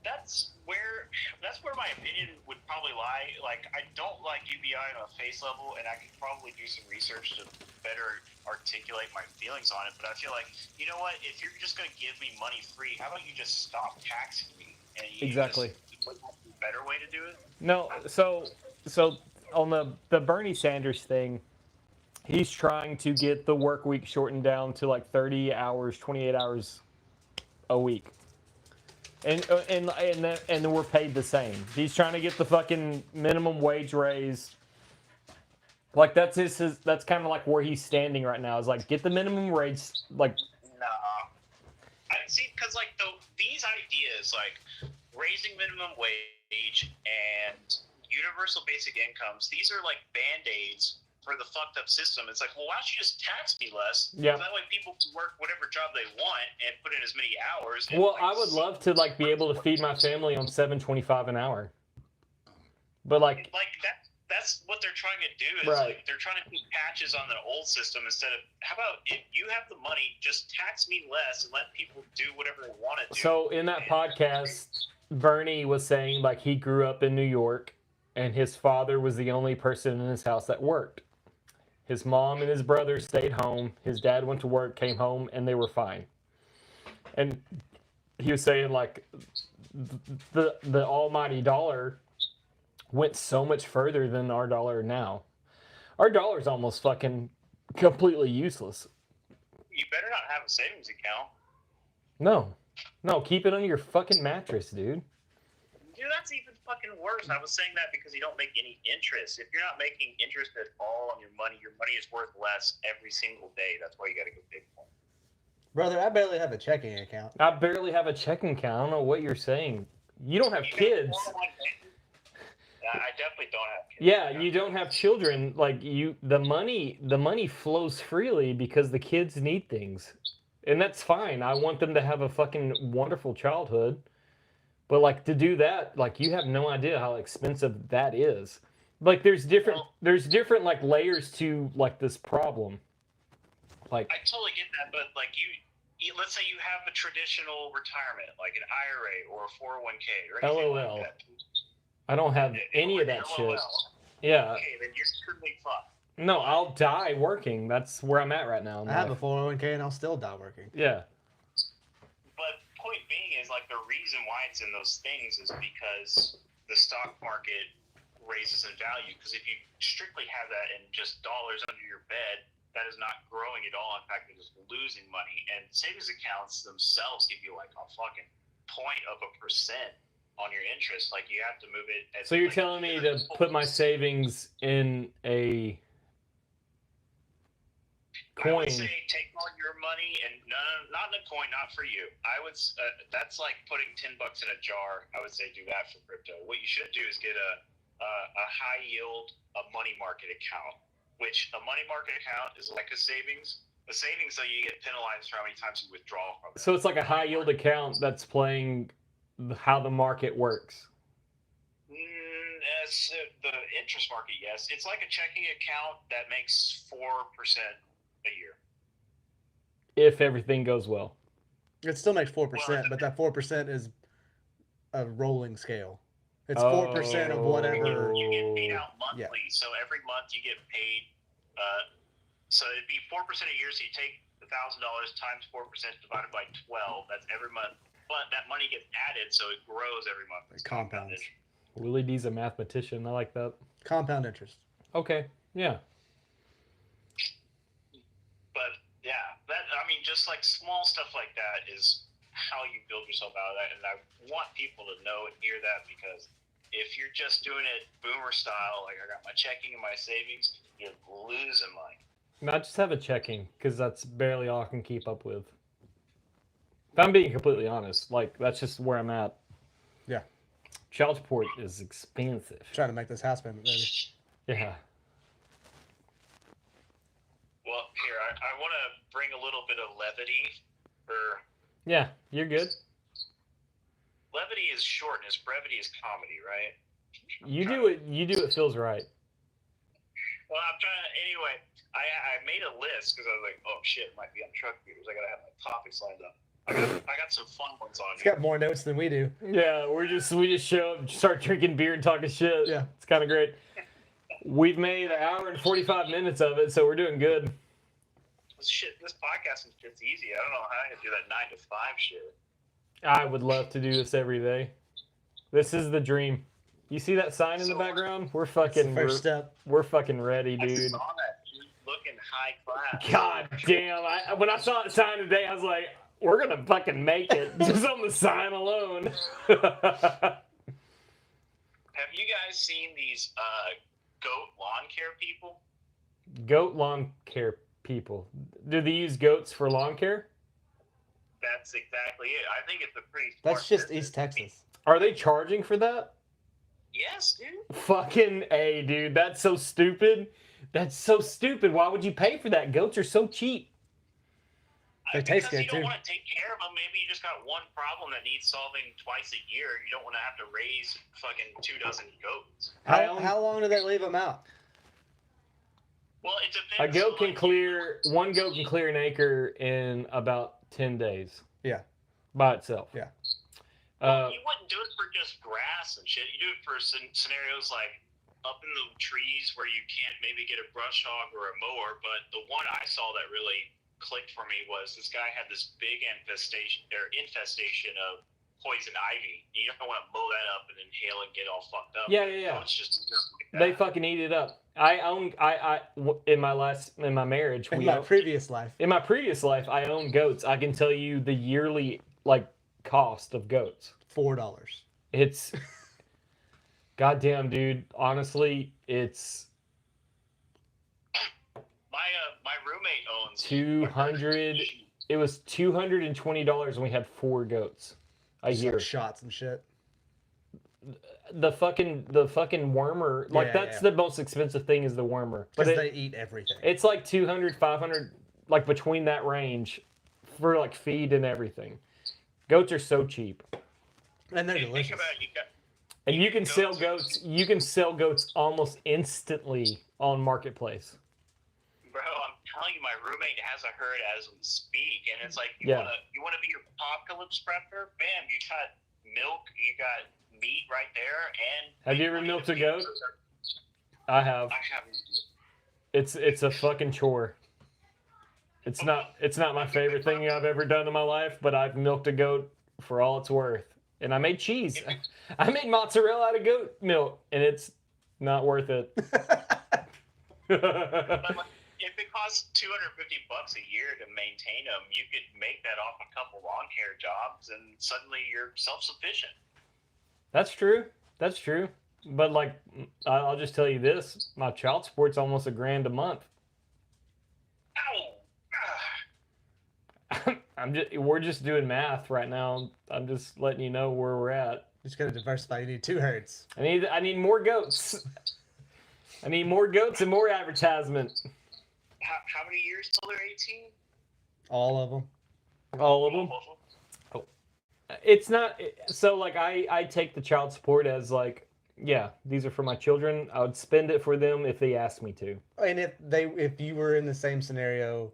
Speaker 4: that's where my opinion would probably lie. Like, I don't like UBI on a face level, and I could probably do some research to better articulate my feelings on it. But I feel like, you know what? If you're just going to give me money free, how about you just stop taxing me? And you
Speaker 2: Exactly.
Speaker 4: Just, better way to do it?
Speaker 2: No, so on the Bernie Sanders thing, he's trying to get the work week shortened down to like 30 hours, 28 hours a week. And we're paid the same. He's trying to get the fucking minimum wage raise. Like that's that's kind of like where he's standing right now. Is like get the minimum wage. Like
Speaker 4: Nah. I see, because like these ideas, like raising minimum wage and universal basic incomes, these are like band-aids for the fucked up system. It's like, well, why don't you just tax me less?
Speaker 2: Yeah.
Speaker 4: That way people can work whatever job they want and put in as many hours.
Speaker 2: well,
Speaker 4: like,
Speaker 2: I would love to like be able to feed my family on $7.25 an hour. But like
Speaker 4: that's what they're trying to do. Is
Speaker 2: Right.
Speaker 4: like they're trying to put patches on the old system instead of, how about if you have the money, just tax me less and let people do whatever they want to do.
Speaker 2: So in that podcast, Bernie was saying like he grew up in New York and his father was the only person in his house that worked. His mom and his brother stayed home. His dad went to work, came home, and they were fine. And he was saying like the almighty dollar went so much further than our dollar now. Our dollar's almost fucking completely useless.
Speaker 4: You better not have a savings account.
Speaker 2: No, keep it under your fucking mattress, dude.
Speaker 4: Dude, that's even fucking worse. I was saying that because you don't make any interest. If you're not making interest at all on your money is worth less every single day. That's why you got to go big for it.
Speaker 1: Brother, I barely have a checking account.
Speaker 2: I barely have a checking account. I don't know what you're saying. You don't have kids.
Speaker 4: I definitely don't have kids.
Speaker 2: Yeah, you don't have children. Like the money flows freely because the kids need things. And that's fine. I want them to have a fucking wonderful childhood. But like to do that, like you have no idea how expensive that is. Like there's different like layers to like this problem. Like
Speaker 4: I totally get that, but like you let's say you have a traditional retirement, like an IRA or a 401k or anything
Speaker 2: LOL.
Speaker 4: like that.
Speaker 2: I don't have any of that
Speaker 4: LOL.
Speaker 2: shit. Yeah.
Speaker 4: Okay, then you're truly fucked.
Speaker 2: No, I'll die working. That's where I'm at right now.
Speaker 1: I have a 401k and I'll still die working.
Speaker 2: Yeah.
Speaker 4: But point being is like the reason why it's in those things is because the stock market raises in value. Because if you strictly have that in just dollars under your bed, that is not growing at all. In fact, you're just losing money. And savings accounts themselves give you like a fucking 0.1% on your interest. Like you have to move it.
Speaker 2: So you're telling me to put my savings in a
Speaker 4: I would
Speaker 2: coin?
Speaker 4: say take all your money and not in a coin, not for you. I would. That's like putting $10 in a jar. I would say do that for crypto. What you should do is get a high yield money market account, which a money market account is like a savings. A savings, though, you get penalized for how many times you withdraw from it.
Speaker 2: So it's like a high yield account that's playing how the market works.
Speaker 4: As the interest market, yes, it's like a checking account that makes 4% a year.
Speaker 2: If everything goes well.
Speaker 1: It still makes 4%, but that 4% is a rolling scale. It's 4% of whatever.
Speaker 4: You get paid out monthly,
Speaker 1: Yeah.
Speaker 4: so every month you get paid. So it'd be 4% a year. So you take $1,000 times 4% divided by 12. That's every month. But that money gets added, so it grows every month.
Speaker 1: It compounds.
Speaker 2: Willie D's a mathematician. I like that.
Speaker 1: Compound interest.
Speaker 2: Okay. Yeah.
Speaker 4: But yeah, just like small stuff like that is how you build yourself out of that. And I want people to know and hear that, because if you're just doing it boomer style, like I got my checking and my savings, you're losing money.
Speaker 2: I just have a checking because that's barely all I can keep up with. If I'm being completely honest, like that's just where I'm at.
Speaker 1: Yeah.
Speaker 2: Child support is expensive.
Speaker 1: Trying to make this house payment, baby.
Speaker 2: Yeah.
Speaker 4: Well, here, I want to bring a little bit of levity.
Speaker 2: Yeah, you're good.
Speaker 4: Levity is shortness, brevity is comedy, right?
Speaker 2: You do it feels right.
Speaker 4: Well, I'm trying to, anyway, I made a list because I was like, oh shit, it might be on truck viewers. I got to have my topics lined up. I got some fun ones on
Speaker 1: It's
Speaker 4: here.
Speaker 1: got more notes than we do.
Speaker 2: Yeah, we just show up, start drinking beer and talking shit.
Speaker 1: Yeah.
Speaker 2: It's kind of great. We've made an hour and 45 minutes of it, so we're doing good.
Speaker 4: This podcasting shit's easy. I don't know how to do that 9 to 5 shit.
Speaker 2: I would love to do this every day. This is the dream. You see that sign in the background? We're
Speaker 1: That's the
Speaker 2: fucking
Speaker 1: first step.
Speaker 2: we're fucking ready,
Speaker 4: I
Speaker 2: dude.
Speaker 4: saw that dude looking high class.
Speaker 2: God damn! When I saw the sign today, I was like, "We're gonna fucking make it just on the sign alone."
Speaker 4: Have you guys seen these goat lawn care people?
Speaker 2: Goat lawn care people. Do they use goats for lawn care?
Speaker 4: That's exactly it. I think it's a pretty smart
Speaker 1: That's just
Speaker 4: business.
Speaker 1: East Texas.
Speaker 2: Are they charging for that?
Speaker 4: Yes, dude.
Speaker 2: Fucking A, dude. That's so stupid. That's so stupid. Why would you pay for that? Goats are so cheap.
Speaker 1: They taste
Speaker 4: Because
Speaker 1: good,
Speaker 4: you don't
Speaker 1: too.
Speaker 4: want to take care of them. Maybe you just got one problem that needs solving twice a year. You don't want to have to raise fucking 24 goats.
Speaker 1: How long do they leave them out?
Speaker 4: Well, it
Speaker 2: A
Speaker 4: depends.
Speaker 2: goat can
Speaker 4: like,
Speaker 2: clear, one goat can clear an acre in about 10 days.
Speaker 1: Yeah.
Speaker 2: By itself.
Speaker 1: Yeah.
Speaker 4: You wouldn't do it for just grass and shit. You do it for scenarios like up in the trees where you can't maybe get a brush hog or a mower. But the one I saw that really clicked for me was this guy had this big infestation of poison ivy. You don't want to mow that up and inhale and get all fucked up.
Speaker 2: Yeah, yeah, yeah.
Speaker 4: So it's just like
Speaker 2: They
Speaker 4: that.
Speaker 2: fucking eat it up. In my marriage,
Speaker 1: In my previous life.
Speaker 2: in my previous life, I owned goats. I can tell you the yearly cost of goats.
Speaker 1: $4.
Speaker 2: It's goddamn, dude. Honestly, it's
Speaker 4: My roommate owns
Speaker 2: 200. It was $220 and we had 4 goats a
Speaker 1: Just
Speaker 2: year.
Speaker 1: like shots and shit.
Speaker 2: The fucking wormer,
Speaker 1: Yeah,
Speaker 2: that's
Speaker 1: yeah.
Speaker 2: the most expensive thing is the wormer. But
Speaker 1: Because they eat everything.
Speaker 2: it's like 200, 500, like between that range for like feed and everything. Goats are so cheap.
Speaker 1: And they're
Speaker 4: Think
Speaker 1: delicious.
Speaker 4: about it, you got
Speaker 2: And you can sell
Speaker 4: Goats.
Speaker 2: goats. You can sell goats almost instantly on Marketplace.
Speaker 4: Bro, I'm telling you, my roommate has a herd as we speak, and it's like
Speaker 2: Yeah.
Speaker 4: you wanna be your apocalypse prepper? Bam, you got milk, you got meat right there, and
Speaker 2: Have you ever
Speaker 4: money
Speaker 2: milked
Speaker 4: to
Speaker 2: a
Speaker 4: pay
Speaker 2: goat?
Speaker 4: for-
Speaker 2: I have.
Speaker 4: I haven't.
Speaker 2: It's a fucking chore. It's not my favorite thing I've ever done in my life, but I've milked a goat for all it's worth. And I made cheese. I made mozzarella out of goat milk, and it's not worth it.
Speaker 4: But like, if it costs $250 a year to maintain them, you could make that off a couple lawn care jobs, and suddenly you're self-sufficient.
Speaker 2: That's true. That's true. But like, I'll just tell you this: my child support's almost $1,000 a month.
Speaker 4: Ow!
Speaker 2: We're just doing math right now. I'm just letting you know where we're at.
Speaker 1: Just gotta diversify. You need 2 herds.
Speaker 2: I need more goats. I need more goats and more advertisement.
Speaker 4: How many years till they're 18?
Speaker 1: All of them.
Speaker 2: All of them. It's not so like I take the child support as like, yeah, these are for my children. I would spend it for them if they asked me to.
Speaker 1: And if you were in the same scenario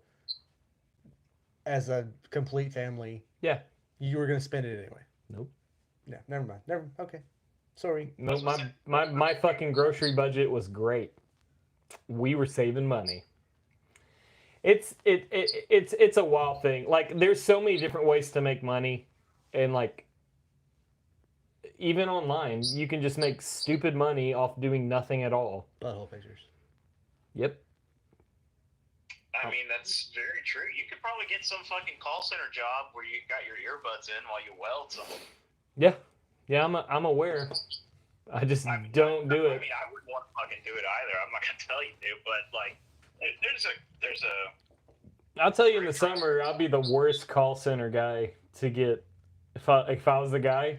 Speaker 1: as a complete family,
Speaker 2: Yeah.
Speaker 1: you were gonna spend it anyway.
Speaker 2: Nope.
Speaker 1: Yeah, never mind. Okay. Sorry.
Speaker 2: No, my fucking grocery budget was great. We were saving money. It's a wild thing. Like there's so many different ways to make money, and like even online, you can just make stupid money off doing nothing at all.
Speaker 1: Butthole pictures.
Speaker 2: Yep.
Speaker 4: I mean, that's very true. You could probably get some fucking call center job where you got your earbuds in while you weld something.
Speaker 2: Yeah. Yeah, I'm aware. I just don't do it.
Speaker 4: I mean, I wouldn't want to fucking do it either. I'm not gonna tell you to, but like, there's a.
Speaker 2: I'll tell you in the summer, I'll be the worst call center guy to get. If I was the guy,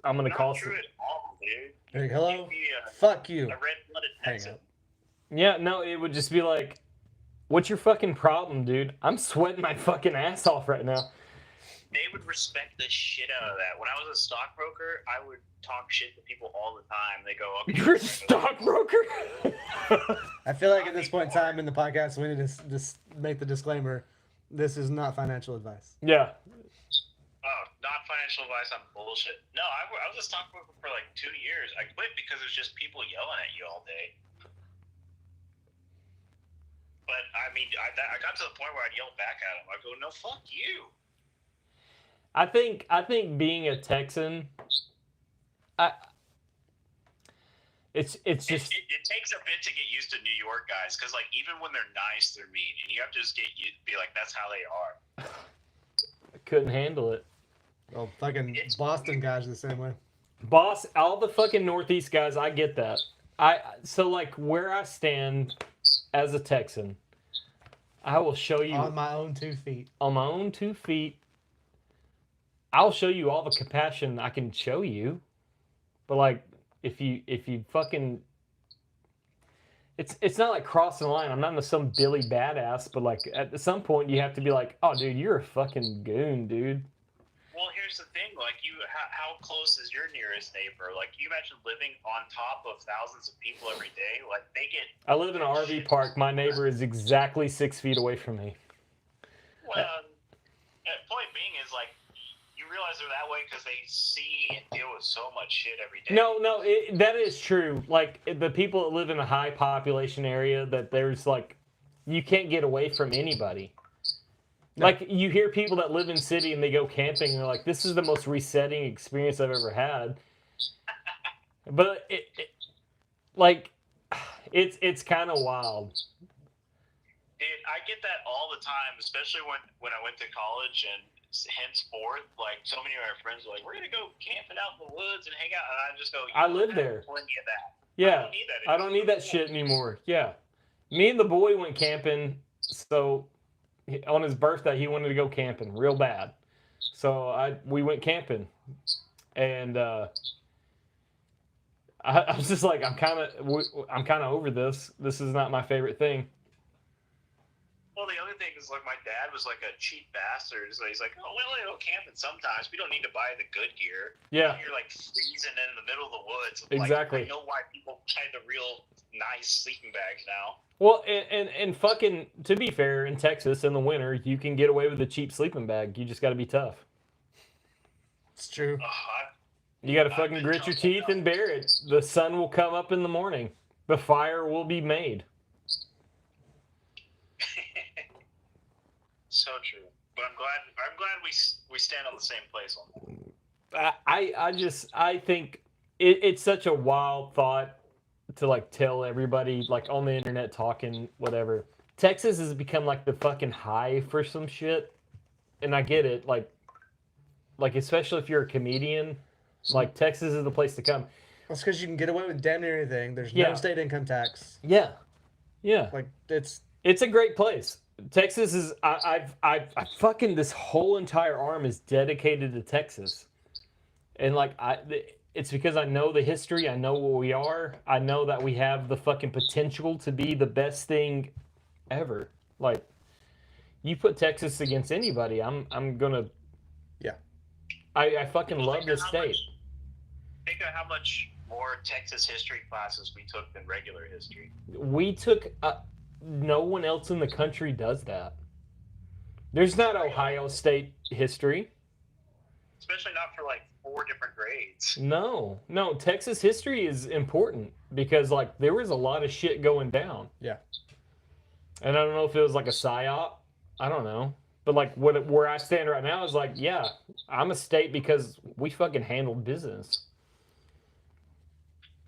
Speaker 2: I'm gonna
Speaker 4: Not
Speaker 2: call.
Speaker 4: true at all, dude.
Speaker 1: Like, hello?
Speaker 4: You'd be
Speaker 1: Fuck you.
Speaker 4: a red-blooded
Speaker 1: Hang
Speaker 4: Texan.
Speaker 1: up.
Speaker 2: Yeah, no, it would just be like, what's your fucking problem, dude? I'm sweating my fucking ass off right now.
Speaker 4: They would respect the shit out of that. When I was a stockbroker, I would talk shit to people all the time. They go, okay.
Speaker 2: You're a stockbroker?
Speaker 1: I feel like at this point in time in the podcast, we need to just make the disclaimer: this is not financial advice.
Speaker 2: Yeah.
Speaker 4: financial advice on bullshit. No, I was a stockbroker for like 2 years. I quit because it was just people yelling at you all day. But I mean, I got to the point where I'd yell back at them. I go, "No, fuck you."
Speaker 2: I think being a Texan, it's just
Speaker 4: it takes a bit to get used to New York guys, because like even when they're nice, they're mean, and you have to just be like, that's how they are.
Speaker 2: I couldn't handle it.
Speaker 1: Well, fucking Boston guys are the same way.
Speaker 2: Boss, all the fucking Northeast guys, I get that. So like where I stand as a Texan, I will show you
Speaker 1: On my own 2 feet.
Speaker 2: on my own 2 feet. I'll show you all the compassion I can show you, but like if you fucking, it's not like crossing the line. I'm not some Billy badass, but like at some point you have to be like, oh dude, you're a fucking goon, dude.
Speaker 4: Well, here's the thing, like how close is your nearest neighbor? Like you imagine living on top of thousands of people every day. Like they get.
Speaker 2: I live in an RV park. My neighbor is exactly 6 feet away from me.
Speaker 4: Well, point being is like you realize they're that way because they see and deal with so much shit every day.
Speaker 2: No, that is true. Like the people that live in a high population area, that there's like, you can't get away from anybody. No. Like you hear people that live in city and they go camping and they're like, this is the most resetting experience I've ever had. But it's kind of wild.
Speaker 4: Dude, I get that all the time, especially when I went to college, and henceforth, like so many of our friends were like, we're gonna go camping out in the woods and hang out, and I just go,
Speaker 2: I live there.
Speaker 4: Plenty of that.
Speaker 2: Yeah,
Speaker 4: I don't need that
Speaker 2: shit anymore. Yeah, me and the boy went camping. So on his birthday, he wanted to go camping real bad. So we went camping, and I was just like, I'm kind of over this. This is not my favorite thing.
Speaker 4: Well, the other thing is, like, my dad was like a cheap bastard. So he's like, oh, we only go camping sometimes. We don't need to buy the good gear.
Speaker 2: Yeah.
Speaker 4: You're like freezing in the middle of the woods.
Speaker 2: Exactly.
Speaker 4: Like, I know why people buy the real nice sleeping bags now.
Speaker 2: Well, and fucking, to be fair, in Texas in the winter, you can get away with a cheap sleeping bag. You just got to be tough.
Speaker 1: It's true.
Speaker 2: You got to fucking grit your teeth and bear it. The sun will come up in the morning. The fire will be made.
Speaker 4: So true, but I'm glad we stand on the same place on that.
Speaker 2: I think it's such a wild thought to like tell everybody like on the internet talking whatever. Texas has become like the fucking hive for some shit, and I get it. Like especially if you're a comedian, like Texas is the place to come.
Speaker 1: That's because you can get away with damn near anything. There's no state income tax.
Speaker 2: Yeah.
Speaker 1: Like it's
Speaker 2: a great place. Texas is I fucking, this whole entire arm is dedicated to Texas, and like it's because I know the history, I know what we are, I know that we have the fucking potential to be the best thing ever. Like you put Texas against anybody, I'm gonna.
Speaker 1: Yeah.
Speaker 2: I fucking love this state.
Speaker 4: Think of how much more Texas history classes we took than regular history.
Speaker 2: We took. No one else in the country does that. There's not Ohio State history.
Speaker 4: Especially not for like 4 different grades.
Speaker 2: No, Texas history is important because like there was a lot of shit going down.
Speaker 1: Yeah.
Speaker 2: And I don't know if it was like a psyop. I don't know. But like where I stand right now is like, yeah, I'm a state because we fucking handled business.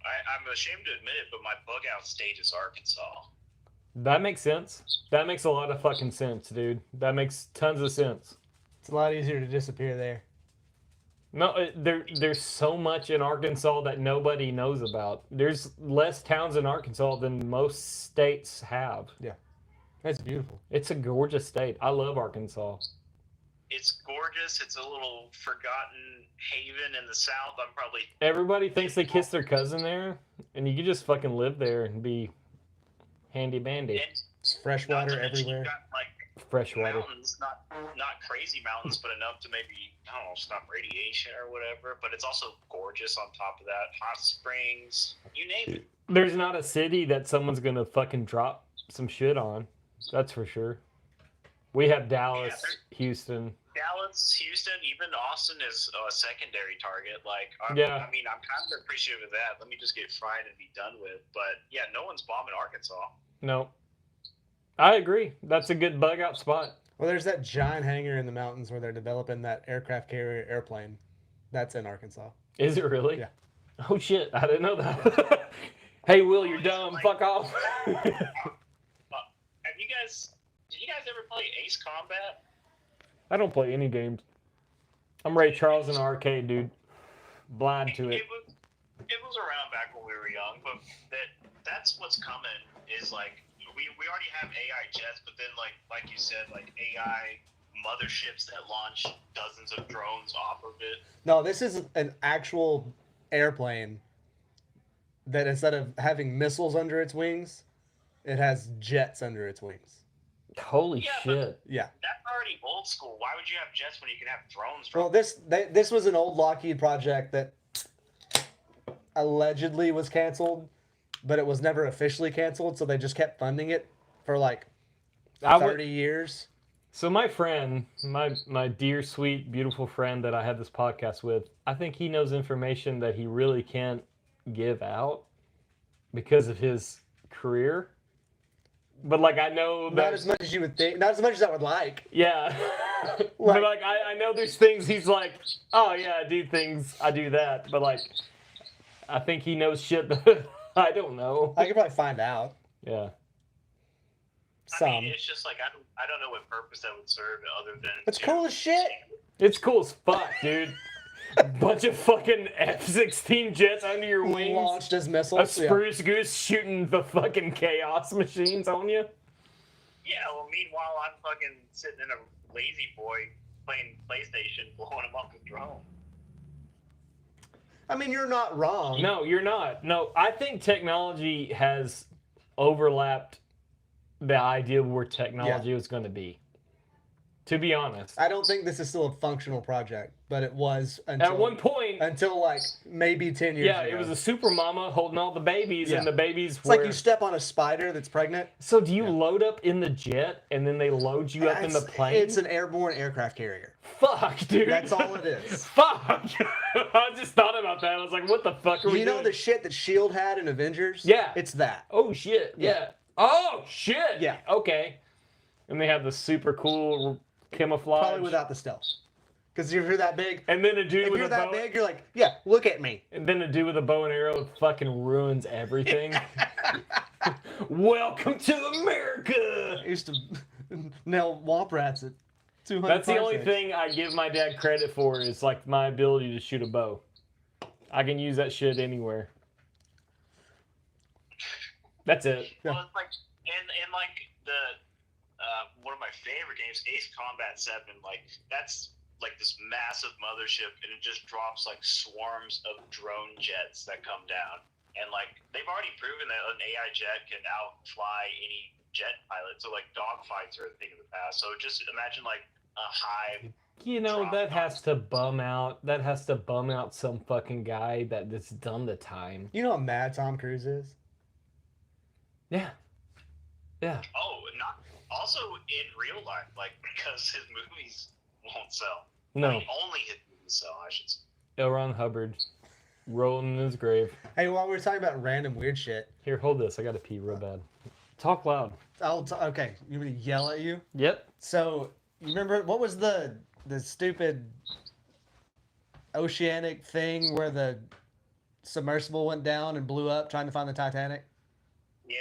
Speaker 4: I'm ashamed to admit it, but my bug out state is Arkansas.
Speaker 2: That makes sense. That makes a lot of fucking sense, dude. That makes tons of sense.
Speaker 1: It's a lot easier to disappear there.
Speaker 2: No, there's so much in Arkansas that nobody knows about. There's less towns in Arkansas than most states have.
Speaker 1: Yeah. That's beautiful.
Speaker 2: It's a gorgeous state. I love Arkansas.
Speaker 4: It's gorgeous. It's a little forgotten haven in the South.
Speaker 2: Everybody thinks they kiss their cousin there, and you can just fucking live there and be handy bandy.
Speaker 1: It's fresh water everywhere.
Speaker 4: Got, like,
Speaker 2: fresh water.
Speaker 4: Mountains, not crazy mountains, but enough to maybe, I don't know, stop radiation or whatever. But it's also gorgeous on top of that. Hot springs, you name it.
Speaker 2: There's not a city that someone's gonna fucking drop some shit on. That's for sure. We have Dallas, Houston.
Speaker 4: Dallas, Houston, even Austin is a secondary target. Like,
Speaker 2: Yeah.
Speaker 4: I mean, I'm kind of appreciative of that. Let me just get fried and be done with. But yeah, no one's bombing Arkansas.
Speaker 2: No. I agree. That's a good bug out spot.
Speaker 1: Well, there's that giant hangar in the mountains where they're developing that aircraft carrier airplane. That's in Arkansas.
Speaker 2: Is it really?
Speaker 1: Yeah.
Speaker 2: Oh shit! I didn't know that. Hey, Will, you're dumb. Fuck off.
Speaker 4: Have you guys? Did you guys ever play Ace Combat?
Speaker 2: I don't play any games. I'm Ray Charles in an arcade, dude. Blind to it.
Speaker 4: It was around back when we were young, but that's what's coming. Is like we already have AI jets, but then like you said, like AI motherships that launch dozens of drones off of it.
Speaker 1: No, this is an actual airplane that instead of having missiles under its wings, it has jets under its wings.
Speaker 2: Holy
Speaker 4: Yeah,
Speaker 2: shit.
Speaker 1: Yeah.
Speaker 4: That's already old school. Why would you have jets when you can have drones?
Speaker 1: Well, this was an old Lockheed project that allegedly was canceled, but it was never officially canceled, so they just kept funding it for like 30 years.
Speaker 2: So my friend, my dear, sweet, beautiful friend that I had this podcast with, I think he knows information that he really can't give out because of his career. But like I know that,
Speaker 1: Not as much as you would think, not as much as I would like.
Speaker 2: yeah. But like I know there's things he's like, oh yeah, I do things, I do that. But like I think he knows shit that I don't know.
Speaker 1: I could probably find out.
Speaker 2: Yeah.
Speaker 1: Some.
Speaker 4: I mean, it's just like I don't know what purpose that would serve other than.
Speaker 1: It's cool as shit.
Speaker 2: It's cool as fuck, dude. Bunch of fucking F-16 jets under your wings.
Speaker 1: Launched as
Speaker 2: A
Speaker 1: missiles.
Speaker 2: spruce goose shooting the fucking chaos machines on you.
Speaker 4: Yeah. Well, meanwhile, I'm fucking sitting in a lazy boy playing PlayStation, blowing them up with drones.
Speaker 1: I mean, you're not wrong.
Speaker 2: No, you're not. No, I think technology has overlapped the idea of where technology was going to be. To be honest.
Speaker 1: I don't think this is still a functional project, but it was until
Speaker 2: At one point,
Speaker 1: until like maybe 10 years
Speaker 2: yeah,
Speaker 1: ago.
Speaker 2: it was a super mama holding all the babies,
Speaker 1: Yeah.
Speaker 2: and the babies
Speaker 1: It's
Speaker 2: were...
Speaker 1: like you step on a spider that's pregnant.
Speaker 2: So do you load up in the jet, and then they load you up in the plane?
Speaker 1: It's an airborne aircraft carrier.
Speaker 2: Fuck, dude.
Speaker 1: That's all it is.
Speaker 2: Fuck. I just thought about that. I was like, what the fuck are we
Speaker 1: You know
Speaker 2: doing?
Speaker 1: the shit that S.H.I.E.L.D. had in Avengers?
Speaker 2: Yeah.
Speaker 1: It's that.
Speaker 2: Oh, shit. Yeah. Oh, shit.
Speaker 1: Yeah.
Speaker 2: Okay. And they have the super cool camouflage.
Speaker 1: Probably without the stealth. Because if you're that big,
Speaker 2: And then a dude
Speaker 1: if
Speaker 2: with
Speaker 1: you're
Speaker 2: a
Speaker 1: that
Speaker 2: bow...
Speaker 1: big, you're like, yeah, look at me.
Speaker 2: And then a dude with a bow and arrow fucking ruins everything. Welcome to America!
Speaker 1: I used to nail womp rats at 200.
Speaker 2: That's the only
Speaker 1: parsecs.
Speaker 2: thing I give my dad credit for is like my ability to shoot a bow. I can use that shit anywhere. That's it.
Speaker 4: Well, it's like and like the one of my favorite games, Ace Combat 7. Like that's like this massive mothership, and it just drops like swarms of drone jets that come down. And like they've already proven that an AI jet can outfly any jet pilot. So like dogfights are a thing of the past. So just imagine like a hive.
Speaker 2: You know, that has to bum out. That has to bum out some fucking guy that's done the time.
Speaker 1: You know how mad Tom Cruise is?
Speaker 2: Yeah. Yeah.
Speaker 4: Oh, not also in real life, like because his movies won't sell.
Speaker 2: No.
Speaker 4: I mean, only his movies sell, I should say.
Speaker 2: L. Ron Hubbard rolling in his grave.
Speaker 1: Hey, while we were talking about random weird shit,
Speaker 2: Here, hold this. I gotta pee real bad. Talk loud.
Speaker 1: okay, you want me to yell at you?
Speaker 2: Yep.
Speaker 1: So, you remember, what was the stupid oceanic thing where the submersible went down and blew up trying to find the Titanic?
Speaker 4: Yeah.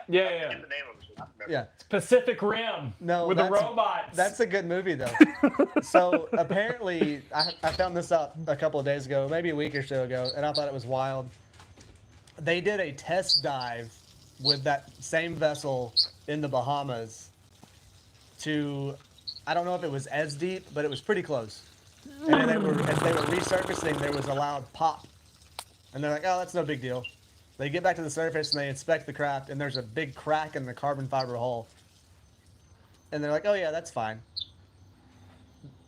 Speaker 2: Yeah,
Speaker 4: I
Speaker 2: yeah.
Speaker 4: forget the name of it. I remember.
Speaker 1: Yeah.
Speaker 2: Pacific Rim.
Speaker 1: No,
Speaker 2: with the
Speaker 1: that's-
Speaker 2: robots.
Speaker 1: That's a good movie, though. So, apparently, I found this out a couple of days ago, maybe a week or so ago, and I thought it was wild. They did a test dive with that same vessel in the Bahamas to, I don't know if it was as deep, but it was pretty close. And then as they were resurfacing, there was a loud pop. And they're like, oh, that's no big deal. They get back to the surface and they inspect the craft, and there's a big crack in the carbon fiber hull. And they're like, oh, yeah, that's fine.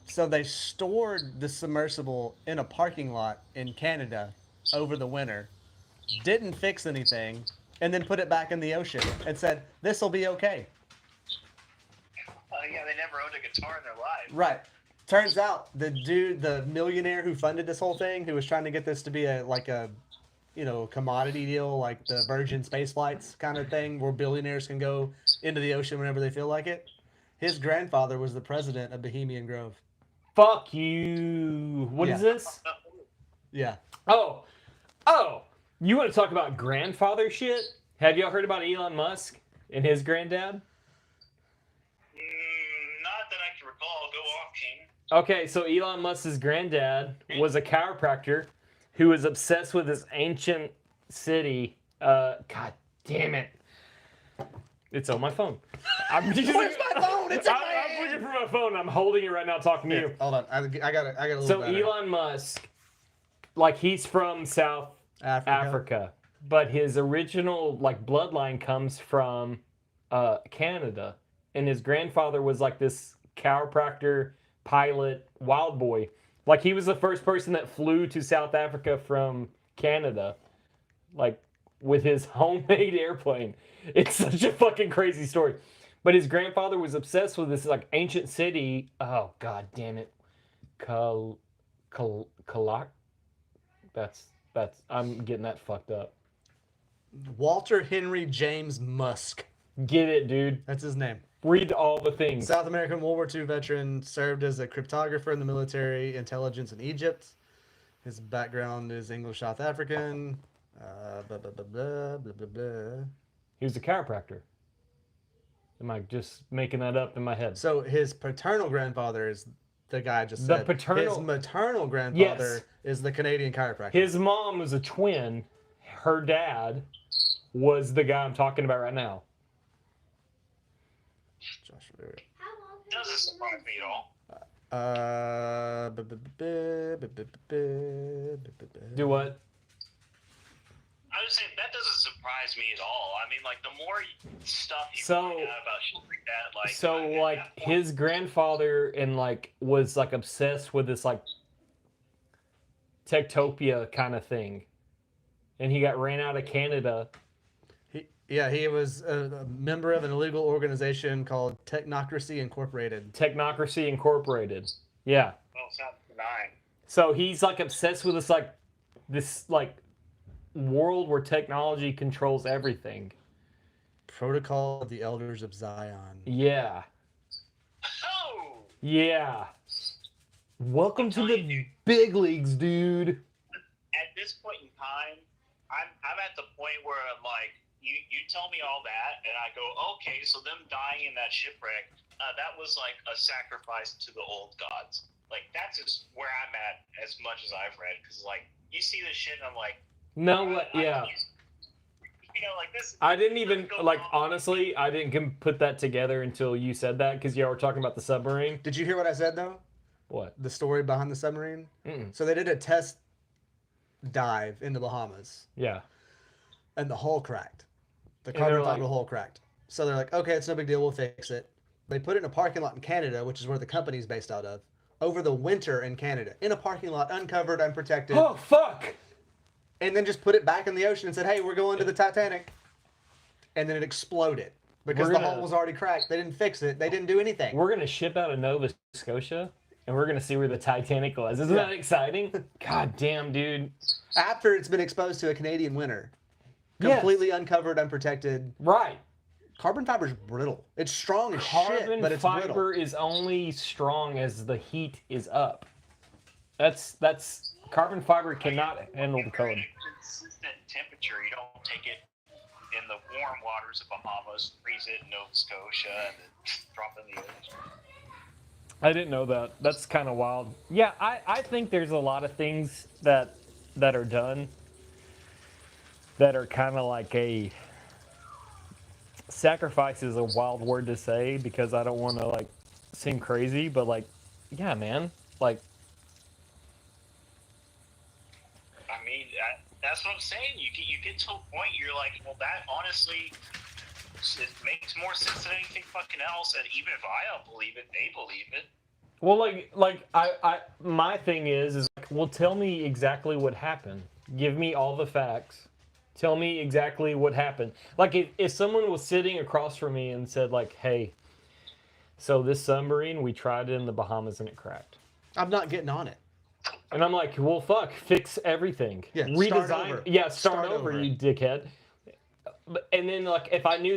Speaker 1: So they stored the submersible in a parking lot in Canada over the winter, didn't fix anything, and then put it back in the ocean and said, this will be okay.
Speaker 4: Yeah, they never owned a guitar in their life.
Speaker 1: Right. Turns out the dude, the millionaire who funded this whole thing, who was trying to get this to be a commodity deal, like the Virgin space flights kind of thing, where billionaires can go into the ocean whenever they feel like it. His grandfather was the president of Bohemian Grove.
Speaker 2: Fuck you. What is
Speaker 1: Yeah.
Speaker 2: this?
Speaker 1: Yeah.
Speaker 2: Oh. You want to talk about grandfather shit? Have y'all heard about Elon Musk and his granddad?
Speaker 4: Not that I can recall. Go off, King.
Speaker 2: Okay, so Elon Musk's granddad was a chiropractor who was obsessed with this ancient city. God damn it. It's on my phone.
Speaker 1: Where's my phone? It's in my
Speaker 2: I'm
Speaker 1: hand.
Speaker 2: looking for my phone. I'm holding it right now talking to you.
Speaker 1: Hold on. I got a little
Speaker 2: So
Speaker 1: better.
Speaker 2: Elon Musk, like he's from South Africa, but his original like bloodline comes from Canada, and his grandfather was like this chiropractor, pilot, wild boy. Like he was the first person that flew to South Africa from Canada, like with his homemade airplane. It's such a fucking crazy story. But his grandfather was obsessed with this like ancient city. Oh god damn it, Kalak. That's I'm getting that fucked up.
Speaker 1: Walter Henry James Musk.
Speaker 2: Get it, dude.
Speaker 1: That's his name.
Speaker 2: Read all the things.
Speaker 1: South American World War II veteran, served as a cryptographer in the military intelligence in Egypt. His background is English South African. Blah, blah, blah, blah, blah, blah, blah.
Speaker 2: He was a chiropractor. Am I just making that up in my head?
Speaker 1: So his paternal grandfather is the guy I just
Speaker 2: The
Speaker 1: said.
Speaker 2: paternal-
Speaker 1: His maternal grandfather
Speaker 2: Yes.
Speaker 1: is the Canadian chiropractor.
Speaker 2: His mom was a twin. Her dad was the guy I'm talking about right now.
Speaker 1: Josh,
Speaker 3: How long have
Speaker 4: Doesn't
Speaker 3: you
Speaker 4: surprise me at all.
Speaker 2: Do what?
Speaker 4: I was saying that doesn't surprise me at all. I mean, like the more stuff you
Speaker 2: So-
Speaker 4: find out about shit like that, like
Speaker 2: So
Speaker 4: at
Speaker 2: like
Speaker 4: that point-
Speaker 2: his grandfather and like was like obsessed with this like Techtopia kind of thing, and he got ran out of Canada.
Speaker 1: He was a member of an illegal organization called Technocracy Incorporated.
Speaker 2: Technocracy Incorporated. Yeah.
Speaker 4: Well, sounds benign.
Speaker 2: So he's like obsessed with this world where technology controls everything.
Speaker 1: Protocol of the Elders of Zion.
Speaker 2: Yeah.
Speaker 4: Oh,
Speaker 2: Yeah. Welcome to the big leagues, dude.
Speaker 4: at this point in time, I'm at the point where I'm like, you tell me all that, and I go, okay, so them dying in that shipwreck, that was like a sacrifice to the old gods. Like that's just where I'm at as much as I've read, because like you see this shit, and I'm like,
Speaker 2: No, what?
Speaker 4: I-
Speaker 2: Yeah.
Speaker 4: you know, like this.
Speaker 2: I didn't even
Speaker 4: doesn't go
Speaker 2: like
Speaker 4: wrong.
Speaker 2: honestly. I didn't put that together until you said that because we're talking about the submarine.
Speaker 1: Did you hear what I said though?
Speaker 2: What?
Speaker 1: The story behind the submarine?
Speaker 2: Mm-mm.
Speaker 1: So they did a test dive in the Bahamas
Speaker 2: Yeah.
Speaker 1: and the hull cracked. The
Speaker 2: And they're
Speaker 1: carbon
Speaker 2: like-
Speaker 1: fiber hull cracked. So they're like, okay, it's no big deal, we'll fix it. They put it in a parking lot in Canada, which is where the company's based out of, over the winter in Canada, in a parking lot, uncovered, unprotected,
Speaker 2: Oh fuck!
Speaker 1: and then just put it back in the ocean and said, hey, we're going to the Titanic. And then it exploded because
Speaker 2: We're
Speaker 1: the
Speaker 2: gonna-
Speaker 1: hull was already cracked. They didn't fix it. They didn't do anything.
Speaker 2: We're gonna ship out of Nova Scotia, and we're gonna see where the Titanic was. Isn't that exciting? God damn, dude.
Speaker 1: After it's been exposed to a Canadian winter,
Speaker 2: Yes.
Speaker 1: completely uncovered, unprotected.
Speaker 2: Right.
Speaker 1: Carbon fiber's brittle. It's strong as
Speaker 2: Carbon
Speaker 1: shit, but it's
Speaker 2: fiber
Speaker 1: brittle.
Speaker 2: is only strong as the heat is up. That's carbon fiber cannot handle the
Speaker 4: If you're
Speaker 2: cold.
Speaker 4: at a consistent temperature, you don't take it in the warm waters of Bahamas, freeze it in Nova Scotia, and then drop it in the ocean.
Speaker 2: I didn't know that. That's kind of wild. Yeah, I think there's a lot of things that are done that are kind of like a sacrifice is a wild word to say because I don't want to like seem crazy, but like, yeah, man, like
Speaker 4: I mean, that's what I'm saying. You get to a point, you're like, well, that honestly, it makes more sense than anything fucking else. And even if I don't believe it, they believe it.
Speaker 2: well, like I my thing is like, well, tell me exactly what happened. Give me all the facts. Tell me exactly what happened. Like if someone was sitting across from me and said like, hey, So this submarine, we tried it in the Bahamas and it cracked.
Speaker 1: I'm not getting on it.
Speaker 2: And I'm like, well, fuck, fix everything.
Speaker 1: Yeah,
Speaker 2: Redesign.
Speaker 1: start over.
Speaker 2: Yeah,
Speaker 1: Start
Speaker 2: over,
Speaker 1: over.
Speaker 2: you dickhead. And then, like, if I knew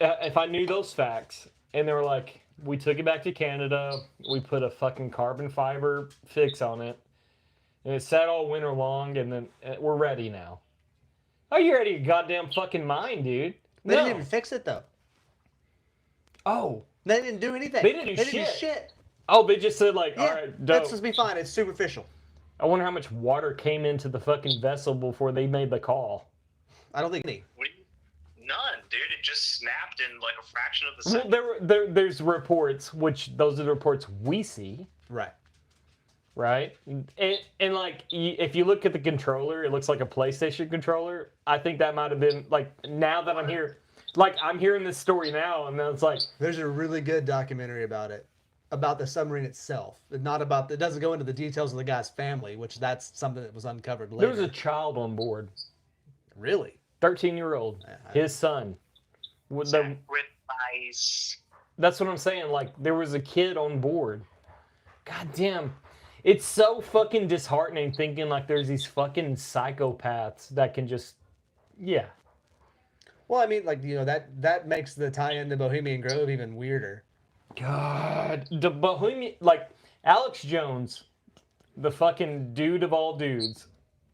Speaker 2: if I knew those facts, and they were like, we took it back to Canada, we put a fucking carbon fiber fix on it, and it sat all winter long, and then we're ready now. Oh, you're out of your goddamn fucking mind, dude.
Speaker 1: They
Speaker 2: No.
Speaker 1: didn't even fix it though.
Speaker 2: Oh.
Speaker 1: They didn't do anything.
Speaker 2: They didn't do shit. Oh, they just said, like,
Speaker 1: Yeah,
Speaker 2: all right, dope.
Speaker 1: that's supposed to be fine. It's superficial.
Speaker 2: I wonder how much water came into the fucking vessel before they made the call.
Speaker 1: I don't think any.
Speaker 4: None, dude. It just snapped in like a fraction of the
Speaker 2: Well,
Speaker 4: second.
Speaker 2: there's reports, which those are the reports we see,
Speaker 1: Right.
Speaker 2: right? And like, if you look at the controller, it looks like a PlayStation controller. I think that might have been, like, now that I'm here, like, I'm hearing this story now, and then it's like...
Speaker 1: There's a really good documentary about it. About the submarine itself. Not about... It doesn't go into the details of the guy's family, which that's something that was uncovered later.
Speaker 2: There was a child on board.
Speaker 1: Really?
Speaker 2: 13-year-old. His son.
Speaker 4: Sacrifice.
Speaker 2: That's what I'm saying. Like, there was a kid on board. God damn. It's so fucking disheartening thinking, like, there's these fucking psychopaths that can just... Yeah.
Speaker 1: Well, I mean, like, you know, that makes the tie-in to Bohemian Grove even weirder.
Speaker 2: God. The Bohemian... Like, Alex Jones, the fucking dude of all dudes...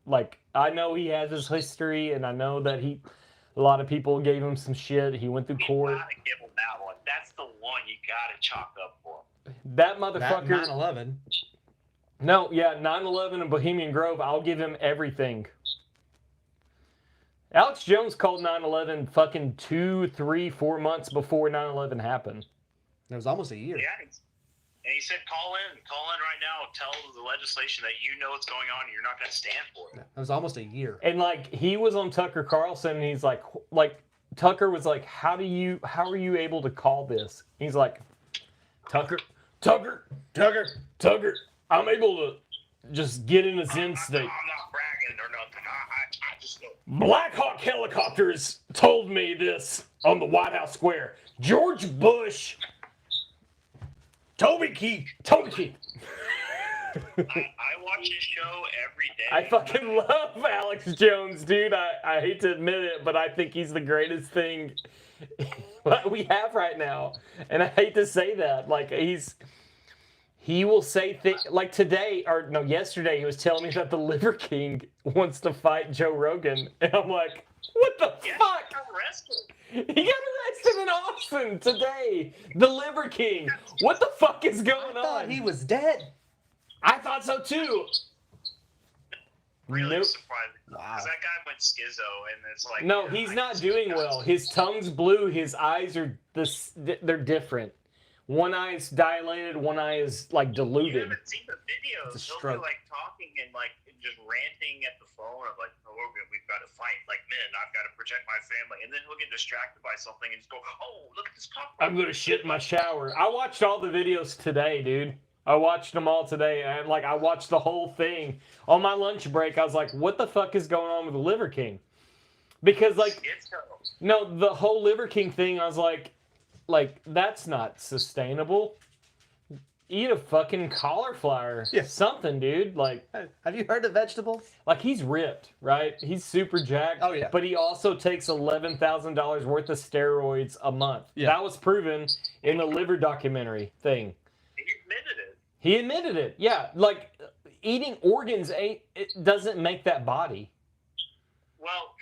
Speaker 2: Like, I know he has his history, and I know that a lot of people gave him some shit. He went through court.
Speaker 4: You gotta give him that one. That's the one you gotta chalk up for.
Speaker 2: That motherfucker.
Speaker 1: That 9/11.
Speaker 2: No, yeah, 9/11 and Bohemian Grove. I'll give him everything. Alex Jones called 9/11 fucking 2, 3, 4 months before 9/11 happened.
Speaker 1: It was almost a year.
Speaker 4: Yeah, and he said, call in right now. Tell the legislation that you know what's going on and you're not going to stand for it.
Speaker 1: It was almost a year.
Speaker 2: And like, he was on Tucker Carlson, and he's like Tucker was like, how are you able to call this? He's like, Tucker, I'm able to just get in a Zen state.
Speaker 4: I'm not bragging or nothing. I just know.
Speaker 2: Black Hawk helicopters told me this on the White House Square. George Bush. Toby Keith.
Speaker 4: I watch his show every day.
Speaker 2: I fucking love Alex Jones, dude. I hate to admit it, but I think he's the greatest thing we have right now. And I hate to say that. Like, he will say things like today, or no, yesterday, he was telling me that the Liver King wants to fight Joe Rogan. And I'm like, what the fuck?
Speaker 4: He got arrested.
Speaker 2: He got arrested in Austin today. The Liver King. What the fuck is going
Speaker 1: I thought
Speaker 2: on?
Speaker 1: he was dead.
Speaker 2: I thought so too.
Speaker 4: Really
Speaker 2: Nope.
Speaker 4: surprising.
Speaker 1: Wow.
Speaker 4: Because that guy went schizo, and it's like...
Speaker 2: No, he's not doing well. His tongue's blue. His eyes are they're different. One eye's dilated. One eye is like
Speaker 4: You
Speaker 2: diluted.
Speaker 4: haven't seen the videos.
Speaker 1: It's a
Speaker 4: He'll
Speaker 1: stroke.
Speaker 4: be like talking and like just ranting at the phone of like, oh, we've got to fight like men. I've got to protect my family. And then he'll get distracted by something and just go, oh, look at this cock.
Speaker 2: I'm gonna shit in my shower. I watched all the videos today, dude. I watched them all today, and like I watched the whole thing on my lunch break. I was like, "What the fuck is going on with the Liver King?" Because like, no, the whole Liver King thing. I was like, that's not sustainable. Eat a fucking cauliflower,
Speaker 1: Yeah.
Speaker 2: something, dude. Like,
Speaker 1: Have you heard of vegetables?
Speaker 2: like he's ripped, right? He's super jacked.
Speaker 1: Oh, yeah.
Speaker 2: But he also takes $11,000 worth of steroids a month.
Speaker 1: Yeah.
Speaker 2: That was proven in the liver documentary thing.
Speaker 4: He admitted it.
Speaker 2: He admitted it. Yeah, like eating organs it doesn't make that body.
Speaker 4: Well,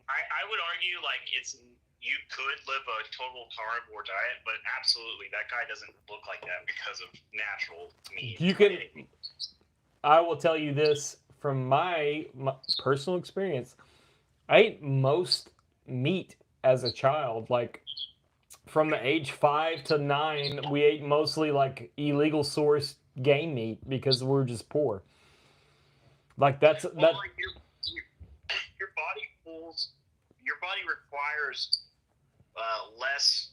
Speaker 4: I would argue like you could live a total carnivore diet, but absolutely that guy doesn't look like that because of natural meat.
Speaker 2: You can. I will tell you this from my personal experience. I ate most meat as a child. Like from the age 5 to 9, we ate mostly like illegal sourced game meat because we're just poor. Like that's
Speaker 4: Well,
Speaker 2: that.
Speaker 4: like your body requires less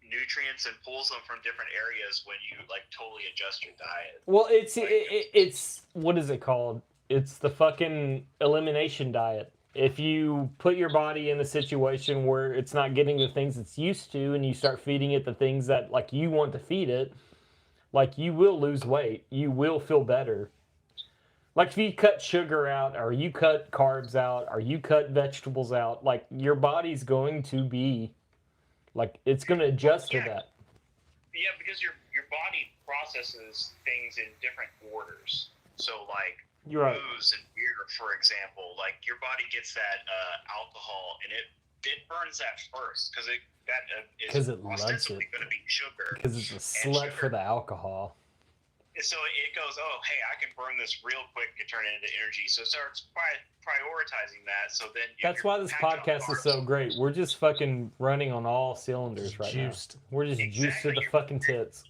Speaker 4: nutrients and pulls them from different areas when you like totally adjust your diet.
Speaker 2: Well, it's what is it called? It's the fucking elimination diet. if you put your body in a situation where it's not getting the things it's used to, and you start feeding it the things that like you want to feed it, like you will lose weight, you will feel better. Like if you cut sugar out, or you cut carbs out, or you cut vegetables out, like your body's going to be like it's going to adjust to that.
Speaker 4: Yeah, because your body processes things in different orders. So like
Speaker 2: You're right.
Speaker 4: booze and beer, for example, like your body gets that alcohol and it burns that first because is
Speaker 2: it loves
Speaker 4: ostensibly
Speaker 2: it.
Speaker 4: going to be sugar.
Speaker 2: Because it's a slut for the alcohol.
Speaker 4: So it goes, oh, hey, I can burn this real quick and turn it into energy. So it starts prioritizing that. So then
Speaker 2: that's why this podcast is so great. We're just fucking running on all cylinders right now. We're just juiced to the fucking tits.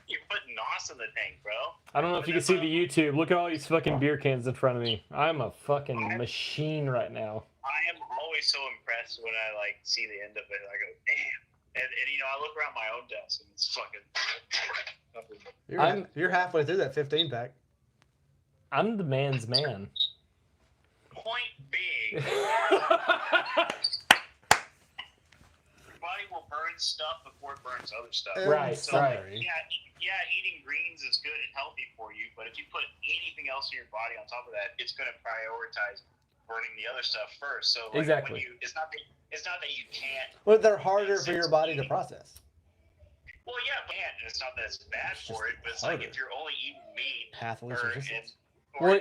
Speaker 4: You're putting NOS in the tank, bro.
Speaker 2: I don't know if you can see the YouTube. Look at all these fucking beer cans in front of me. I'm a fucking machine right now.
Speaker 4: I am always so impressed when I like see the end of it. I go, damn. And you know, I look around my own desk and it's fucking.
Speaker 1: You're halfway through that 15 pack.
Speaker 2: I'm the man's man.
Speaker 4: Point being, your body will burn stuff before it burns other stuff.
Speaker 2: Right,
Speaker 4: so,
Speaker 2: right.
Speaker 4: Yeah, eating greens is good and healthy for you, but if you put anything else in your body on top of that, it's going to prioritize burning the other stuff first. So like,
Speaker 2: exactly.
Speaker 4: It's not that you can't.
Speaker 1: Well, they're harder for your body to process.
Speaker 4: Well, yeah, but and it's not that it's bad for it, but it's
Speaker 1: harder.
Speaker 4: like if you're only eating meat
Speaker 1: Pathways
Speaker 4: or
Speaker 1: resistance.
Speaker 4: you're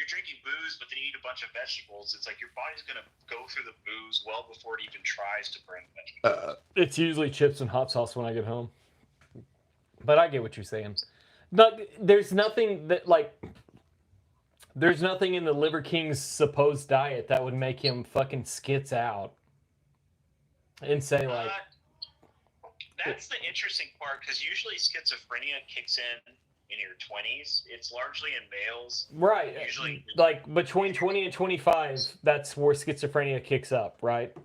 Speaker 4: drinking booze, but then you eat a bunch of vegetables, it's like your body's gonna go through the booze well before it even tries to burn the vegetables.
Speaker 2: It's usually chips and hot sauce when I get home. But I get what you're saying. But there's nothing that there's nothing in the Liver King's supposed diet that would make him fucking skits out and say like.
Speaker 4: That's the interesting part, because usually schizophrenia kicks in your 20s. It's largely in males.
Speaker 2: Right.
Speaker 4: Usually,
Speaker 2: like between 20 and 25, that's where schizophrenia kicks up, right?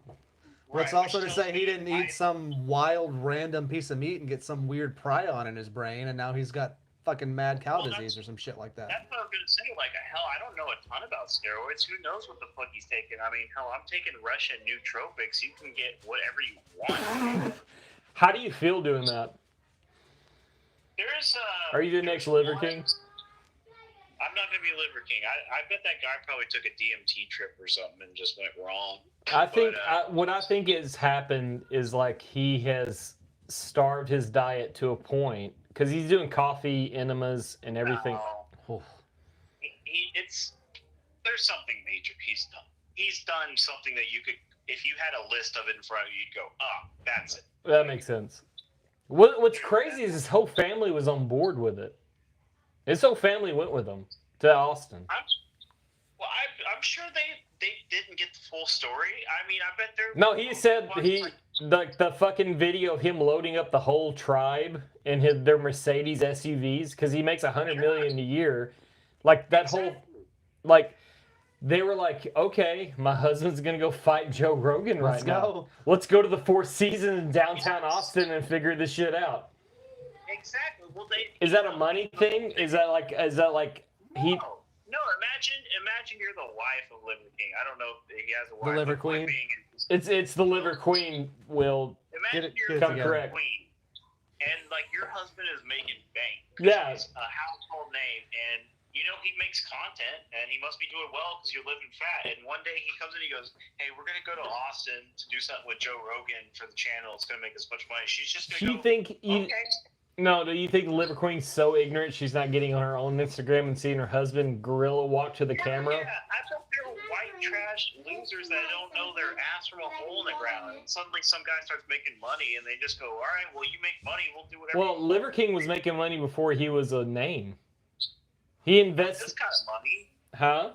Speaker 1: What's also to say he didn't eat some wild random piece of meat and get some weird prion in his brain, and now he's got fucking mad cow disease or some shit like that.
Speaker 4: That's what I was gonna say. Like, hell, I don't know a ton about steroids. Who knows what the fuck he's taking? I mean, hell, I'm taking Russian nootropics. You can get whatever you want.
Speaker 2: How do you feel doing that? Are you the next Liver King?
Speaker 4: I'm not gonna be Liver King. I bet that guy probably took a DMT trip or something and just went wrong.
Speaker 2: I think what I think has happened is like he has starved his diet to a point because he's doing coffee enemas and everything.
Speaker 4: No. There's something major he's done. He's done something that you could, if you had a list of it in front of you, you'd go, that's it.
Speaker 2: That makes sense. What's crazy is his whole family was on board with it. His whole family went with him to Austin.
Speaker 4: I'm sure they didn't get the full story. I mean, I bet they're...
Speaker 2: No, he said the fucking video of him loading up the whole tribe in their Mercedes SUVs, because he makes $100 million a year. Like that whole, like they were like, okay, my husband's gonna go fight Joe Rogan right now. Let's go to the Four Seasons in downtown Austin and figure this shit out.
Speaker 4: Exactly. Well,
Speaker 2: is that a money thing? Is that like he?
Speaker 4: No, imagine you're the wife of Liver King. I don't know if he has a wife.
Speaker 1: The Liver Queen.
Speaker 2: It's the Liver Queen. Will
Speaker 4: imagine you're
Speaker 2: come
Speaker 4: the
Speaker 2: correct.
Speaker 4: Queen, and like your husband is making bank.
Speaker 2: Yeah.
Speaker 4: He's a household name, and you know he makes content, and he must be doing well because you're living fat. And one day he comes in, he goes, "Hey, we're gonna go to Austin to do something with Joe Rogan for the channel. It's gonna make us much money." She's just gonna okay.
Speaker 2: No, do you think the Liver Queen's so ignorant she's not getting on her own Instagram and seeing her husband gorilla walk to the camera?
Speaker 4: Yeah, I thought they were white trash losers that don't know their ass from a hole in the ground. And suddenly some guy starts making money and they just go, all right, well, you make money, we'll do whatever.
Speaker 2: Well, Liver King was making money before he was a name. He invested...
Speaker 4: This kind of money?
Speaker 2: Huh?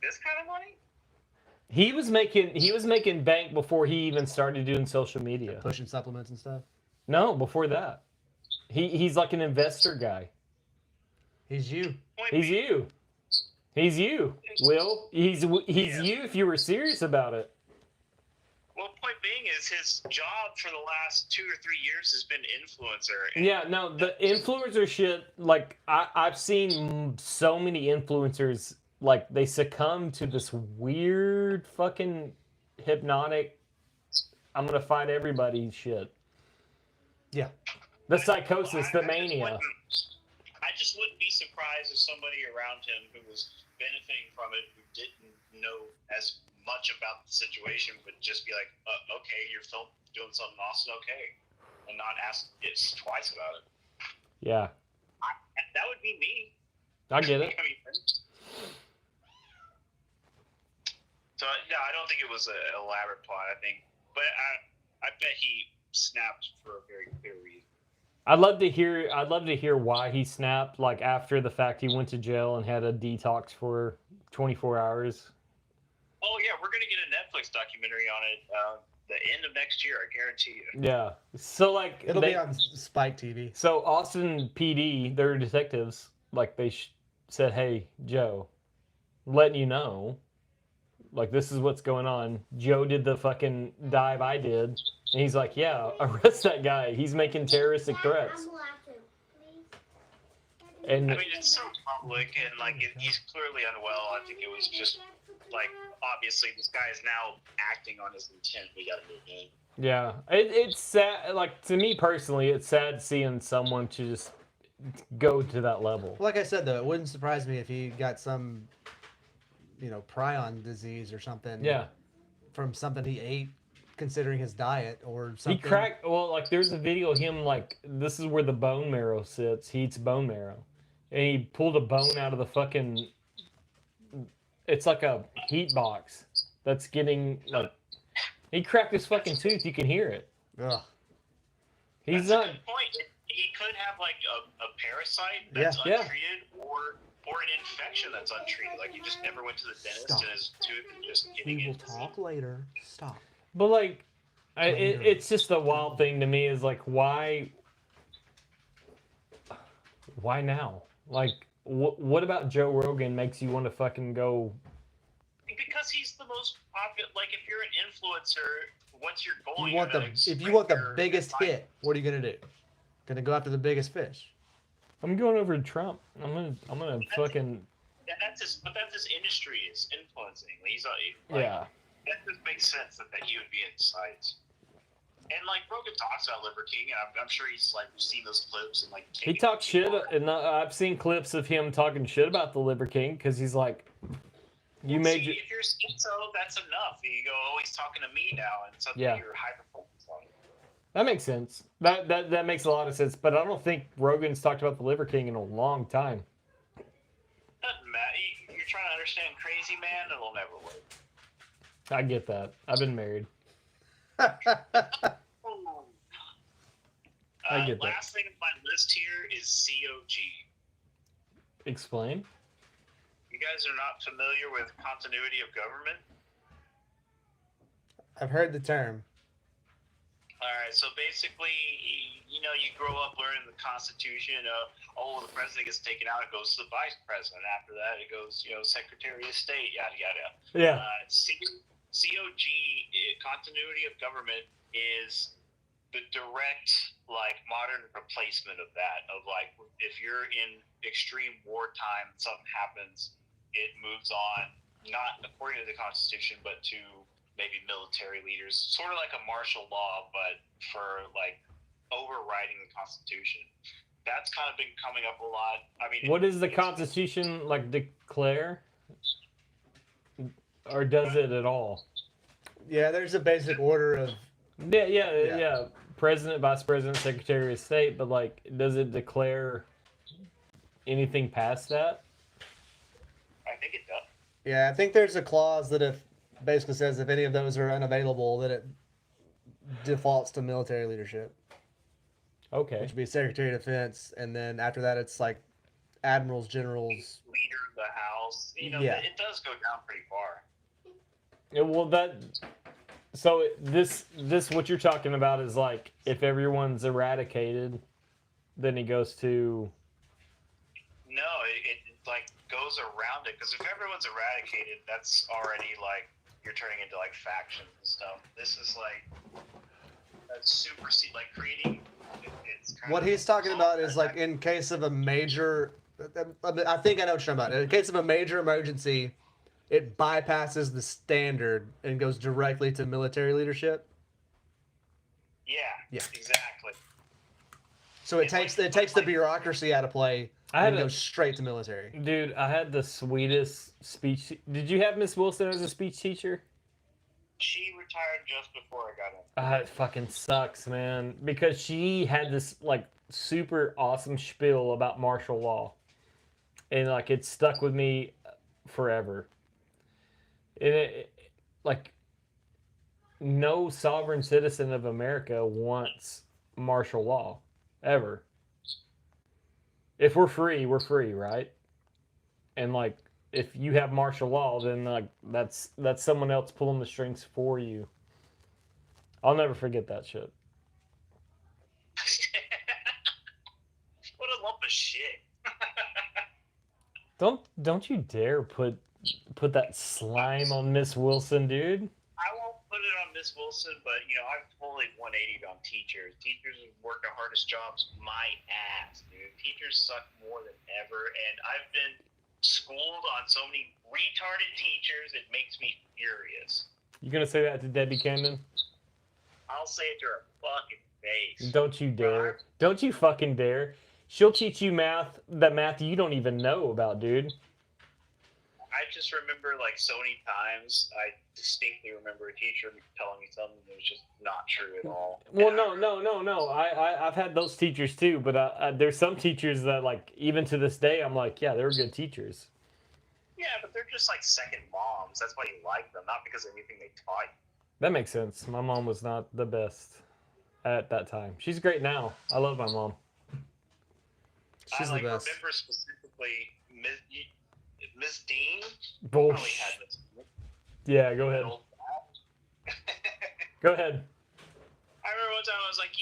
Speaker 4: This kind of money?
Speaker 2: He was making bank before he even started doing social media.
Speaker 1: Pushing supplements and stuff?
Speaker 2: No, before that. He's like an investor guy.
Speaker 1: He's you.
Speaker 2: He's you. He's you. Will. He's you if you were serious about it.
Speaker 4: Well, point being is his job for the last 2 or 3 years has been influencer.
Speaker 2: Yeah, no, the influencer shit, like, I've seen so many influencers like they succumb to this weird fucking hypnotic I'm gonna fight everybody shit.
Speaker 1: Yeah.
Speaker 2: The psychosis, the
Speaker 4: I
Speaker 2: mania.
Speaker 4: I just wouldn't be surprised if somebody around him who was benefiting from it, who didn't know as much about the situation, would just be like, okay, you're doing something awesome, okay. And not ask it twice about it.
Speaker 2: Yeah.
Speaker 4: That would be me.
Speaker 2: I get it.
Speaker 4: I mean, so, no, I don't think it was an elaborate plot, I think. But I bet he snapped for a very clear reason.
Speaker 2: I'd love to hear why he snapped, like after the fact he went to jail and had a detox for 24 hours.
Speaker 4: Oh yeah, we're gonna get a Netflix documentary on it the end of next year, I guarantee you.
Speaker 2: Yeah. So like
Speaker 1: It'll be on Spike TV.
Speaker 2: So Austin PD, their detectives, like they said, "Hey, Joe, letting you know, like this is what's going on. Joe did the fucking dive I did." And he's like, "Yeah, arrest that guy. He's making terroristic threats." And
Speaker 4: I mean, it's so public, and like he's clearly unwell. I think it was just like obviously this guy is now acting on his intent. We got to move in.
Speaker 2: yeah, it's sad. Like to me personally, it's sad seeing someone to just go to that level.
Speaker 1: Like I said, though, it wouldn't surprise me if he got some, prion disease or something.
Speaker 2: Yeah.
Speaker 1: From something he ate, considering his diet or something.
Speaker 2: He cracked. Well, like there's a video of him like this is where the bone marrow sits. He eats bone marrow, and he pulled a bone out of the fucking. It's like a heat box that's getting like. He cracked his fucking tooth. You can hear it.
Speaker 1: Ugh.
Speaker 2: He's
Speaker 4: That's
Speaker 2: not.
Speaker 4: a good point. He could have like a parasite that's
Speaker 2: Yeah.
Speaker 4: untreated, or an infection that's untreated. Like he just never went to the dentist,
Speaker 1: Stop.
Speaker 4: and his tooth is just getting
Speaker 1: We will
Speaker 4: into
Speaker 1: talk later. Stop.
Speaker 2: But like, it's just a wild thing to me. Is like why now? Like, what about Joe Rogan makes you want to fucking go?
Speaker 4: Because he's the most popular. Like if you're an influencer, what's your goal?
Speaker 1: You want if you want the biggest hit, what are you gonna do? Gonna go after the biggest fish?
Speaker 2: I'm going over to Trump. I'm gonna fucking.
Speaker 4: That's his industry is influencing. He's
Speaker 2: Yeah.
Speaker 4: That just makes sense that he would be in sites. And like Rogan talks about Liver King, and I'm sure he's like seen those clips and like.
Speaker 2: He talks shit, and I've seen clips of him talking shit about the Liver King because he's like, "You made."
Speaker 4: If you're schizo, that's enough. You go, "Oh, he's talking to me now," and suddenly
Speaker 2: Yeah.
Speaker 4: you're hyper focused on it.
Speaker 2: That makes sense. That makes a lot of sense. But I don't think Rogan's talked about the Liver King in a long time.
Speaker 4: Doesn't matter. You're trying to understand crazy man, it'll never work.
Speaker 2: I get that. I've been married. I get that.
Speaker 4: Last thing on my list here is COG.
Speaker 2: Explain.
Speaker 4: You guys are not familiar with continuity of government?
Speaker 1: I've heard the term.
Speaker 4: All right, so basically, you grow up learning the Constitution. The president gets taken out, it goes to the vice president. After that, it goes, Secretary of State, yada yada.
Speaker 2: Yeah.
Speaker 4: COG, continuity of government, is the direct, like, modern replacement of that. Of like, if you're in extreme wartime, something happens, it moves on, not according to the Constitution, but to maybe military leaders, sort of like a martial law, but for like overriding the Constitution. That's kind of been coming up a lot. I mean,
Speaker 2: What does the Constitution like declare? Or does it at all?
Speaker 1: Yeah, there's a basic order of.
Speaker 2: Yeah. President, Vice President, Secretary of State, but like, does it declare anything past that?
Speaker 4: I think it does.
Speaker 1: Yeah, I think there's a clause that basically says if any of those are unavailable, that it defaults to military leadership,
Speaker 2: Okay.
Speaker 1: which would be Secretary of Defense, and then after that, it's like admirals, generals.
Speaker 4: Leader of the House.
Speaker 1: Yeah.
Speaker 4: It does go down pretty far.
Speaker 2: Yeah, well, so this what you're talking about is like if everyone's eradicated, then he goes to.
Speaker 4: No, it like goes around it, because if everyone's eradicated, that's already like you're turning into like factions and stuff. This is like a supersede, like creating. It's kind
Speaker 1: What
Speaker 4: of
Speaker 1: he's talking about is like in case of a major I think I know what you're talking about. In case of a major emergency, it bypasses the standard and goes directly to military leadership.
Speaker 4: Yeah,
Speaker 1: Yeah.
Speaker 4: exactly.
Speaker 1: So it takes the bureaucracy out of play and goes straight to military.
Speaker 2: Dude, I had the sweetest speech. Did you have Miss Wilson as a speech teacher?
Speaker 4: She retired just before I got in.
Speaker 2: It fucking sucks, man. Because she had this like super awesome spiel about martial law, and like it stuck with me forever. And like no sovereign citizen of America wants martial law ever. If we're free, right? And like if you have martial law, then like that's someone else pulling the strings for you. I'll never forget that shit.
Speaker 4: What a lump of shit.
Speaker 2: Don't you dare put that slime on Miss Wilson, dude.
Speaker 4: I won't put it on Miss Wilson, but I've totally 180'd on teachers. Teachers work the hardest jobs my ass, dude. Teachers suck more than ever, and I've been schooled on so many retarded teachers, it makes me furious.
Speaker 2: You gonna say that to Debbie Camden?
Speaker 4: I'll say it to her fucking face.
Speaker 2: Don't you dare. Don't you fucking dare. She'll teach you math you don't even know about, dude.
Speaker 4: I just remember, like, so many times, I distinctly remember a teacher telling me something that was just not true at all.
Speaker 2: Well, no. I've had those teachers too, but there's some teachers that, like, even to this day, I'm like, yeah, they were good teachers.
Speaker 4: Yeah, but they're just, like, second moms. That's why you like them, not because of anything they taught you.
Speaker 2: That makes sense. My mom was not the best at that time. She's great now. I love my mom.
Speaker 1: She's the best.
Speaker 4: I remember specifically Miss Dean.
Speaker 2: Bullshit. Yeah, go ahead. Go ahead.
Speaker 4: I remember one time I was like, I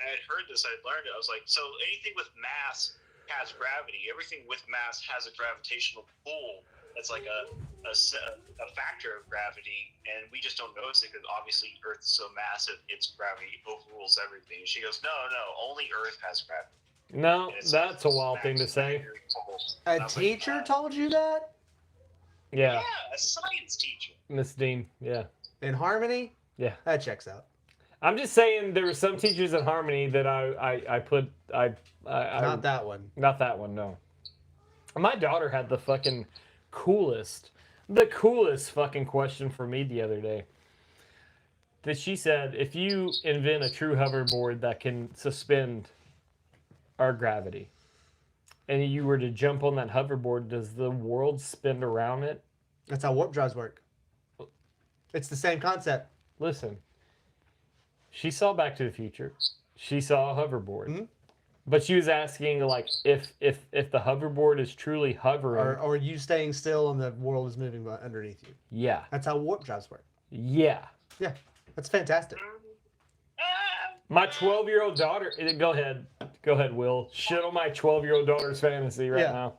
Speaker 4: had heard this, I had learned it. I was like, so anything with mass has gravity. Everything with mass has a gravitational pull. That's like a factor of gravity, and we just don't notice it because obviously Earth's so massive, its gravity overrules everything. She goes, no, only Earth has gravity.
Speaker 2: No, that's a wild thing to say.
Speaker 1: A teacher told you that?
Speaker 2: Yeah.
Speaker 4: Yeah, a science teacher.
Speaker 2: Miss Dean, yeah.
Speaker 1: In Harmony?
Speaker 2: Yeah.
Speaker 1: That checks out.
Speaker 2: I'm just saying there were some teachers in Harmony that I put
Speaker 1: Not that one.
Speaker 2: Not that one, no. My daughter had the coolest fucking question for me the other day. That she said, if you invent a true hoverboard that can suspend our gravity, and you were to jump on that hoverboard, does the world spin around it?
Speaker 1: That's how warp drives work. It's the same concept.
Speaker 2: Listen, she saw Back to the Future. She saw a hoverboard.
Speaker 1: Mm-hmm.
Speaker 2: But she was asking, like, if the hoverboard is truly hovering.
Speaker 1: Or you staying still and the world is moving underneath you.
Speaker 2: Yeah.
Speaker 1: That's how warp drives work.
Speaker 2: Yeah.
Speaker 1: Yeah. That's fantastic.
Speaker 2: My 12-year-old daughter... Go ahead, Will. Shit on my 12-year-old daughter's fantasy right now.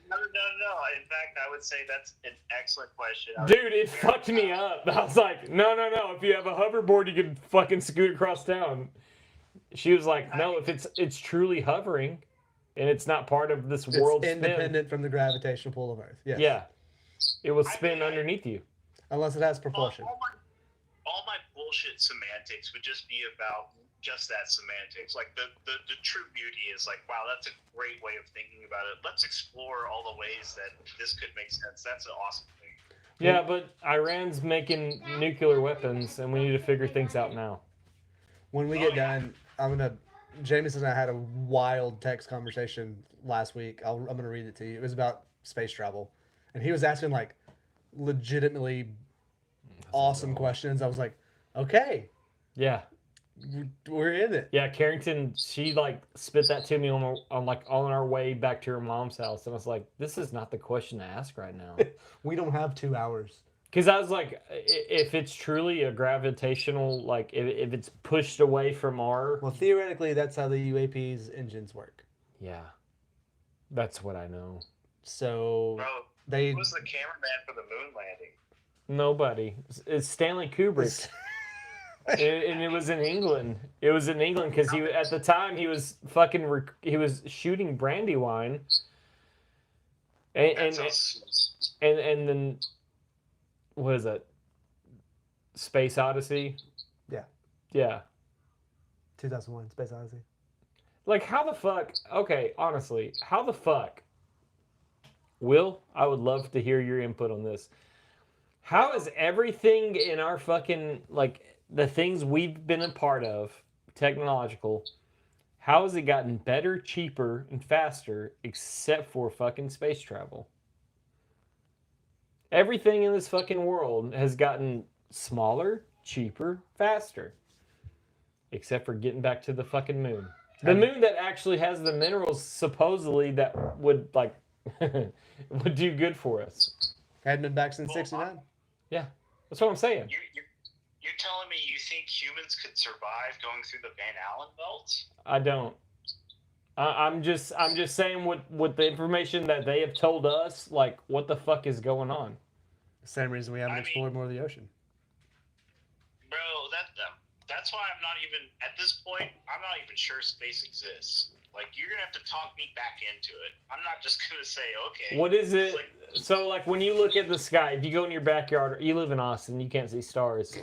Speaker 4: No. In fact, I would say that's an excellent question.
Speaker 2: Dude, it fucked me up. I was like, no. If you have a hoverboard, you can fucking scoot across town. She was like, no, if it's truly hovering and it's not part of this world spin.
Speaker 1: Independent from the gravitational pull of Earth. Yes.
Speaker 2: Yeah. It will spin underneath you.
Speaker 1: Unless it has propulsion.
Speaker 4: All my bullshit semantics would just be about just that semantics. Like the true beauty is like, wow, that's a great way of thinking about it. Let's explore all the ways that this could make sense. That's an awesome thing.
Speaker 2: Yeah, but Iran's making nuclear weapons and we need to figure things out now.
Speaker 1: When we get done, Jameson and I had a wild text conversation last week. I'm going to read it to you. It was about space travel. And he was asking like legitimately awesome questions. I was like, okay.
Speaker 2: Yeah.
Speaker 1: We're in it.
Speaker 2: Yeah, Carrington, she like spit that to me on our way back to her mom's house. And I was like, this is not the question to ask right now.
Speaker 1: We don't have 2 hours.
Speaker 2: Because I was like, if it's truly a gravitational, like, if it's pushed away from our...
Speaker 1: Well, theoretically, that's how the UAP's engines work.
Speaker 2: Yeah. That's what I know.
Speaker 1: So...
Speaker 4: Bro, who was the cameraman for the moon landing?
Speaker 2: Nobody. It's Stanley Kubrick. And it was in England. It was in England because at the time he was he was shooting Brandywine, and then what is that? Space Odyssey.
Speaker 1: Yeah.
Speaker 2: Yeah.
Speaker 1: 2001, Space Odyssey.
Speaker 2: Like, how the fuck? Okay, honestly, how the fuck? Will, I would love to hear your input on this. How is everything in our fucking, like, the things we've been a part of, technological, how has it gotten better, cheaper, and faster, except for fucking space travel? Everything in this fucking world has gotten smaller, cheaper, faster. Except for getting back to the fucking moon. The moon that actually has the minerals, supposedly, that would, like, would do good for us.
Speaker 1: Hadn't been back since '69.
Speaker 2: Yeah, that's what I'm saying.
Speaker 4: You're telling me you think humans could survive going through the Van Allen belt?
Speaker 2: I don't. I'm just saying with the information that they have told us, like, what the fuck is going on?
Speaker 1: Same reason we haven't explored more of the ocean.
Speaker 4: Bro, that's why I'm not even, at this point, I'm not even sure space exists. Like, you're going to have to talk me back into it. I'm not just going to say, okay.
Speaker 2: What is it? So, like, when you look at the sky, if you go in your backyard, you live in Austin, you can't see stars.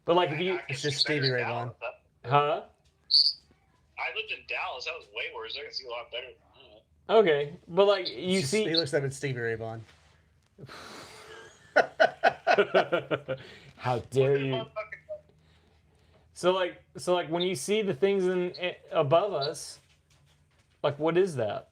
Speaker 2: But, like, if you...
Speaker 1: It's just Stevie Ray Vaughan.
Speaker 2: Huh?
Speaker 4: I lived in Dallas. That was way worse. I can see a lot better than that.
Speaker 2: Okay. But, like, you see...
Speaker 1: He looks up at Stevie Ray Vaughan.
Speaker 2: How dare you? So like when you see the things above us, like, what is that?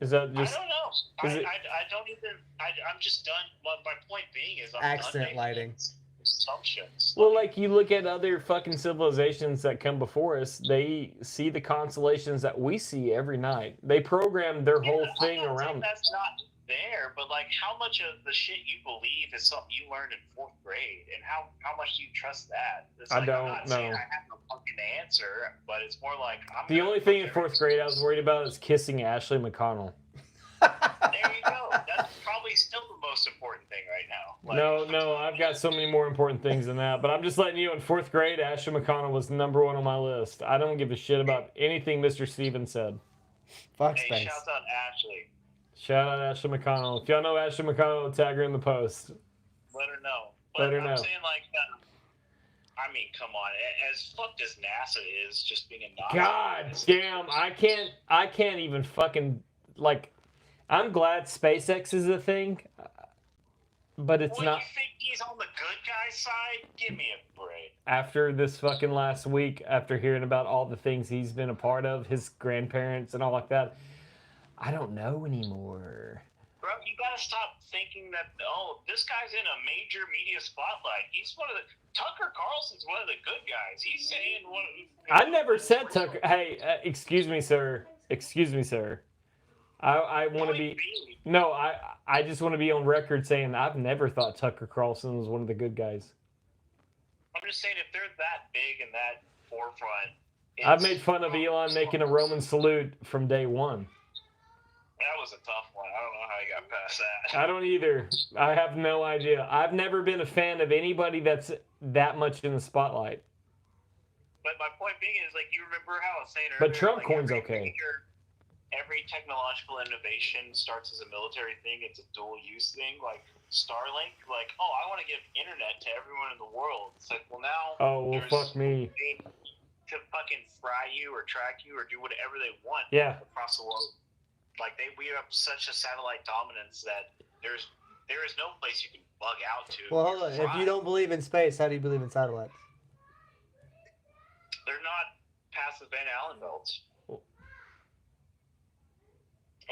Speaker 2: Is that just?
Speaker 4: I don't know. I don't even. I'm just done. My point being is I'm
Speaker 1: accent
Speaker 4: done
Speaker 1: lighting.
Speaker 4: Assumptions.
Speaker 2: Well, like, you look at other fucking civilizations that come before us, they see the constellations that we see every night. They program their whole thing around.
Speaker 4: That's not there, but like, how much of the shit you believe is something you learned in 4th grade, and how much do you trust that? It's like,
Speaker 2: I don't
Speaker 4: I'm not
Speaker 2: know.
Speaker 4: saying I have no fucking answer, but it's more like
Speaker 2: The only thing in 4th grade I was worried about is kissing Ashley McConnell.
Speaker 4: There you go. That's probably still the most important thing right now. Like,
Speaker 2: No, I've got so many more important things than that. But I'm just letting you know, in 4th grade, Ashley McConnell was number 1 on my list. I don't give a shit about anything Mr. Stevens said.
Speaker 1: Fuck
Speaker 4: hey,
Speaker 1: space.
Speaker 4: shouts out Ashley.
Speaker 2: Shout out Ashley McConnell. If y'all know Ashley McConnell, tag her in the post.
Speaker 4: Let her know. But
Speaker 2: Let her
Speaker 4: I'm
Speaker 2: know.
Speaker 4: saying, like, I mean, come on. As fucked as NASA is, just being a NASA.
Speaker 2: God damn, I can't even fucking, like, I'm glad SpaceX is a thing, but it's not.
Speaker 4: You think he's on the good guy's side? Give me a break.
Speaker 2: After this fucking last week, after hearing about all the things he's been a part of, his grandparents and all like that, I don't know anymore.
Speaker 4: Bro, you gotta stop thinking that, this guy's in a major media spotlight. He's one of the... Tucker Carlson's one of the good guys. He's saying one of...
Speaker 2: I never said Tucker... Hey, excuse me, sir. Excuse me, sir. I want to be... No, I just want to be on record saying I've never thought Tucker Carlson was one of the good guys.
Speaker 4: I'm just saying, if they're that big and that forefront...
Speaker 2: I've made fun of Elon making a Roman salute from day one.
Speaker 4: That was a tough one. I don't know how he got past that.
Speaker 2: I don't either. I have no idea. I've never been a fan of anybody that's that much in the spotlight.
Speaker 4: But my point being is, like, you remember how I was saying earlier...
Speaker 2: But Trump coin's okay.
Speaker 4: Every technological innovation starts as a military thing. It's a dual-use thing. Like, Starlink, like, I want to give internet to everyone in the world. It's like, well, now...
Speaker 2: Oh, well, fuck me.
Speaker 4: To fucking fry you or track you or do whatever they want across the world. Like, we have such a satellite dominance that there is no place you can bug out to.
Speaker 1: Well, hold on. If you don't believe in space, how do you believe in satellites?
Speaker 4: They're not past the Van Allen belts.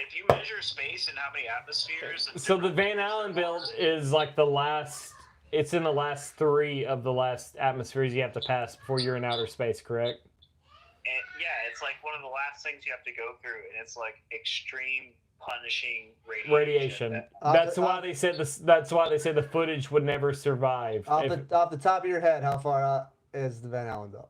Speaker 4: If you measure space and how many atmospheres...
Speaker 2: So the Van Allen belt is like the last... It's in the last 3 of the last atmospheres you have to pass before you're in outer space, correct?
Speaker 4: And yeah, it's like one of the last things you have to go through, and it's like extreme punishing radiation.
Speaker 2: That's why they said the footage would never survive.
Speaker 1: Off the top of your head, how far out is the Van Allen belt?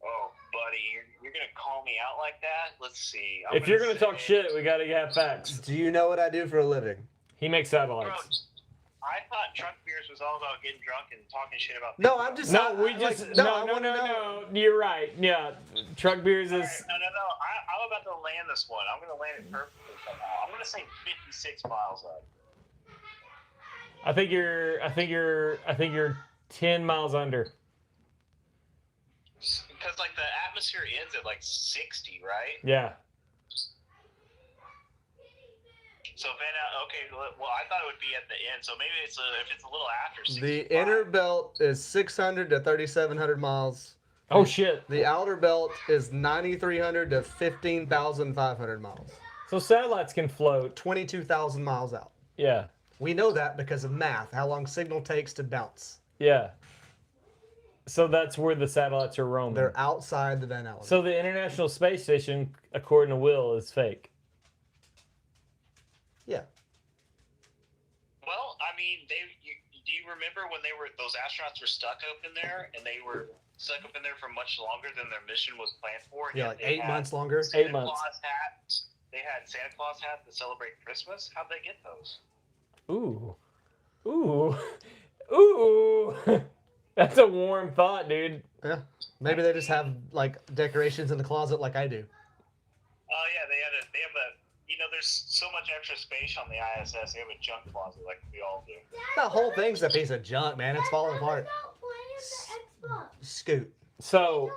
Speaker 4: Oh, buddy, you're gonna call me out like that? Let's see.
Speaker 2: If you're gonna talk shit, we gotta have facts.
Speaker 1: Do you know what I do for a living?
Speaker 2: He makes satellites.
Speaker 4: Bro, I thought thought truck beers was all about getting drunk and talking shit about.
Speaker 1: No, I'm just
Speaker 2: No,
Speaker 1: I-
Speaker 2: we
Speaker 1: like,
Speaker 2: just
Speaker 1: I wanna know.
Speaker 2: no. You're right. Yeah, truck beers
Speaker 4: All
Speaker 2: is.
Speaker 4: right, no. I'm about to land this one. I'm going to land it perfectly somehow. I'm going to say 56 miles up.
Speaker 2: I think you're 10 miles under.
Speaker 4: Because like the atmosphere ends at like 60, right?
Speaker 2: Yeah.
Speaker 4: So then, okay. Well, I thought it would be at the end. So maybe if it's a little after 65.
Speaker 1: The inner belt is 600 to 3,700 miles.
Speaker 2: Oh shit.
Speaker 1: The outer belt is 9,300 to 15,500 miles.
Speaker 2: So satellites can float.
Speaker 1: 22,000 miles out.
Speaker 2: Yeah.
Speaker 1: We know that because of math, how long signal takes to bounce.
Speaker 2: Yeah. So that's where the satellites are roaming.
Speaker 1: They're outside the Van Allen.
Speaker 2: So the International Space Station, according to Will, is fake.
Speaker 1: Yeah.
Speaker 4: Well, I mean, do you remember when those astronauts were stuck up in there, and they were stuck up in there for much longer than their mission was planned for?
Speaker 1: Yeah, like 8 months longer.
Speaker 4: Santa
Speaker 2: 8 months.
Speaker 4: Claus hats. They had Santa Claus hats to celebrate Christmas. How'd they get those?
Speaker 2: Ooh. Ooh. Ooh. That's a warm thought, dude.
Speaker 1: Yeah. Maybe they just have like decorations in the closet like I do.
Speaker 4: Oh yeah, they have a. You know, there's so much extra space on the ISS. They have a junk closet like we all do.
Speaker 1: The whole thing's a piece of junk, man. It's falling apart. Scoot.
Speaker 2: So,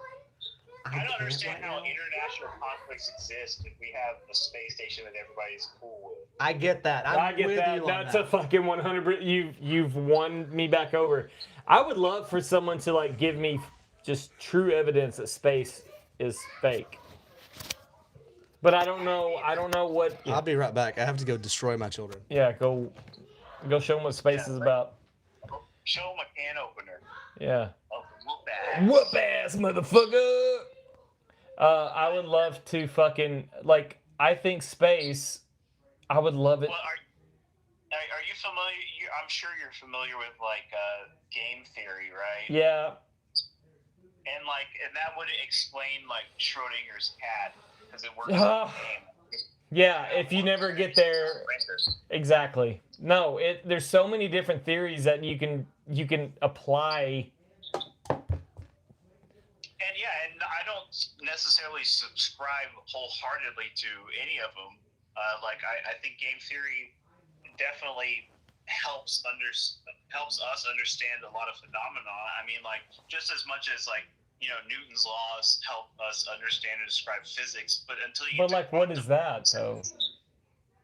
Speaker 4: I don't
Speaker 1: can't
Speaker 4: understand
Speaker 1: right
Speaker 4: how
Speaker 1: now.
Speaker 4: international conflicts exist if we have a space station that everybody's cool with.
Speaker 1: I get that.
Speaker 2: I
Speaker 1: I'm
Speaker 2: get
Speaker 1: with
Speaker 2: that.
Speaker 1: you on
Speaker 2: That's
Speaker 1: that.
Speaker 2: a fucking 100. You've won me back over. I would love for someone to like give me just true evidence that space is fake. But I don't know. I don't know what.
Speaker 1: I'll be right back. I have to go destroy my children.
Speaker 2: Yeah, go show them what space is about.
Speaker 4: Show them a can opener.
Speaker 2: Yeah.
Speaker 4: Oh, whoop ass.
Speaker 2: Whoop ass, motherfucker. I would love to fucking like. I think space. I would love it.
Speaker 4: Well, are you familiar? I'm sure you're familiar with like game theory, right?
Speaker 2: Yeah.
Speaker 4: And that would explain like Schrodinger's cat because it works.
Speaker 2: Ah.
Speaker 4: in the game.
Speaker 2: Yeah. If you never get there. Exactly. No. There's so many different theories that you can apply.
Speaker 4: And yeah, and I don't necessarily subscribe wholeheartedly to any of them. I think game theory definitely helps us understand a lot of phenomena. I mean, like just as much as like Newton's laws help us understand and describe physics, but until you.
Speaker 2: But like, what is that though?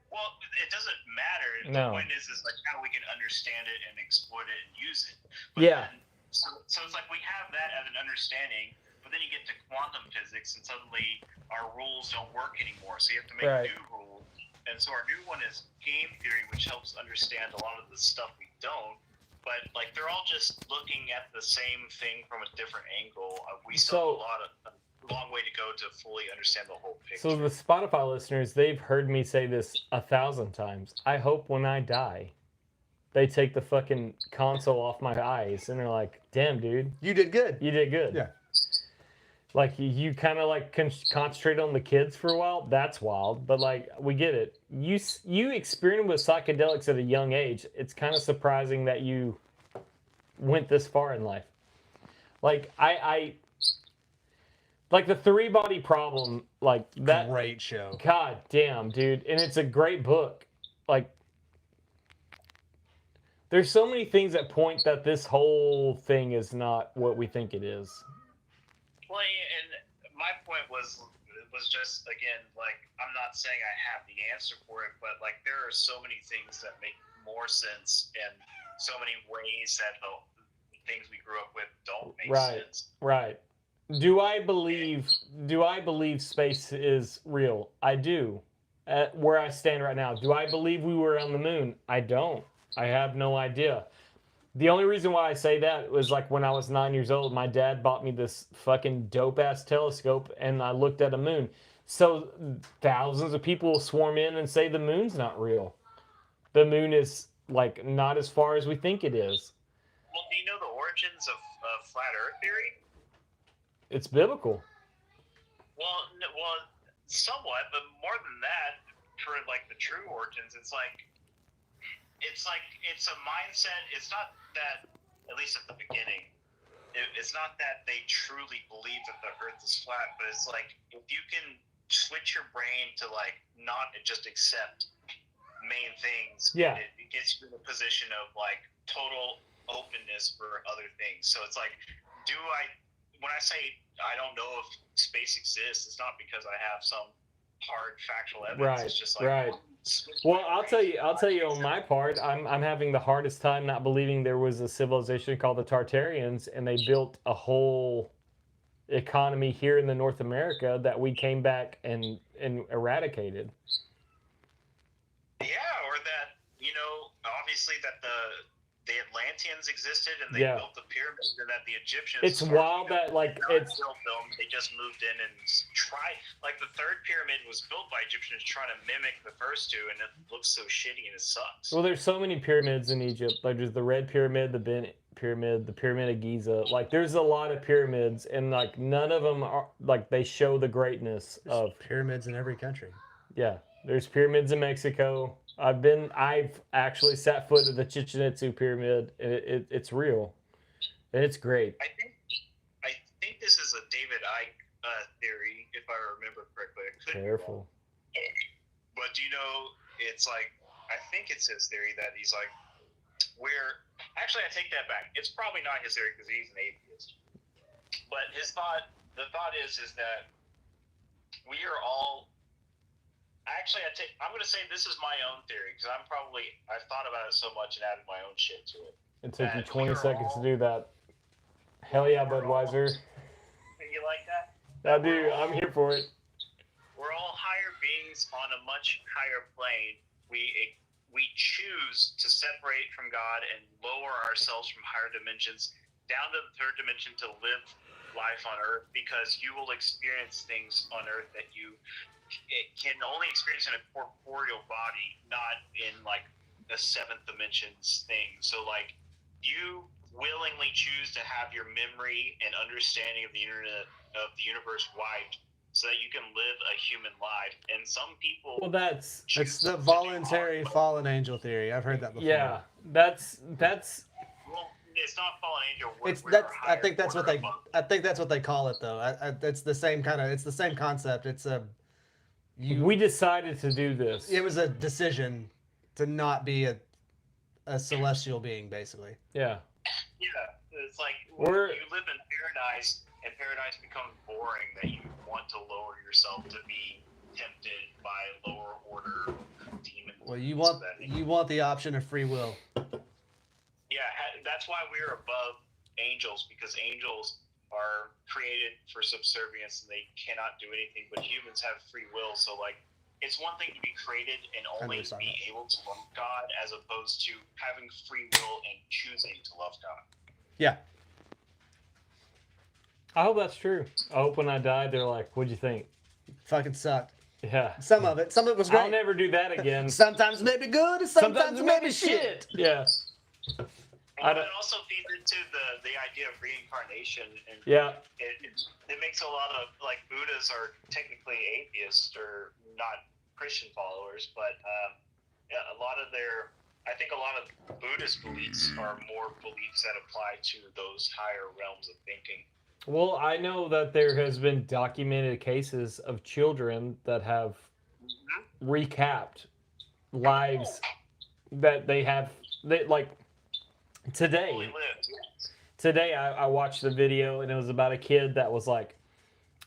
Speaker 4: Well, it doesn't matter.
Speaker 2: No.
Speaker 4: The point is like how we can understand it and exploit it and use it. But
Speaker 2: Yeah.
Speaker 4: then, so it's like we have that as an understanding, but then you get to quantum physics, and suddenly our rules don't work anymore. So you have to make
Speaker 2: Right.
Speaker 4: new rules. And so our new one is game theory, which helps understand a lot of the stuff we don't. But like they're all just looking at the same thing from a different angle. We still have a long way to go to fully understand the whole picture.
Speaker 2: So the Spotify listeners, they've heard me say this 1,000 times. I hope when I die, they take the fucking console off my eyes and they're like, "Damn, dude,
Speaker 1: You did good.
Speaker 2: you did good."
Speaker 1: Yeah.
Speaker 2: Like you kind of like concentrate on the kids for a while. That's wild, but like we get it. You experienced with psychedelics at a young age. It's kind of surprising that you went this far in life. Like I like the 3-Body Problem. Like that.
Speaker 1: Great show.
Speaker 2: God damn, dude, and it's a great book. Like there's so many things that point that this whole thing is not what we think it is.
Speaker 4: Well, and my point was just again like I'm not saying I have the answer for it, but like there are so many things that make more sense and so many ways that the things we grew up with don't make sense.
Speaker 2: Right. Do I believe space is real? I do. At where I stand right now, do I believe we were on the moon? I don't. I have no idea. The only reason why I say that was like when I was 9 years old, my dad bought me this fucking dope ass telescope and I looked at a moon. So thousands of people swarm in and say the moon's not real. The moon is like not as far as we think it is.
Speaker 4: Well, do you know the origins of flat Earth theory?
Speaker 2: It's biblical.
Speaker 4: Well, somewhat, but more than that, for like the true origins, it's like it's like it's a mindset. It's not that, at least at the beginning, it's not that they truly believe that the Earth is flat, but it's like if you can switch your brain to like not just accept main things,
Speaker 2: Yeah.
Speaker 4: it gets you in a position of like total openness for other things. So it's like, when I say I don't know if space exists, it's not because I have some hard factual evidence.
Speaker 2: Right,
Speaker 4: It's just like,
Speaker 2: right. Well, I'll tell you on my part, I'm having the hardest time not believing there was a civilization called the Tartarians, and they built a whole economy here in the North America that we came back and eradicated.
Speaker 4: Yeah, or that, obviously that the Atlanteans existed and they
Speaker 2: Yeah.
Speaker 4: built the pyramids, and that the Egyptians.
Speaker 2: It's wild that like it's
Speaker 4: built them. They just moved in and tried. Like the third pyramid was built by Egyptians trying to mimic the first two, and it looks so shitty and it sucks.
Speaker 2: well, there's so many pyramids in Egypt. Like there's the Red Pyramid, the Ben Pyramid, the Pyramid of Giza. Like there's a lot of pyramids, and like none of them are like they show the greatness of
Speaker 1: Pyramids in every country.
Speaker 2: Yeah. There's pyramids in Mexico. I've actually sat foot at the Chichen Itza pyramid. And it's real, and it's great.
Speaker 4: I think this is a David Icke theory, if I remember correctly. I could be
Speaker 2: Careful.
Speaker 4: wrong. But it's like, I think it's his theory that he's like, actually I take that back. It's probably not his theory because he's an atheist. But the thought is that we are all. Actually, I'm going to say this is my own theory because I've thought about it so much and added my own shit to it.
Speaker 2: It took you 20 seconds to do that. Hell yeah, Budweiser.
Speaker 4: You like that?
Speaker 2: I do. I'm here for it.
Speaker 4: We're all higher beings on a much higher plane. We choose to separate from God and lower ourselves from higher dimensions down to the third dimension to live life on Earth, because you will experience things on Earth that you can only experience in a corporeal body, not in like the seventh dimensions thing. So like you willingly choose to have your memory and understanding of the internet of the universe wiped so that you can live a human life. And some people
Speaker 2: Well, that's
Speaker 1: It's the voluntary fallen angel theory. I've heard that before.
Speaker 2: yeah. That's
Speaker 4: well, it's not fallen angel.
Speaker 1: I think that's what they call it though. It's the same concept.
Speaker 2: we decided to do this.
Speaker 1: It was a decision to not be a celestial being, basically.
Speaker 2: Yeah.
Speaker 4: Yeah, it's like
Speaker 2: you
Speaker 4: live in paradise, and paradise becomes boring, that you want to lower yourself to be tempted by lower order demons.
Speaker 1: Well, you want the option of free will.
Speaker 4: Yeah, that's why we're above angels, because angels are created for subservience and they cannot do anything, but humans have free will. So like, it's one thing to be created and only be able to love God, as opposed to having free will and choosing to love God.
Speaker 1: Yeah.
Speaker 2: I hope that's true. I hope when I die, they're like, "What'd you think?"
Speaker 1: Fucking sucked.
Speaker 2: Yeah.
Speaker 1: Some of it was great.
Speaker 2: I'll never do that again.
Speaker 1: Sometimes maybe good, sometimes maybe shit.
Speaker 2: Yeah.
Speaker 4: Well, it also feeds into the idea of reincarnation, and
Speaker 2: Yeah.
Speaker 4: it makes a lot of, like, Buddhas are technically atheists or not Christian followers, but yeah, I think a lot of Buddhist beliefs are more beliefs that apply to those higher realms of thinking.
Speaker 2: Well, I know that there has been documented cases of children that have recapped lives that they like today.
Speaker 4: Fully lived.
Speaker 2: Today I watched the video, and it was about a kid that was like,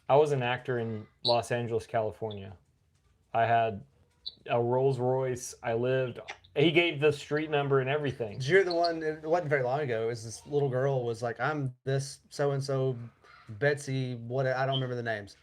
Speaker 2: I was an actor in Los Angeles, California. I had a Rolls Royce. He gave the street number and everything.
Speaker 1: Did you hear the one? It wasn't very long ago. It was this little girl was like, "I'm this so and so, Betsy. What I don't remember the names."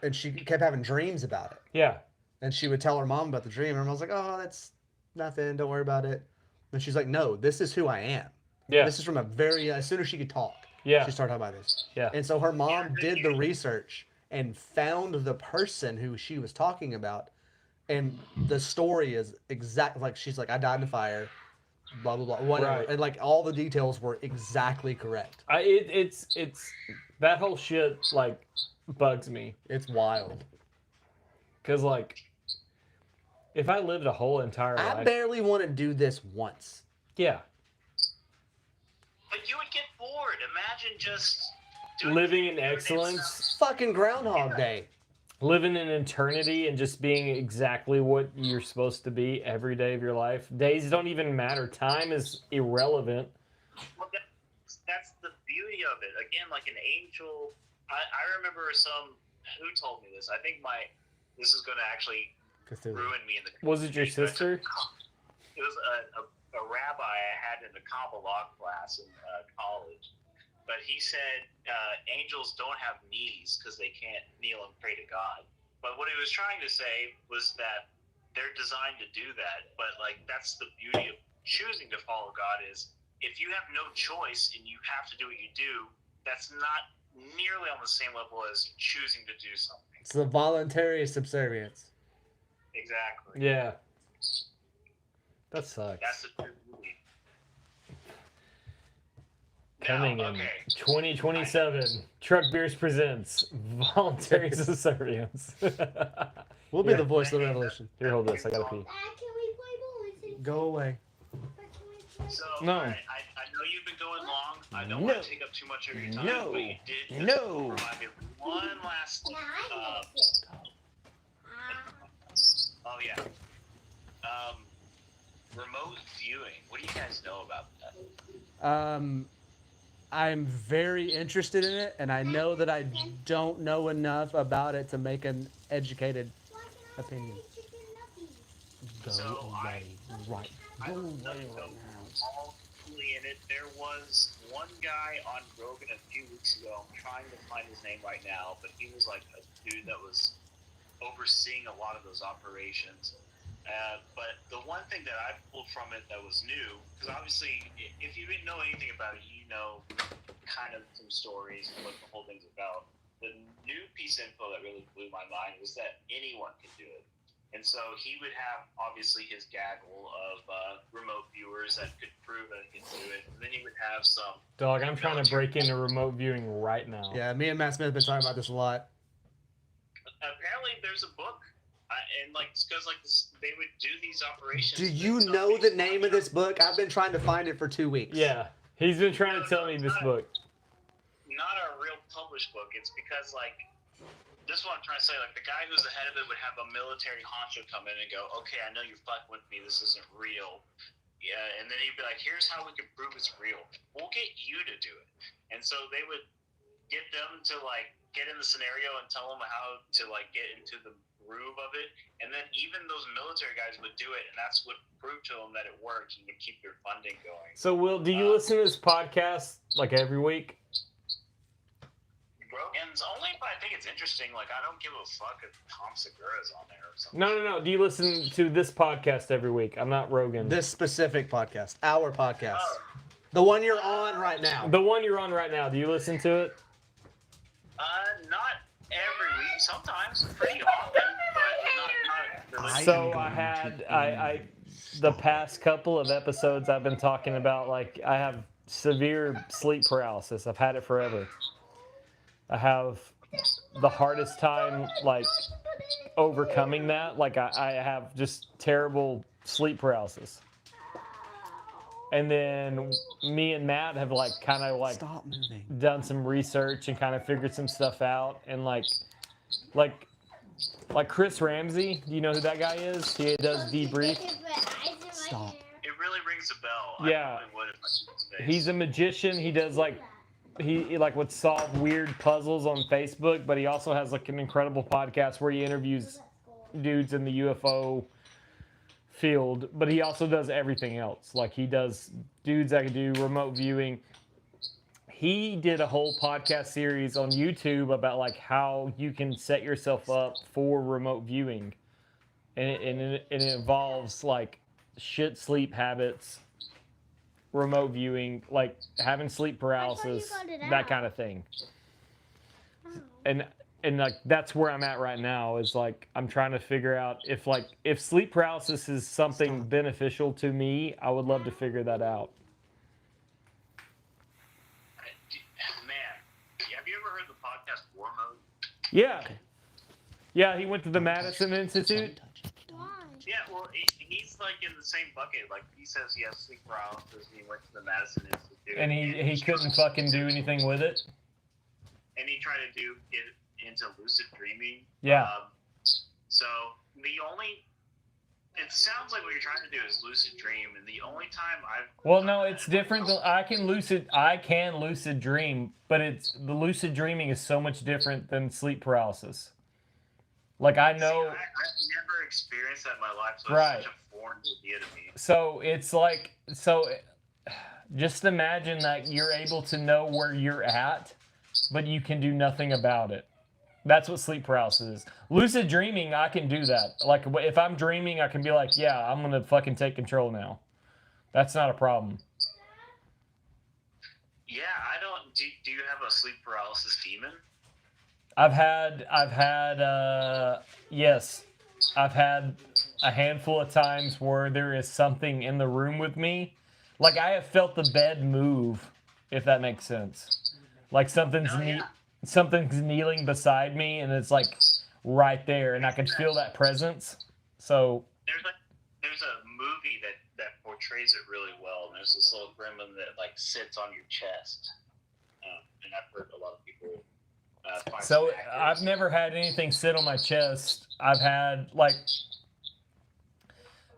Speaker 1: And she kept having dreams about it.
Speaker 2: Yeah.
Speaker 1: And she would tell her mom about the dream, and her mom was like, "Oh, that's nothing. Don't worry about it." And she's like, "No, this is who I am.
Speaker 2: Yeah.
Speaker 1: This is from as soon as she could talk.
Speaker 2: Yeah.
Speaker 1: She started talking about this.
Speaker 2: Yeah.
Speaker 1: And so her mom did the research and found the person who she was talking about. And the story is exact. Like, she's like, "I died in a fire, blah, blah, blah, whatever."
Speaker 2: Right.
Speaker 1: And like all the details were exactly correct.
Speaker 2: It's that whole shit like bugs me.
Speaker 1: It's wild.
Speaker 2: Cause like if I lived a whole entire
Speaker 1: I
Speaker 2: life,
Speaker 1: barely want to do this once.
Speaker 2: yeah,
Speaker 4: But you would get bored. Imagine just doing
Speaker 2: living in
Speaker 4: everyday
Speaker 2: excellence,
Speaker 4: stuff.
Speaker 1: Fucking Groundhog Day.
Speaker 2: living in eternity, and just being exactly what you're supposed to be every day of your life. Days don't even matter. Time is irrelevant.
Speaker 4: Well, that's the beauty of it. Again, like an angel. I remember who told me this. I think this is going to actually ruin me in the.
Speaker 2: Was it your sister?
Speaker 4: It was a rabbi I had in a Kabbalah class in college. But he said angels don't have knees because they can't kneel and pray to God. But what he was trying to say was that they're designed to do that. But like that's the beauty of choosing to follow God is if you have no choice and you have to do what you do, that's not nearly on the same level as choosing to do something.
Speaker 1: It's the voluntary subservience.
Speaker 4: Exactly.
Speaker 2: Yeah. That sucks.
Speaker 4: That's the true beauty.
Speaker 2: Coming
Speaker 4: Now,
Speaker 2: in
Speaker 4: okay.
Speaker 2: 2027, Truck Beers presents Voluntary Subservience.
Speaker 1: We'll be
Speaker 2: Yeah.
Speaker 1: the voice of the revolution.
Speaker 2: Here, hold this. I gotta pee.
Speaker 3: Dad, can we play bowling?
Speaker 1: Go away.
Speaker 4: So,
Speaker 2: No.
Speaker 4: I know you've been going long. I don't
Speaker 1: No.
Speaker 4: want to take up too much of your time,
Speaker 1: No.
Speaker 4: but you did just
Speaker 1: No.
Speaker 4: provide me with one last.
Speaker 3: Yeah, I get it.
Speaker 4: Oh yeah. Remote viewing. What do you guys know about that?
Speaker 1: I'm very interested in it, and I know that I don't know enough about it to make an educated
Speaker 3: Why can't I
Speaker 1: opinion.
Speaker 3: play chicken nuggets?
Speaker 1: Go
Speaker 4: So,
Speaker 1: away right.
Speaker 4: I
Speaker 1: Go
Speaker 4: don't
Speaker 1: away
Speaker 4: know
Speaker 1: right now.
Speaker 4: all fully in it. There was one guy on Rogan a few weeks ago. I'm trying to find his name right now, but he was like a dude that was overseeing a lot of those operations. But the one thing that I pulled from it that was new, because obviously, if you didn't know anything about it, you know kind of some stories and what the whole thing's about. The new piece of info that really blew my mind was that anyone could do it. And so he would have, obviously, his gaggle of remote viewers that could prove that he could do it. And then he would have some...
Speaker 2: Dog, I'm trying to break into remote viewing right now.
Speaker 1: Yeah, me and Matt Smith have been talking about this a lot.
Speaker 4: Apparently, there's a book. And, like, because, like, they would do these operations...
Speaker 1: Do you know the name of this book? I've been trying to find it for 2 weeks.
Speaker 2: Yeah, he's been trying to tell me this book.
Speaker 4: Not a real published book. It's because, like... This is what I'm trying to say. Like, the guy who's the head of it would have a military honcho come in and go, okay, I know you're fucking with me. This isn't real. Yeah, and then he'd be like, here's how we can prove it's real. We'll get you to do it. And so they would get them to, like, get in the scenario and tell them how to, like, get into the groove of it. And then even those military guys would do it, and that's what proved to them that it worked and would keep their funding going.
Speaker 2: So, Will, do you listen to this podcast, like, every week?
Speaker 4: Rogan's only, but I think it's interesting. Like, I don't give a fuck if Tom Segura's on there or something.
Speaker 2: No. Do you listen to this podcast every week? I'm not Rogan.
Speaker 1: This specific podcast, our podcast,
Speaker 4: Oh.
Speaker 1: the one you're on right now.
Speaker 2: The one you're on right now, do you listen to it?
Speaker 4: Not every week. Sometimes, pretty often, but not really.
Speaker 2: So I the past couple of episodes I've been talking about, like, I have severe sleep paralysis. I've had it forever. I have the hardest time, like, overcoming that. Like, I have just terrible sleep paralysis. And then me and Matt have, like, kind of, like,
Speaker 1: Stop moving.
Speaker 2: done some research and kind of figured some stuff out. And, like Chris Ramsey, do you know who that guy is? He does debrief.
Speaker 1: Stop.
Speaker 4: It really rings a bell.
Speaker 2: Yeah.
Speaker 4: I probably would if I saw his face.
Speaker 2: He's a magician. He does, like, he like would solve weird puzzles on Facebook, but he also has, like, an incredible podcast where he interviews dudes in the UFO field, but he also does everything else. Like, he does dudes that can do remote viewing. He did a whole podcast series on YouTube about, like, how you can set yourself up for remote viewing, and it involves, like, shit sleep habits, remote viewing, like having sleep paralysis, that kind of thing. And like, that's where I'm at right now, is, like, I'm trying to figure out if sleep paralysis is something beneficial to me. I would love to figure that out.
Speaker 4: Man, have you ever heard the podcast War Mode?
Speaker 2: Yeah, he went to the Madison Institute.
Speaker 3: Why?
Speaker 4: Yeah, well, like in the same bucket. Like he says he has sleep paralysis. He went to the Madison Institute,
Speaker 2: And he couldn't fucking do anything with it.
Speaker 4: And he tried to get into lucid dreaming.
Speaker 2: Yeah.
Speaker 4: So it sounds like what you're trying to do is lucid dream, and the only time I've
Speaker 2: Well, no, it's different. I can lucid dream, but the lucid dreaming is so much different than sleep paralysis. Like I know.
Speaker 4: See, I've never experienced that in my life, so
Speaker 2: Right.
Speaker 4: it's such a foreign idea to me.
Speaker 2: So it's like just imagine that you're able to know where you're at, but you can do nothing about it. That's what sleep paralysis is. Lucid dreaming, I can do that. Like if I'm dreaming, I can be like, yeah, I'm gonna fucking take control now. That's not a problem.
Speaker 4: Yeah, I don't. Do you have a sleep paralysis demon?
Speaker 2: Yes, I've had a handful of times where there is something in the room with me. Like I have felt the bed move, if that makes sense. Like something's kneeling beside me, and it's like right there, and I can feel that presence. So
Speaker 4: there's a movie that portrays it really well. And there's this little gremlin that like sits on your chest, and I've heard a lot of people.
Speaker 2: So I've never had anything sit on my chest. I've had like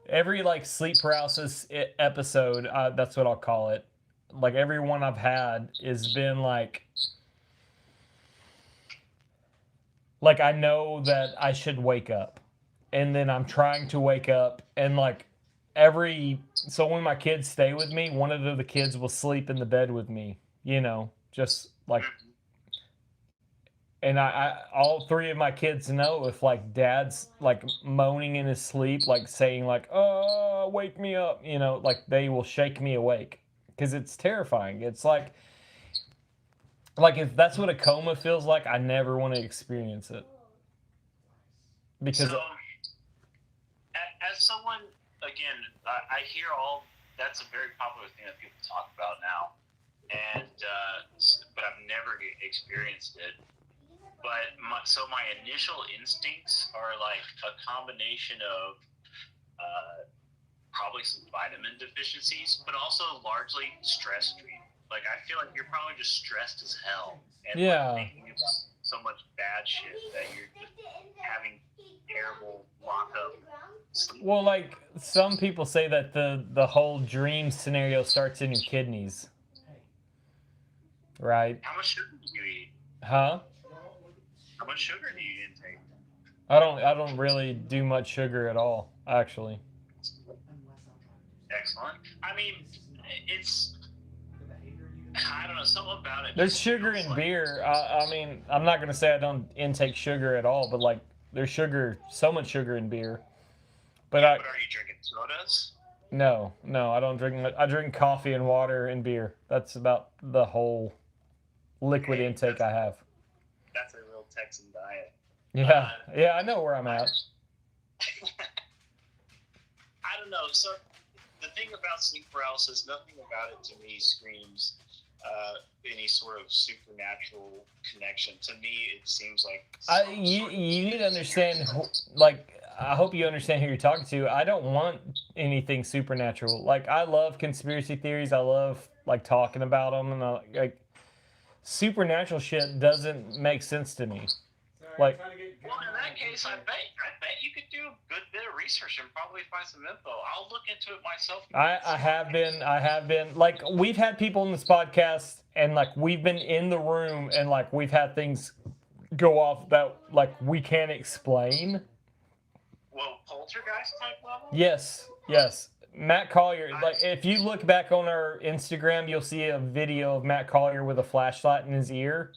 Speaker 2: every like sleep paralysis episode. That's what I'll call it. Like every one I've had has been like I know that I should wake up, and then I'm trying to wake up, and like so when my kids stay with me, one of the kids will sleep in the bed with me, just like, and I all three of my kids know if like dad's like moaning in his sleep, like saying like, oh, wake me up, like they will shake me awake because it's terrifying. It's like if that's what a coma feels like, I never want to experience it. Because
Speaker 4: so, as someone, again, I hear that's a very popular thing that people talk about now, and but I've never experienced it. But my initial instincts are like a combination of probably some vitamin deficiencies, but also largely stress dream. Like I feel like you're probably just stressed as hell, and like, thinking about so much bad shit that you're just having terrible lockup sleep.
Speaker 2: Well, like some people say that the whole dream scenario starts in your kidneys, right?
Speaker 4: How much sugar do you eat?
Speaker 2: Huh?
Speaker 4: How much sugar do you intake?
Speaker 2: I don't really do much sugar at all, actually.
Speaker 4: Excellent. I mean, I don't know, something about it.
Speaker 2: There's sugar in beer. I mean, I'm not gonna say I don't intake sugar at all, but like there's so much sugar in beer. But
Speaker 4: are you drinking sodas?
Speaker 2: No, I don't drink. I drink coffee and water and beer. That's about the whole liquid intake I have.
Speaker 4: That's a real Texan diet.
Speaker 2: Yeah, I know where I'm at.
Speaker 4: I don't know. So the thing about sleep paralysis, nothing about it to me screams any sort of supernatural connection. To me, it seems like
Speaker 2: you need to understand. Like, I hope you understand who you're talking to. I don't want anything supernatural. Like, I love conspiracy theories. I love like talking about them, and like supernatural shit doesn't make sense to me. Like,
Speaker 4: well, in that case, I bet you could do a good bit of research and probably find some info. I'll look into it myself.
Speaker 2: I have been. Like, we've had people in this podcast, and like we've been in the room, and like we've had things go off that like we can't explain.
Speaker 4: Well, poltergeist type level?
Speaker 2: Yes. Matt Collier, like if you look back on our Instagram, you'll see a video of Matt Collier with a flashlight in his ear,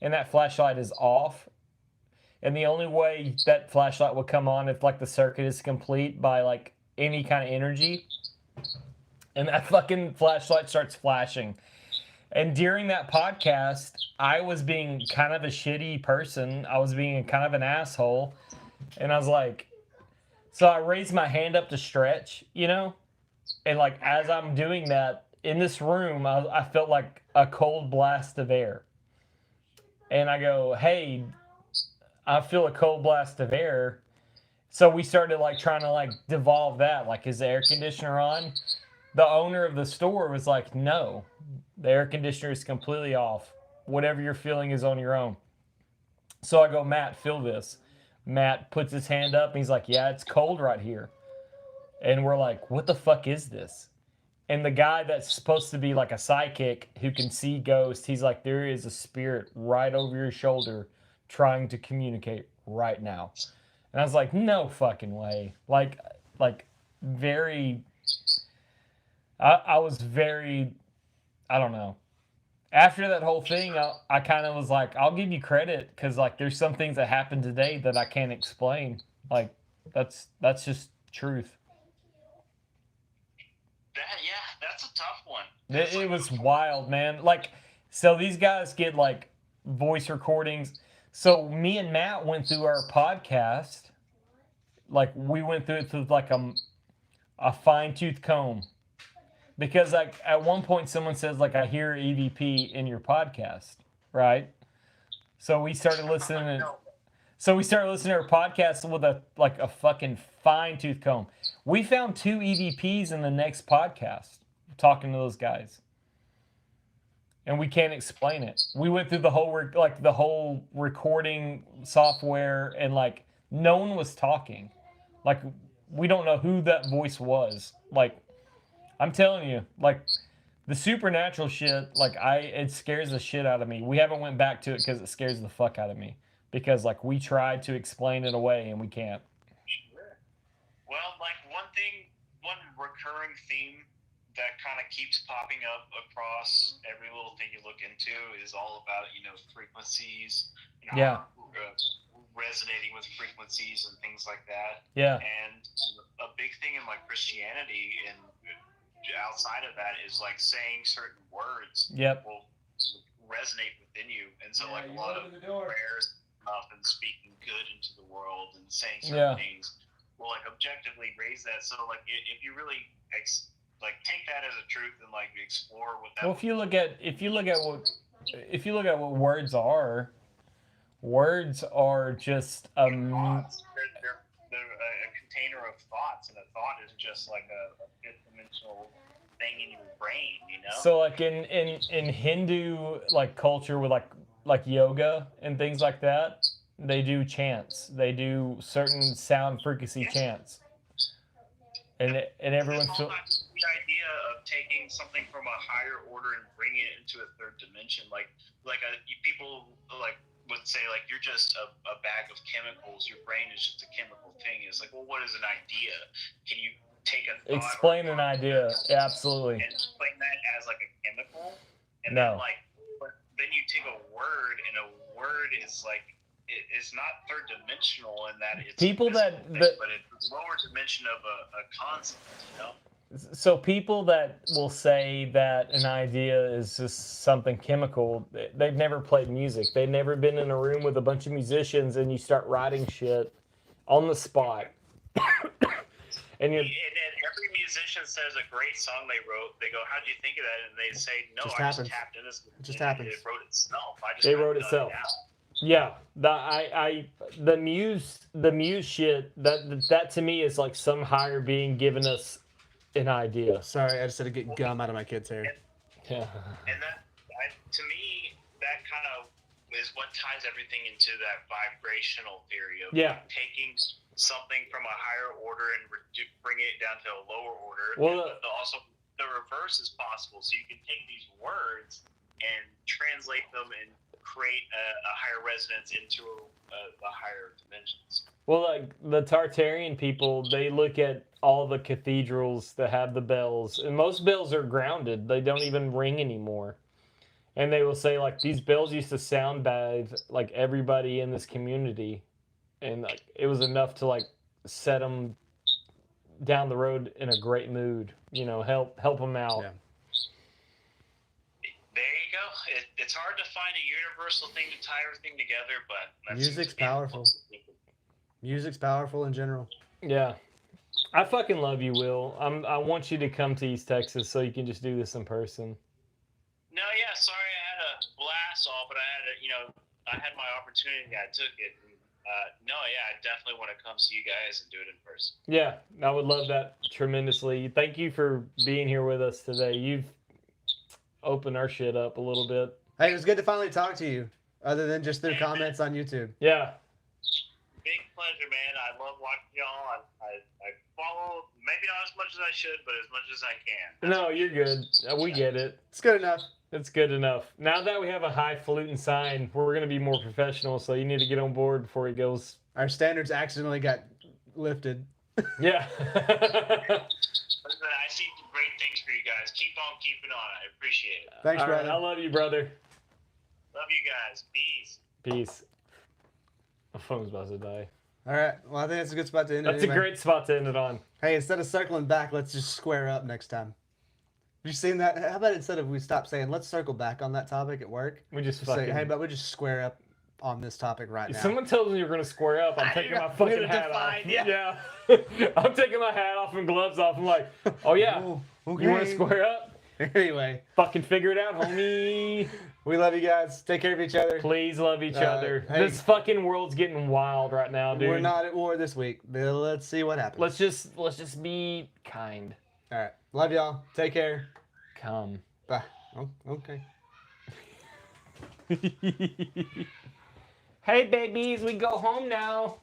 Speaker 2: and that flashlight is off. And the only way that flashlight will come on if like the circuit is complete by like any kind of energy. And that fucking flashlight starts flashing. And during that podcast, I was being kind of a shitty person. I was being kind of an asshole. And I was like, so I raised my hand up to stretch, And like as I'm doing that in this room, I felt like a cold blast of air. And I go, hey, I feel a cold blast of air. So we started like trying to like devolve that. Like, is the air conditioner on? The owner of the store was like, no, the air conditioner is completely off. Whatever you're feeling is on your own. So I go, Matt, feel this. Matt puts his hand up and he's like, yeah, it's cold right here. And we're like, what the fuck is this? And the guy that's supposed to be like a psychic who can see ghosts, he's like, there is a spirit right over your shoulder trying to communicate right now. And I was like, no fucking way. Like very, I was very, I don't know. After that whole thing, I kind of was like, I'll give you credit because like there's some things that happened today that I can't explain. Like that's just truth.
Speaker 4: That's a tough one.
Speaker 2: It was wild, man. Like, so these guys get like voice recordings. So me and Matt went through our podcast. Like we went through it through like a fine tooth comb. Because like at one point someone says like I hear EVP in your podcast, right? So we started listening. So we started listening to our podcast with a fucking fine tooth comb. We found 2 EVPs in the next podcast talking to those guys, and we can't explain it. We went through the whole recording software, and like no one was talking. Like we don't know who that voice was. Like I'm telling you, like the supernatural shit, like it scares the shit out of me. We haven't went back to it because it scares the fuck out of me. Because like we tried to explain it away and we can't.
Speaker 4: Well, like one recurring theme that kind of keeps popping up across every little thing you look into is all about frequencies,
Speaker 2: Yeah.
Speaker 4: Resonating with frequencies and things like that.
Speaker 2: Yeah.
Speaker 4: And a big thing in like Christianity and outside of that is like saying certain words.
Speaker 2: Yep.
Speaker 4: Will resonate within you, and so like a lot of prayers and speaking good into the world and saying certain things will like objectively raise that. So like if you really take that as a truth and like explore what that.
Speaker 2: Well, if you look at what words are just
Speaker 4: they're a container of thoughts, and a thought is just like a fifth-dimensional thing in your brain, you know.
Speaker 2: So like in Hindu like culture with like yoga and things like that, they do chants. They do certain sound frequency chants. And everyone
Speaker 4: feels the idea of taking something from a higher order and bringing it into a third dimension, people like would say like you're just a bag of chemicals. Your brain is just a chemical thing. It's like, well, what is an idea? Can you take a thought
Speaker 2: explain an idea? Absolutely.
Speaker 4: And explain that as like a chemical, and
Speaker 2: no.
Speaker 4: then you take a word, and a word is like it's not third dimensional in that it's
Speaker 2: people
Speaker 4: but it's lower dimension of a concept, you know.
Speaker 2: So people that will say that an idea is just something chemical, they've never played music. They've never been in a room with a bunch of musicians and you start writing shit on the spot. And
Speaker 4: every musician says a great song they wrote. They go, "How did you think of that?" And they say, "No, I just tapped into this.
Speaker 1: It just happens.
Speaker 4: It wrote itself.
Speaker 2: It wrote itself." Yeah, the muse shit that to me is like some higher being giving us an idea.
Speaker 1: Sorry, I just had to get gum out of my kid's hair.
Speaker 2: Yeah.
Speaker 4: And to me, that kind of is what ties everything into that vibrational theory of taking something from a higher order and bring it down to a lower order.
Speaker 2: Well,
Speaker 4: also the reverse is possible. So you can take these words and translate them and create a higher resonance into the higher dimensions.
Speaker 2: Well, like the Tartarian people, they look at all the cathedrals that have the bells, and most bells are grounded. They don't even ring anymore. And they will say, like, these bells used to sound bad, like, everybody in this community. And, like, it was enough to, like, set them down the road in a great mood. You know, help them out.
Speaker 1: Yeah.
Speaker 4: There you go. It's hard to find a universal thing to tie everything together, but
Speaker 1: music's powerful. Music's powerful in general.
Speaker 2: Yeah. I fucking love you, Will. I want you to come to East Texas so you can just do this in person.
Speaker 4: No, yeah, sorry I had a blast off, but I had my opportunity. I took it. No, yeah, I definitely want to come see you guys and do it in person.
Speaker 2: Yeah, I would love that tremendously. Thank you for being here with us today. You've opened our shit up a little bit.
Speaker 1: Hey, it was good to finally talk to you, other than just through comments on YouTube.
Speaker 2: Yeah.
Speaker 4: Big pleasure, man. I love watching y'all. I follow, maybe not as much as I should, but as much as I can.
Speaker 2: No, you're good. We get it.
Speaker 1: It's good enough.
Speaker 2: It's good enough. Now that we have a highfalutin sign, we're going to be more professional, so you need to get on board before he goes.
Speaker 1: Our standards accidentally got lifted.
Speaker 2: Yeah.
Speaker 4: Listen, I see great things for you guys. Keep on keeping on. I appreciate it.
Speaker 1: Thanks,
Speaker 2: All right,
Speaker 1: brother.
Speaker 2: I love you, brother.
Speaker 4: Love you guys. Peace.
Speaker 2: Peace. My phone's about to die.
Speaker 1: All right. Well, I think that's a good spot to end it.
Speaker 2: That's a
Speaker 1: anyway.
Speaker 2: great spot to end it on.
Speaker 1: Hey, instead of circling back, let's just square up next time. Have you seen that? How about instead of we stop saying let's circle back on that topic at work,
Speaker 2: We just
Speaker 1: just say,
Speaker 2: fucking.
Speaker 1: hey, but we just square up on this topic right
Speaker 2: If
Speaker 1: now.
Speaker 2: someone tells me you're going to square up, I'm taking my
Speaker 1: We're
Speaker 2: fucking
Speaker 1: gonna
Speaker 2: hat
Speaker 1: define,
Speaker 2: off.
Speaker 1: yeah.
Speaker 2: I'm taking my hat off and gloves off. I'm like, oh yeah,
Speaker 1: Oh,
Speaker 2: you want to
Speaker 1: okay.
Speaker 2: square up?
Speaker 1: Anyway,
Speaker 2: Fucking figure it out, homie.
Speaker 1: we love you guys. Take care of each other.
Speaker 2: Please love each other.
Speaker 1: hey.
Speaker 2: This fucking world's getting wild right now, dude.
Speaker 1: We're not at war this week, but let's see what happens.
Speaker 2: Let's just be kind.
Speaker 1: All right. Love y'all. Take care.
Speaker 2: Come.
Speaker 1: Bye. Oh, okay.
Speaker 2: Hey babies, we go home now.